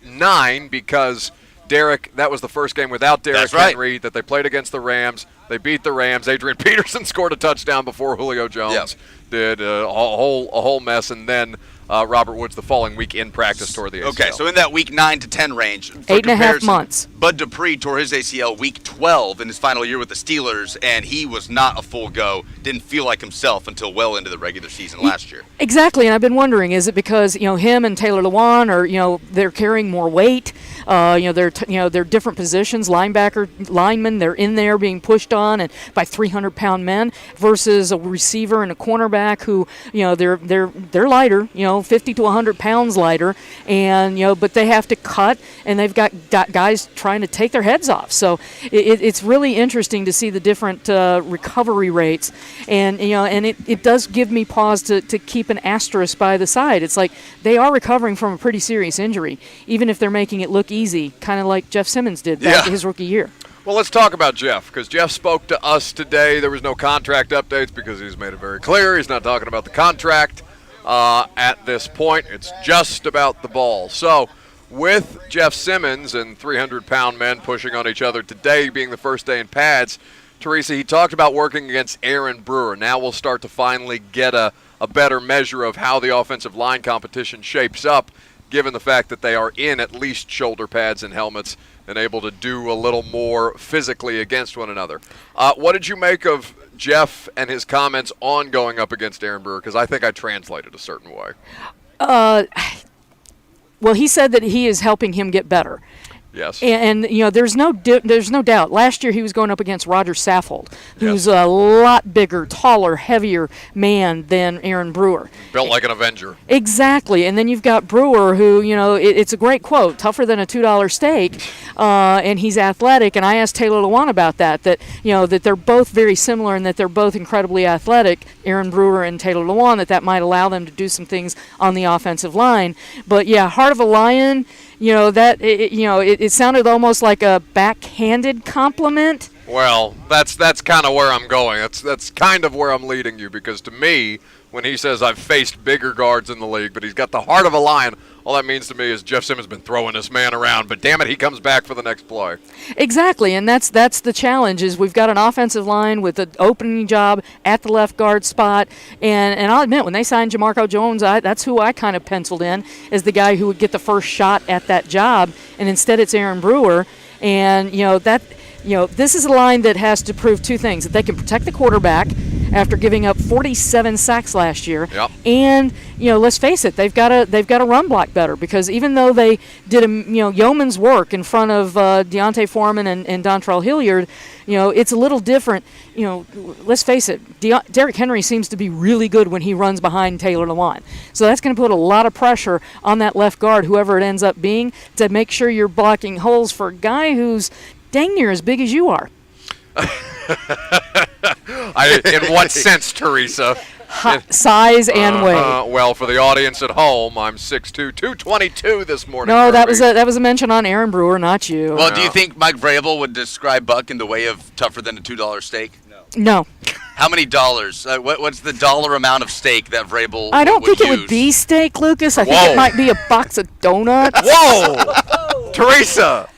9 because – that was the first game without Derrick Henry that they played against the Rams. They beat the Rams. Adrian Peterson scored a touchdown before Julio Jones did a whole mess. And then Robert Woods the following week in practice toward the ACL. Okay, so in that week 9 to 10 range. For 8.5 months. Bud Dupree tore his ACL week 12 in his final year with the Steelers, and he was not a full go. Didn't feel like himself until well into the regular season last year. Exactly, and I've been wondering, is it because him and Taylor Lewan are they're carrying more weight? They're different positions, linemen. They're in there being pushed on and by 300-pound men versus a receiver and a cornerback who they're lighter, 50 to 100 pounds lighter, and but they have to cut, and they've got guys trying to take their heads off. So it's really interesting to see the different recovery rates, and it does give me pause to keep an asterisk by the side. It's like they are recovering from a pretty serious injury, even if they're making it look easy, kind of like Jeff Simmons did back his rookie year. Well, let's talk about Jeff, because Jeff spoke to us today. There was no contract updates because he's made it very clear he's not talking about the contract at this point. It's just about the ball. So with Jeff Simmons and 300-pound men pushing on each other today being the first day in pads, Theresa, he talked about working against Aaron Brewer. Now we'll start to finally get a better measure of how the offensive line competition shapes up, given the fact that they are in at least shoulder pads and helmets and able to do a little more physically against one another. What did you make of Jeff and his comments on going up against Aaron Brewer? Because I think I translated a certain way. Well, he said that he is helping him get better. Yes. And there's no doubt. Last year he was going up against Roger Saffold, who's a lot bigger, taller, heavier man than Aaron Brewer. Built like an Avenger. Exactly. And then you've got Brewer, who, it's a great quote, tougher than a $2 steak, and he's athletic. And I asked Taylor Lewan about that they're both very similar and that they're both incredibly athletic, Aaron Brewer and Taylor Lewan, that might allow them to do some things on the offensive line. But, yeah, Heart of a Lion, it sounded almost like a backhanded compliment. Well, that's kind of where I'm going. That's kind of where I'm leading you, because to me, when he says I've faced bigger guards in the league, but he's got the heart of a lion, all that means to me is Jeff Simmons has been throwing this man around, but damn it, he comes back for the next play. Exactly, and that's the challenge, is we've got an offensive line with an opening job at the left guard spot, and I'll admit, when they signed Jamarco Jones, that's who I kind of penciled in as the guy who would get the first shot at that job, and instead it's Aaron Brewer, and this is a line that has to prove two things: that they can protect the quarterback after giving up 47 sacks last year, and let's face it, they've got to run block better, because even though they did yeoman's work in front of Deontay Foreman and Dontrell Hilliard, it's a little different. Let's face it, Derrick Henry seems to be really good when he runs behind Taylor Lewan, so that's going to put a lot of pressure on that left guard, whoever it ends up being, to make sure you're blocking holes for a guy who's dang near as big as you are. In what sense, Theresa? Size and weight. Well, for the audience at home, I'm 6'2", 222 this morning. No, that was a mention on Aaron Brewer, not you. Well, do you think Mike Vrabel would describe Buck in the way of tougher than a $2 steak? No. How many dollars? What's the dollar amount of steak that Vrabel I don't think use? it would be steak, Lucas. I think it might be a box of donuts. Whoa! Theresa!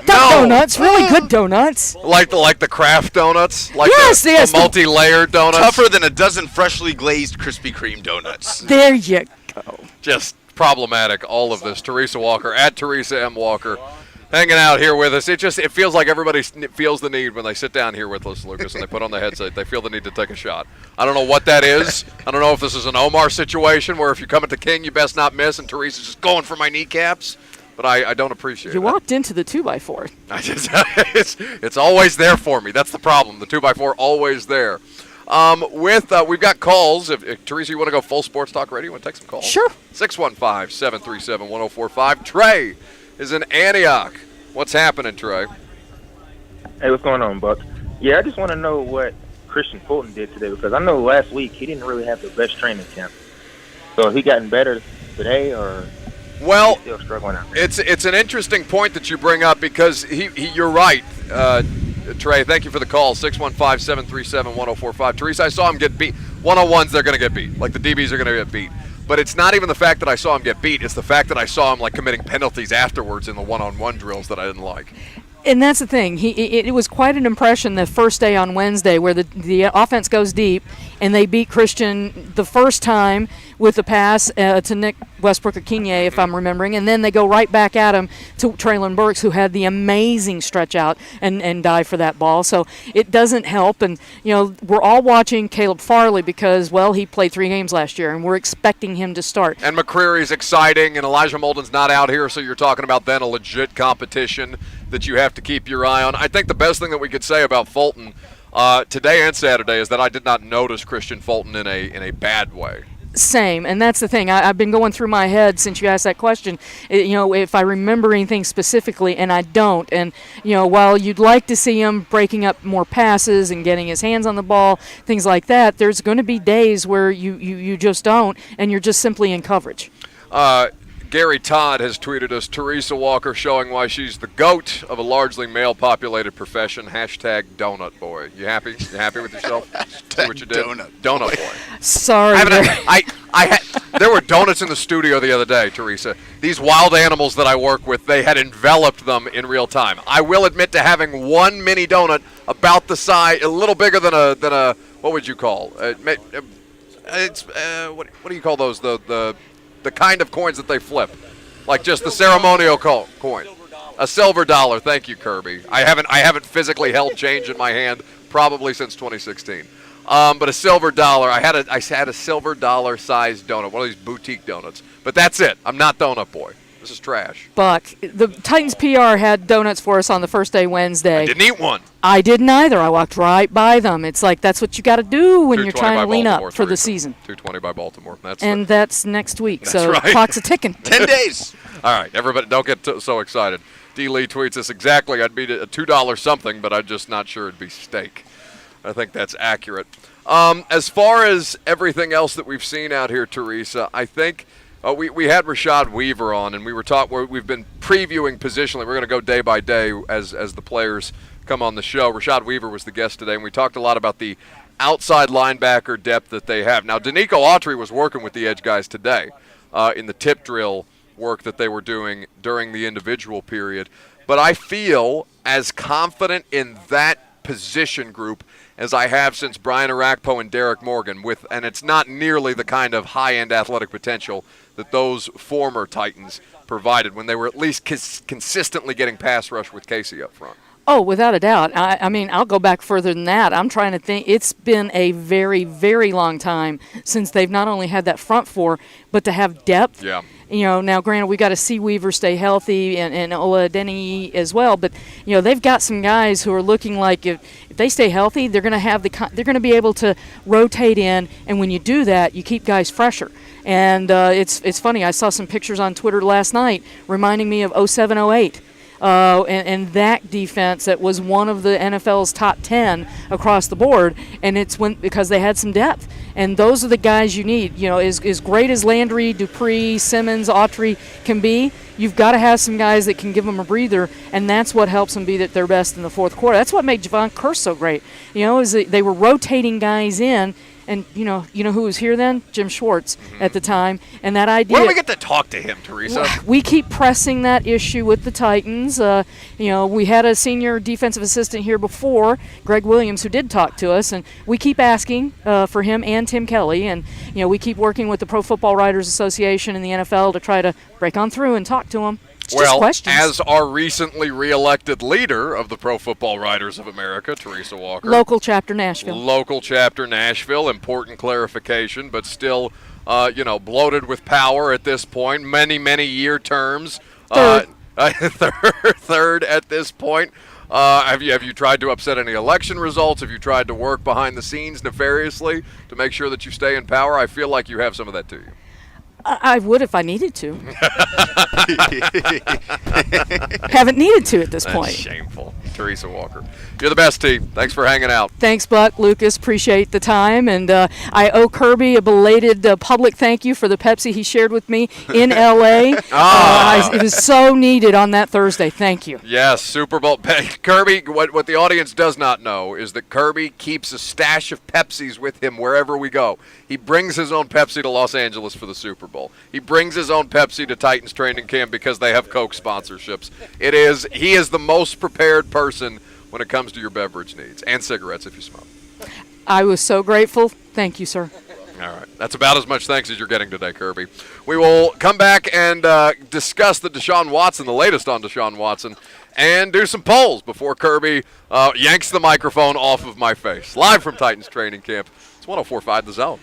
Donuts, really good donuts. Like the Kraft donuts? Like yes, the multi-layered donuts? Tougher than a dozen freshly glazed Krispy Kreme donuts. There you go. Just problematic, all of this. Theresa Walker, at Theresa M. Walker, hanging out here with us. It feels like everybody feels the need when they sit down here with us, Lucas, and they put on the headset. They feel the need to take a shot. I don't know what that is. I don't know if this is an Omar situation where if you come at the king, you best not miss, and Teresa's just going for my kneecaps. But I don't appreciate it. You walked into the 2x4. It's always there for me. That's the problem. The 2x4 always there. We've got calls. If Theresa, you want to go full sports talk radio? You want to take some calls? Sure. 615-737-1045. Trey is in Antioch. What's happening, Trey? Hey, what's going on, Buck? Yeah, I just want to know what Christian Fulton did today, because I know last week he didn't really have the best training camp. So has he gotten better today, or... Well, still struggling out there? It's an interesting point that you bring up, because you're right, Trey. Thank you for the call. 615-737-1045. Theresa, I saw him get beat. 101s, they're going to get beat. Like the DBs are going to get beat. But it's not even the fact that I saw him get beat. It's the fact that I saw him committing penalties afterwards in the one-on-one drills that I didn't like. And that's the thing. It was quite an impression the first day on Wednesday where the offense goes deep and they beat Christian the first time with the pass to Nick Westbrook-Akinye, if I'm remembering, and then they go right back at him to Traylon Burks, who had the amazing stretch out and dive for that ball. So it doesn't help. And, we're all watching Caleb Farley because, well, he played 3 games last year, and we're expecting him to start. And McCreary's exciting, and Elijah Molden's not out here, so you're talking about then a legit competition that you have to keep your eye on. I think the best thing that we could say about Fulton today and Saturday is that I did not notice Christian Fulton in a bad way. Same, and that's the thing. I've been going through my head since you asked that question, if I remember anything specifically, and I don't. And, while you'd like to see him breaking up more passes and getting his hands on the ball, things like that, there's going to be days where you just don't, and you're just simply in coverage. Gary Todd has tweeted us, Theresa Walker showing why she's the GOAT of a largely male-populated profession. Hashtag donut boy. You happy? You happy with yourself? See what you did? Donut boy. Sorry. There were donuts in the studio the other day, Theresa. These wild animals that I work with, they had enveloped them in real time. I will admit to having one mini donut about the size, a little bigger than a what would you call? What do you call those? The kind of coins that they flip, like just the ceremonial coin, a silver dollar. Thank you, Kirby. I haven't physically held change in my hand probably since 2016. But a silver dollar. I had a silver dollar sized donut, one of these boutique donuts. But that's it. I'm not donut boy. This is trash. Buck, the Titans PR had donuts for us on the first day Wednesday. I didn't eat one. I didn't either. I walked right by them. It's like that's what you got to do when you're trying to lean up for the season. 220 by Baltimore. That's next week. That's so right. Clock's a ticking. 10 days. All right, everybody, don't get so excited. D. Lee tweets us exactly. I'd be a $2 something, but I'm just not sure it'd be steak. I think that's accurate. As far as everything else that we've seen out here, Theresa, I think we had Rashad Weaver on, and we've been previewing positionally. We're going to go day by day as the players come on the show. Rashad Weaver was the guest today, and we talked a lot about the outside linebacker depth that they have. Now, Danico Autry was working with the edge guys today in the tip drill work that they were doing during the individual period. But I feel as confident in that position group as I have since Brian Arakpo and Derek Morgan, and it's not nearly the kind of high-end athletic potential that those former Titans provided when they were at least consistently getting pass rush with Casey up front. Oh, without a doubt. I mean, I'll go back further than that. I'm trying to think. It's been a very, very long time since they've not only had that front four, but to have depth. Yeah. Now granted, we got to see Weaver stay healthy and Ola Denny as well, but they've got some guys who are looking like if they stay healthy, they're going to have they're going to be able to rotate in, and when you do that, you keep guys fresher. And it's funny. I saw some pictures on Twitter last night reminding me of 07-08. And that defense that was one of the NFL's top 10 across the board, and it's because they had some depth. And those are the guys you need. As great as Landry, Dupree, Simmons, Autry can be, you've got to have some guys that can give them a breather, and that's what helps them be at their best in the fourth quarter. That's what made Javon Curse so great. Is that they were rotating guys in. And you know who was here then? Jim Schwartz at the time. And that idea. Where do we get to talk to him, Theresa? We keep pressing that issue with the Titans. We had a senior defensive assistant here before, Greg Williams, who did talk to us, and we keep asking for him and Tim Kelly. And we keep working with the Pro Football Writers Association and the NFL to try to break on through and talk to him. Well, as our recently re-elected leader of the Pro Football Writers of America, Theresa Walker. Local chapter Nashville. Local chapter Nashville. Important clarification, but still, bloated with power at this point. Many, many year terms. Third at this point. Have you tried to upset any election results? Have you tried to work behind the scenes nefariously to make sure that you stay in power? I feel like you have some of that to you. I would if I needed to. Haven't needed to at this point. That's shameful. Theresa Walker. You're the best, T. Thanks for hanging out. Thanks, Buck. Lucas, appreciate the time. And I owe Kirby a belated public thank you for the Pepsi he shared with me in L.A. It was so needed on that Thursday. Thank you. Yes, Super Bowl. Kirby, what the audience does not know is that Kirby keeps a stash of Pepsis with him wherever we go. He brings his own Pepsi to Los Angeles for the Super Bowl. Bowl. He brings his own Pepsi to Titans training camp because they have Coke sponsorships. He is the most prepared person when it comes to your beverage needs, and cigarettes if you smoke. I was so grateful. Thank you, sir. All right. That's about as much thanks as you're getting today, Kirby. We will come back and discuss the Deshaun Watson, the latest on Deshaun Watson, and do some polls before Kirby yanks the microphone off of my face. Live from Titans training camp. It's 104.5 The Zone.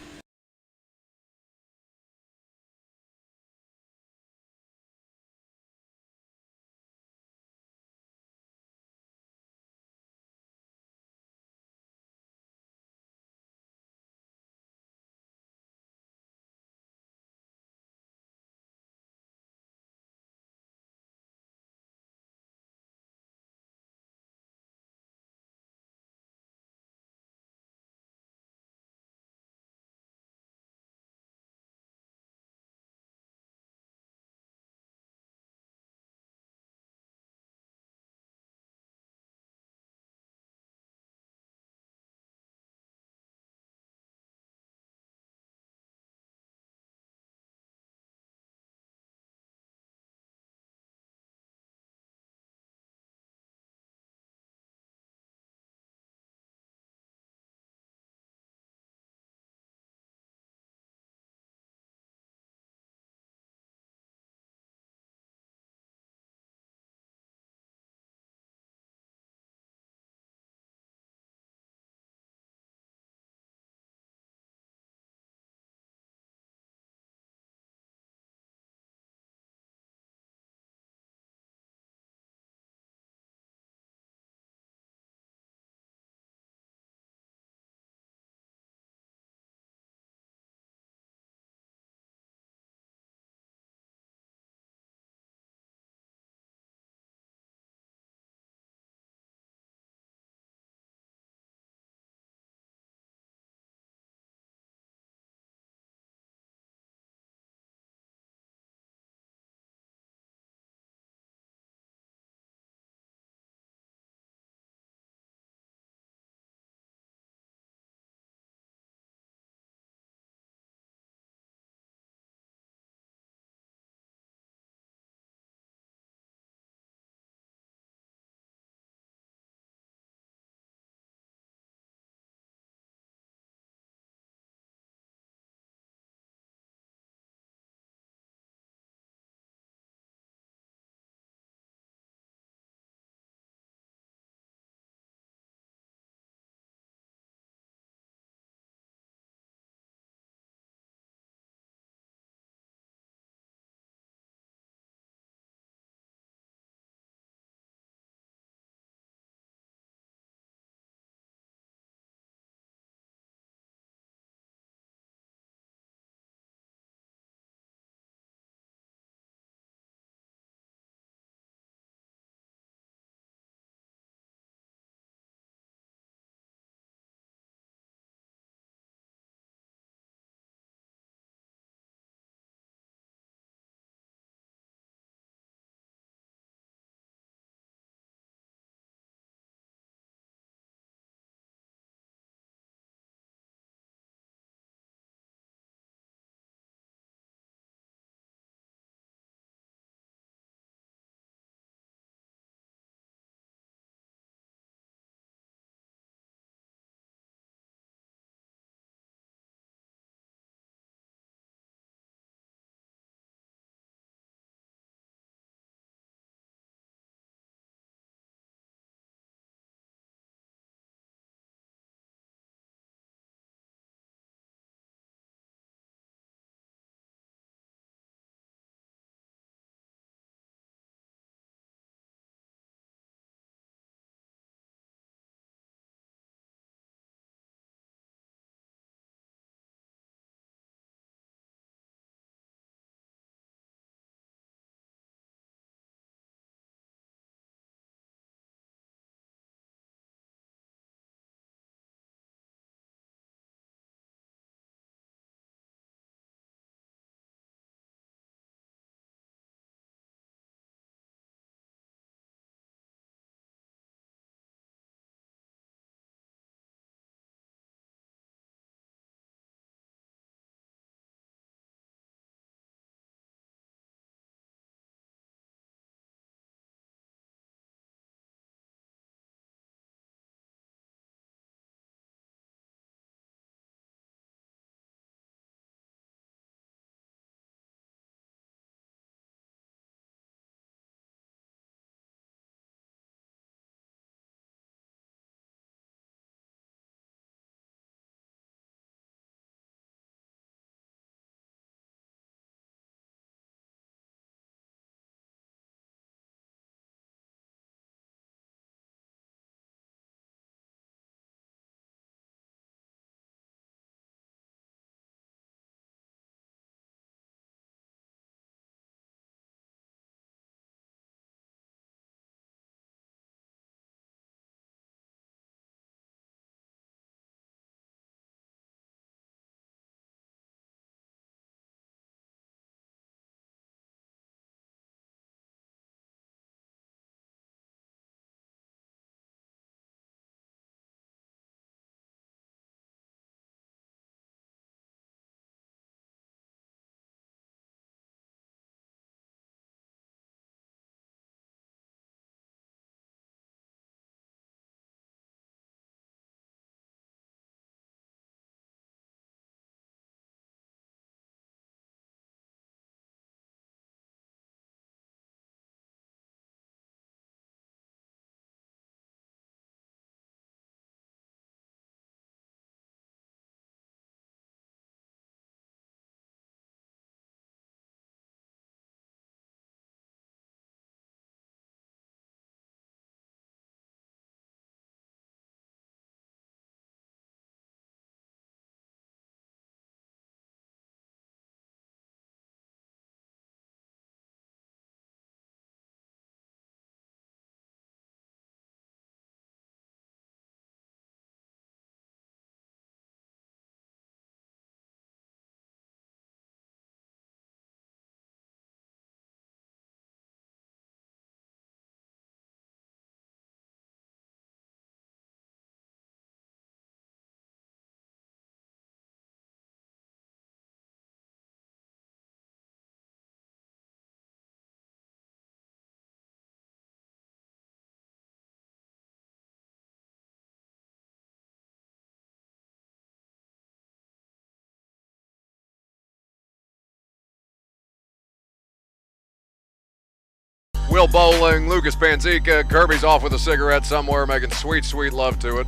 Will Bowling, Lucas Panzica, Kirby's off with a cigarette somewhere, making sweet, sweet love to it.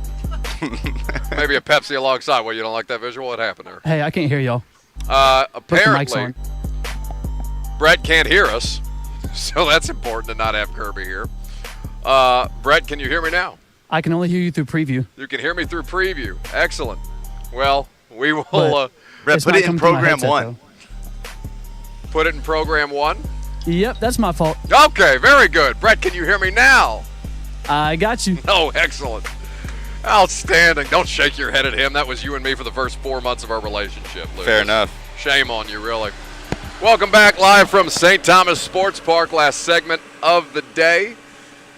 Maybe a Pepsi alongside. Well, you don't like that visual? What happened there? Hey, I can't hear y'all. Apparently, Brett can't hear us, so that's important to not have Kirby here. Brett, can you hear me now? I can only hear you through preview. You can hear me through preview. Excellent. Well, we will. Brett, put it in program one. Though. Put it in program one? Yep, that's my fault. Okay, very good. Brett, can you hear me now? I got you. Oh, excellent. Outstanding. Don't shake your head at him. That was you and me for the first 4 months of our relationship, Lucas. Fair enough. Shame on you, really. Welcome back live from St. Thomas Sports Park. Last segment of the day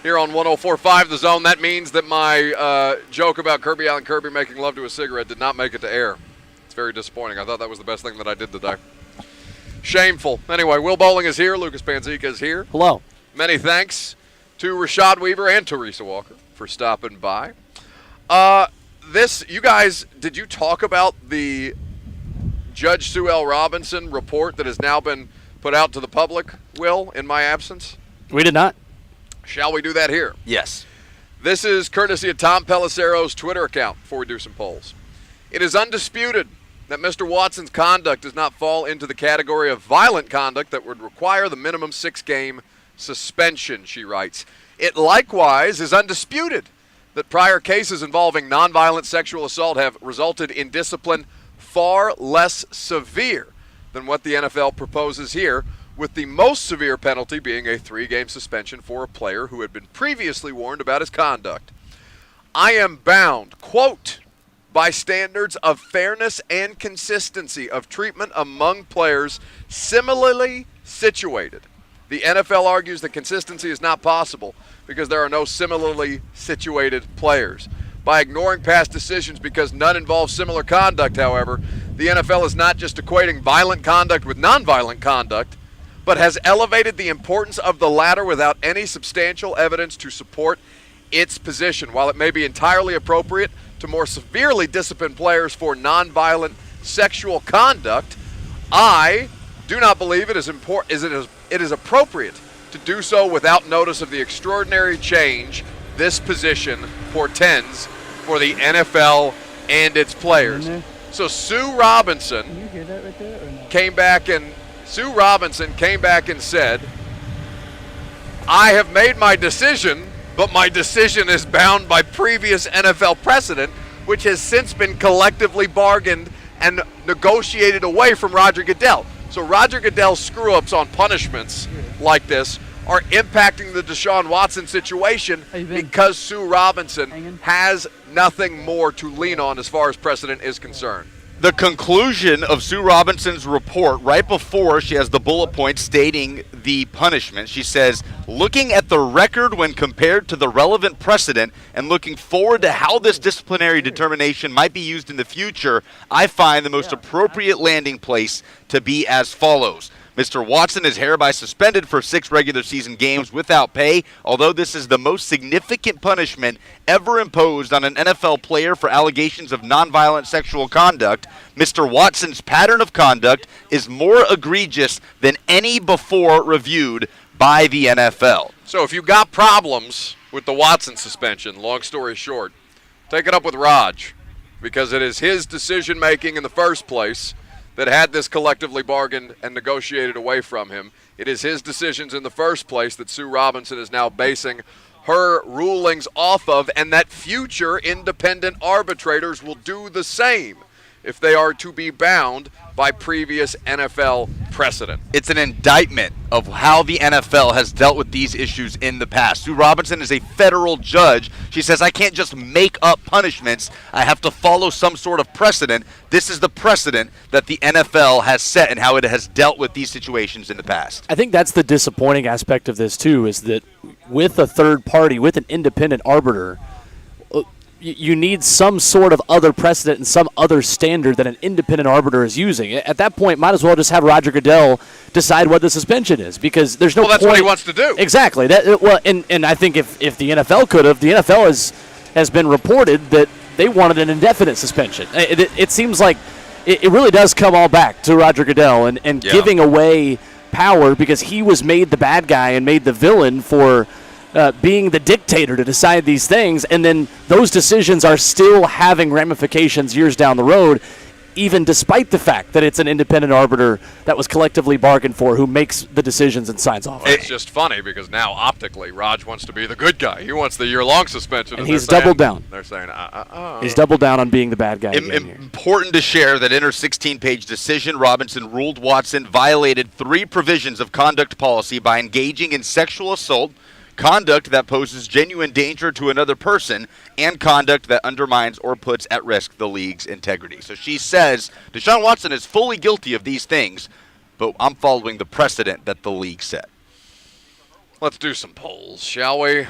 here on 104.5 The Zone. That means that my joke about Kirby Allen Kirby making love to a cigarette did not make it to air. It's very disappointing. I thought that was the best thing that I did today. Shameful. Anyway, Will Bowling is here. Lucas Panzica is here. Hello. Many thanks to Rashad Weaver and Theresa Walker for stopping by. You guys, did you talk about the Judge Sue L. Robinson report that has now been put out to the public, Will, in my absence? We did not. Shall we do that here? Yes. This is courtesy of Tom Pelissero's Twitter account before we do some polls. It is undisputed that Mr. Watson's conduct does not fall into the category of violent conduct that would require the minimum 6-game suspension, she writes. It likewise is undisputed that prior cases involving nonviolent sexual assault have resulted in discipline far less severe than what the NFL proposes here, with the most severe penalty being a 3-game suspension for a player who had been previously warned about his conduct. I am bound, quote, by standards of fairness and consistency of treatment among players similarly situated. The NFL argues that consistency is not possible because there are no similarly situated players. By ignoring past decisions because none involve similar conduct, however, the NFL is not just equating violent conduct with nonviolent conduct, but has elevated the importance of the latter without any substantial evidence to support its position. While it may be entirely appropriate to more severely discipline players for nonviolent sexual conduct, I do not believe it is appropriate to do so without notice of the extraordinary change this position portends for the NFL and its players. So Sue Robinson came back and said, I have made my decision, but my decision is bound by previous NFL precedent, which has since been collectively bargained and negotiated away from Roger Goodell. So Roger Goodell's screw-ups on punishments like this are impacting the Deshaun Watson situation because Sue Robinson has nothing more to lean on as far as precedent is concerned. The conclusion of Sue Robinson's report, right before she has the bullet point stating the punishment, she says, looking at the record when compared to the relevant precedent and looking forward to how this disciplinary determination might be used in the future, I find the most appropriate landing place to be as follows. Mr. Watson is hereby suspended for 6 regular season games without pay, although this is the most significant punishment ever imposed on an NFL player for allegations of nonviolent sexual conduct. Mr. Watson's pattern of conduct is more egregious than any before reviewed by the NFL. So if you got problems with the Watson suspension, long story short, take it up with Raj, because it is his decision-making in the first place that had this collectively bargained and negotiated away from him. It is his decisions in the first place that Sue Robinson is now basing her rulings off of, and that future independent arbitrators will do the same if they are to be bound by previous NFL precedent. It's an indictment of how the NFL has dealt with these issues in the past. Sue Robinson is a federal judge. She says, I can't just make up punishments. I have to follow some sort of precedent. This is the precedent that the NFL has set and how it has dealt with these situations in the past. I think that's the disappointing aspect of this, too, is that with a third party, with an independent arbiter, you need some sort of other precedent and some other standard that an independent arbiter is using. At that point, might as well just have Roger Goodell decide what the suspension is, because there's no point. Well, that's what he wants to do. Exactly. And I think if the NFL could have, the NFL has been reported that they wanted an indefinite suspension. It seems like it really does come all back to Roger Goodell and giving away power because he was made the bad guy and made the villain for being the dictator to decide these things, and then those decisions are still having ramifications years down the road, even despite the fact that it's an independent arbiter that was collectively bargained for who makes the decisions and signs off. It's just funny because now optically Raj wants to be the good guy. He wants the year-long suspension. And he's doubled down. They're saying, He's doubled down on being the bad guy. Important to share that in her 16-page decision, Robinson ruled Watson violated 3 provisions of conduct policy by engaging in sexual assault, conduct that poses genuine danger to another person, and conduct that undermines or puts at risk the league's integrity. So she says Deshaun Watson is fully guilty of these things, but I'm following the precedent that the league set. Let's do some polls, shall we?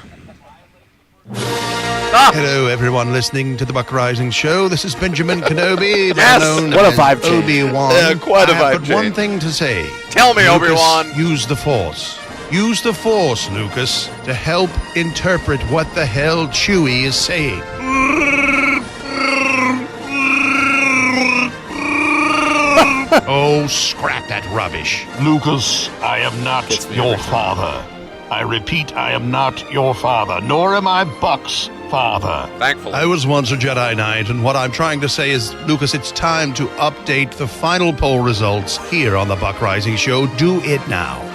Hello, everyone listening to the Buck Rising Show. This is Benjamin Kenobi, Yes! known What a as vibe change. Obi-Wan. Yeah, quite a I have vibe but one change. thing to say. Tell me, Lucas, Obi-Wan. Use the Force. Use the Force, Lucas, to help interpret what the hell Chewie is saying. Oh, scrap that rubbish. Lucas, I am not your father. I repeat, I am not your father, nor am I Buck's father. Thankfully. I was once a Jedi Knight, and what I'm trying to say is, Lucas, it's time to update the final poll results here on the Buck Rising Show. Do it now.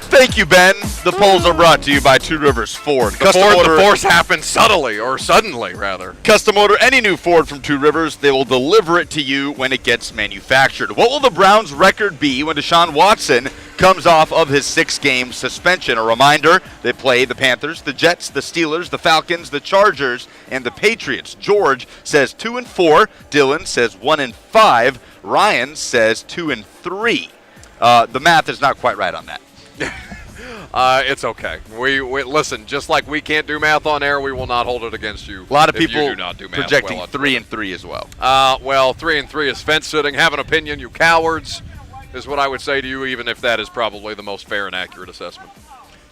Thank you, Ben. The polls are brought to you by Two Rivers Ford. The force happens subtly, or suddenly, rather. Custom order any new Ford from Two Rivers. They will deliver it to you when it gets manufactured. What will the Browns' record be when Deshaun Watson comes off of his 6-game suspension? A reminder, they play the Panthers, the Jets, the Steelers, the Falcons, the Chargers, and the Patriots. George says 2-4. Dylan says 1-5. Ryan says 2-3. The math is not quite right on that. It's okay. We listen. Just like we can't do math on air, we will not hold it against you. A lot of if people you do not do math projecting well 3-3 as well. Well, 3-3 is fence sitting. Have an opinion, you cowards, is what I would say to you, even if that is probably the most fair and accurate assessment.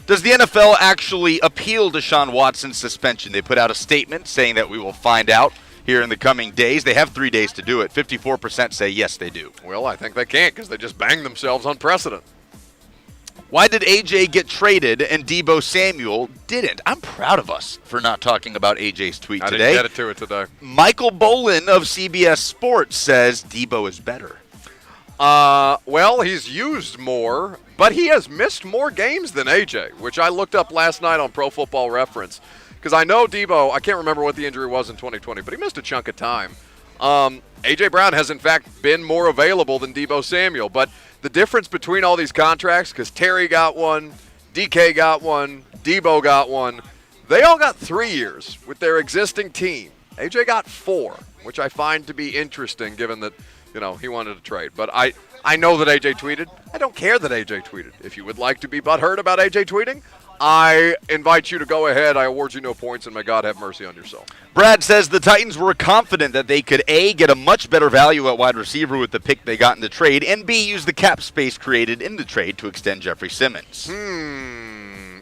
Does the NFL actually appeal Deshaun Watson's suspension? They put out a statement saying that we will find out here in the coming days. They have 3 days to do it. 54% say yes, they do. Well, I think they can't because they just banged themselves on precedent. Why did AJ get traded and Deebo Samuel didn't? I'm proud of us for not talking about AJ's tweet I today. didn't get it to it today. Michael Bolin of CBS Sports says Deebo is better. Well, he's used more, but he has missed more games than AJ, which I looked up last night on Pro Football Reference. Because I know Deebo, I can't remember what the injury was in 2020, but he missed a chunk of time. A.J. Brown has, in fact, been more available than Deebo Samuel. But the difference between all these contracts, because Terry got one, DK got one, Deebo got one, they all got 3 years with their existing team. A.J. got 4, which I find to be interesting given that, he wanted to trade. But I know that A.J. tweeted. I don't care that A.J. tweeted. If you would like to be butthurt about A.J. tweeting, I invite you to go ahead. I award you no points, and may God have mercy on your soul. Brad says the Titans were confident that they could, A, get a much better value at wide receiver with the pick they got in the trade, and B, use the cap space created in the trade to extend Jeffrey Simmons.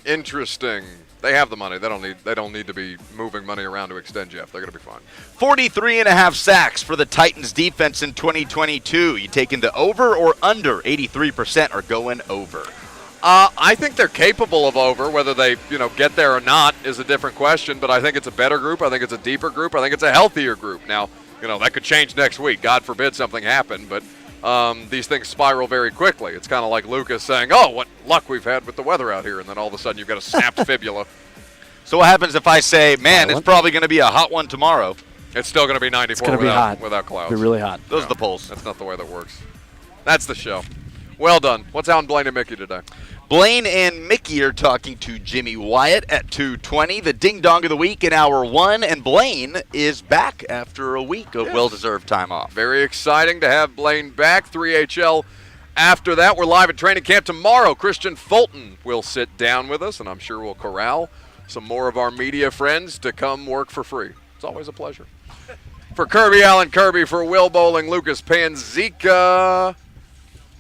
Interesting. They have the money. They don't need to be moving money around to extend Jeff. They're going to be fine. 43.5 sacks for the Titans defense in 2022. You taking the over or under? 83% are going over. I think they're capable of over. Whether they, get there or not is a different question. But I think it's a better group. I think it's a deeper group. I think it's a healthier group. Now, that could change next week. God forbid something happened. But these things spiral very quickly. It's kind of like Lucas saying, "Oh, what luck we've had with the weather out here," and then all of a sudden you've got a snapped fibula. So what happens if I say, "Man, it's probably going to be a hot one tomorrow"? It's still going to be 94 without clouds. It'll be really hot. Those are the polls. That's not the way that works. That's the show. Well done. What's out in Blaine and Mickey today? Blaine and Mickey are talking to Jimmy Wyatt at 2:20. The Ding Dong of the Week in Hour 1. And Blaine is back after a week of well-deserved time off. Very exciting to have Blaine back. 3HL. After that, we're live at training camp tomorrow. Christian Fulton will sit down with us, and I'm sure we'll corral some more of our media friends to come work for free. It's always a pleasure. For Kirby Allen Kirby, for Will Bowling, Lucas Panzica,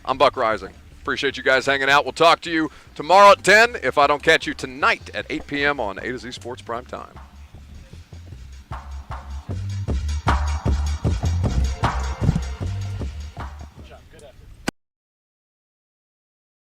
I'm Buck Rising. Appreciate you guys hanging out. We'll talk to you tomorrow at 10 if I don't catch you tonight at 8 p.m. on A to Z Sports Prime Time.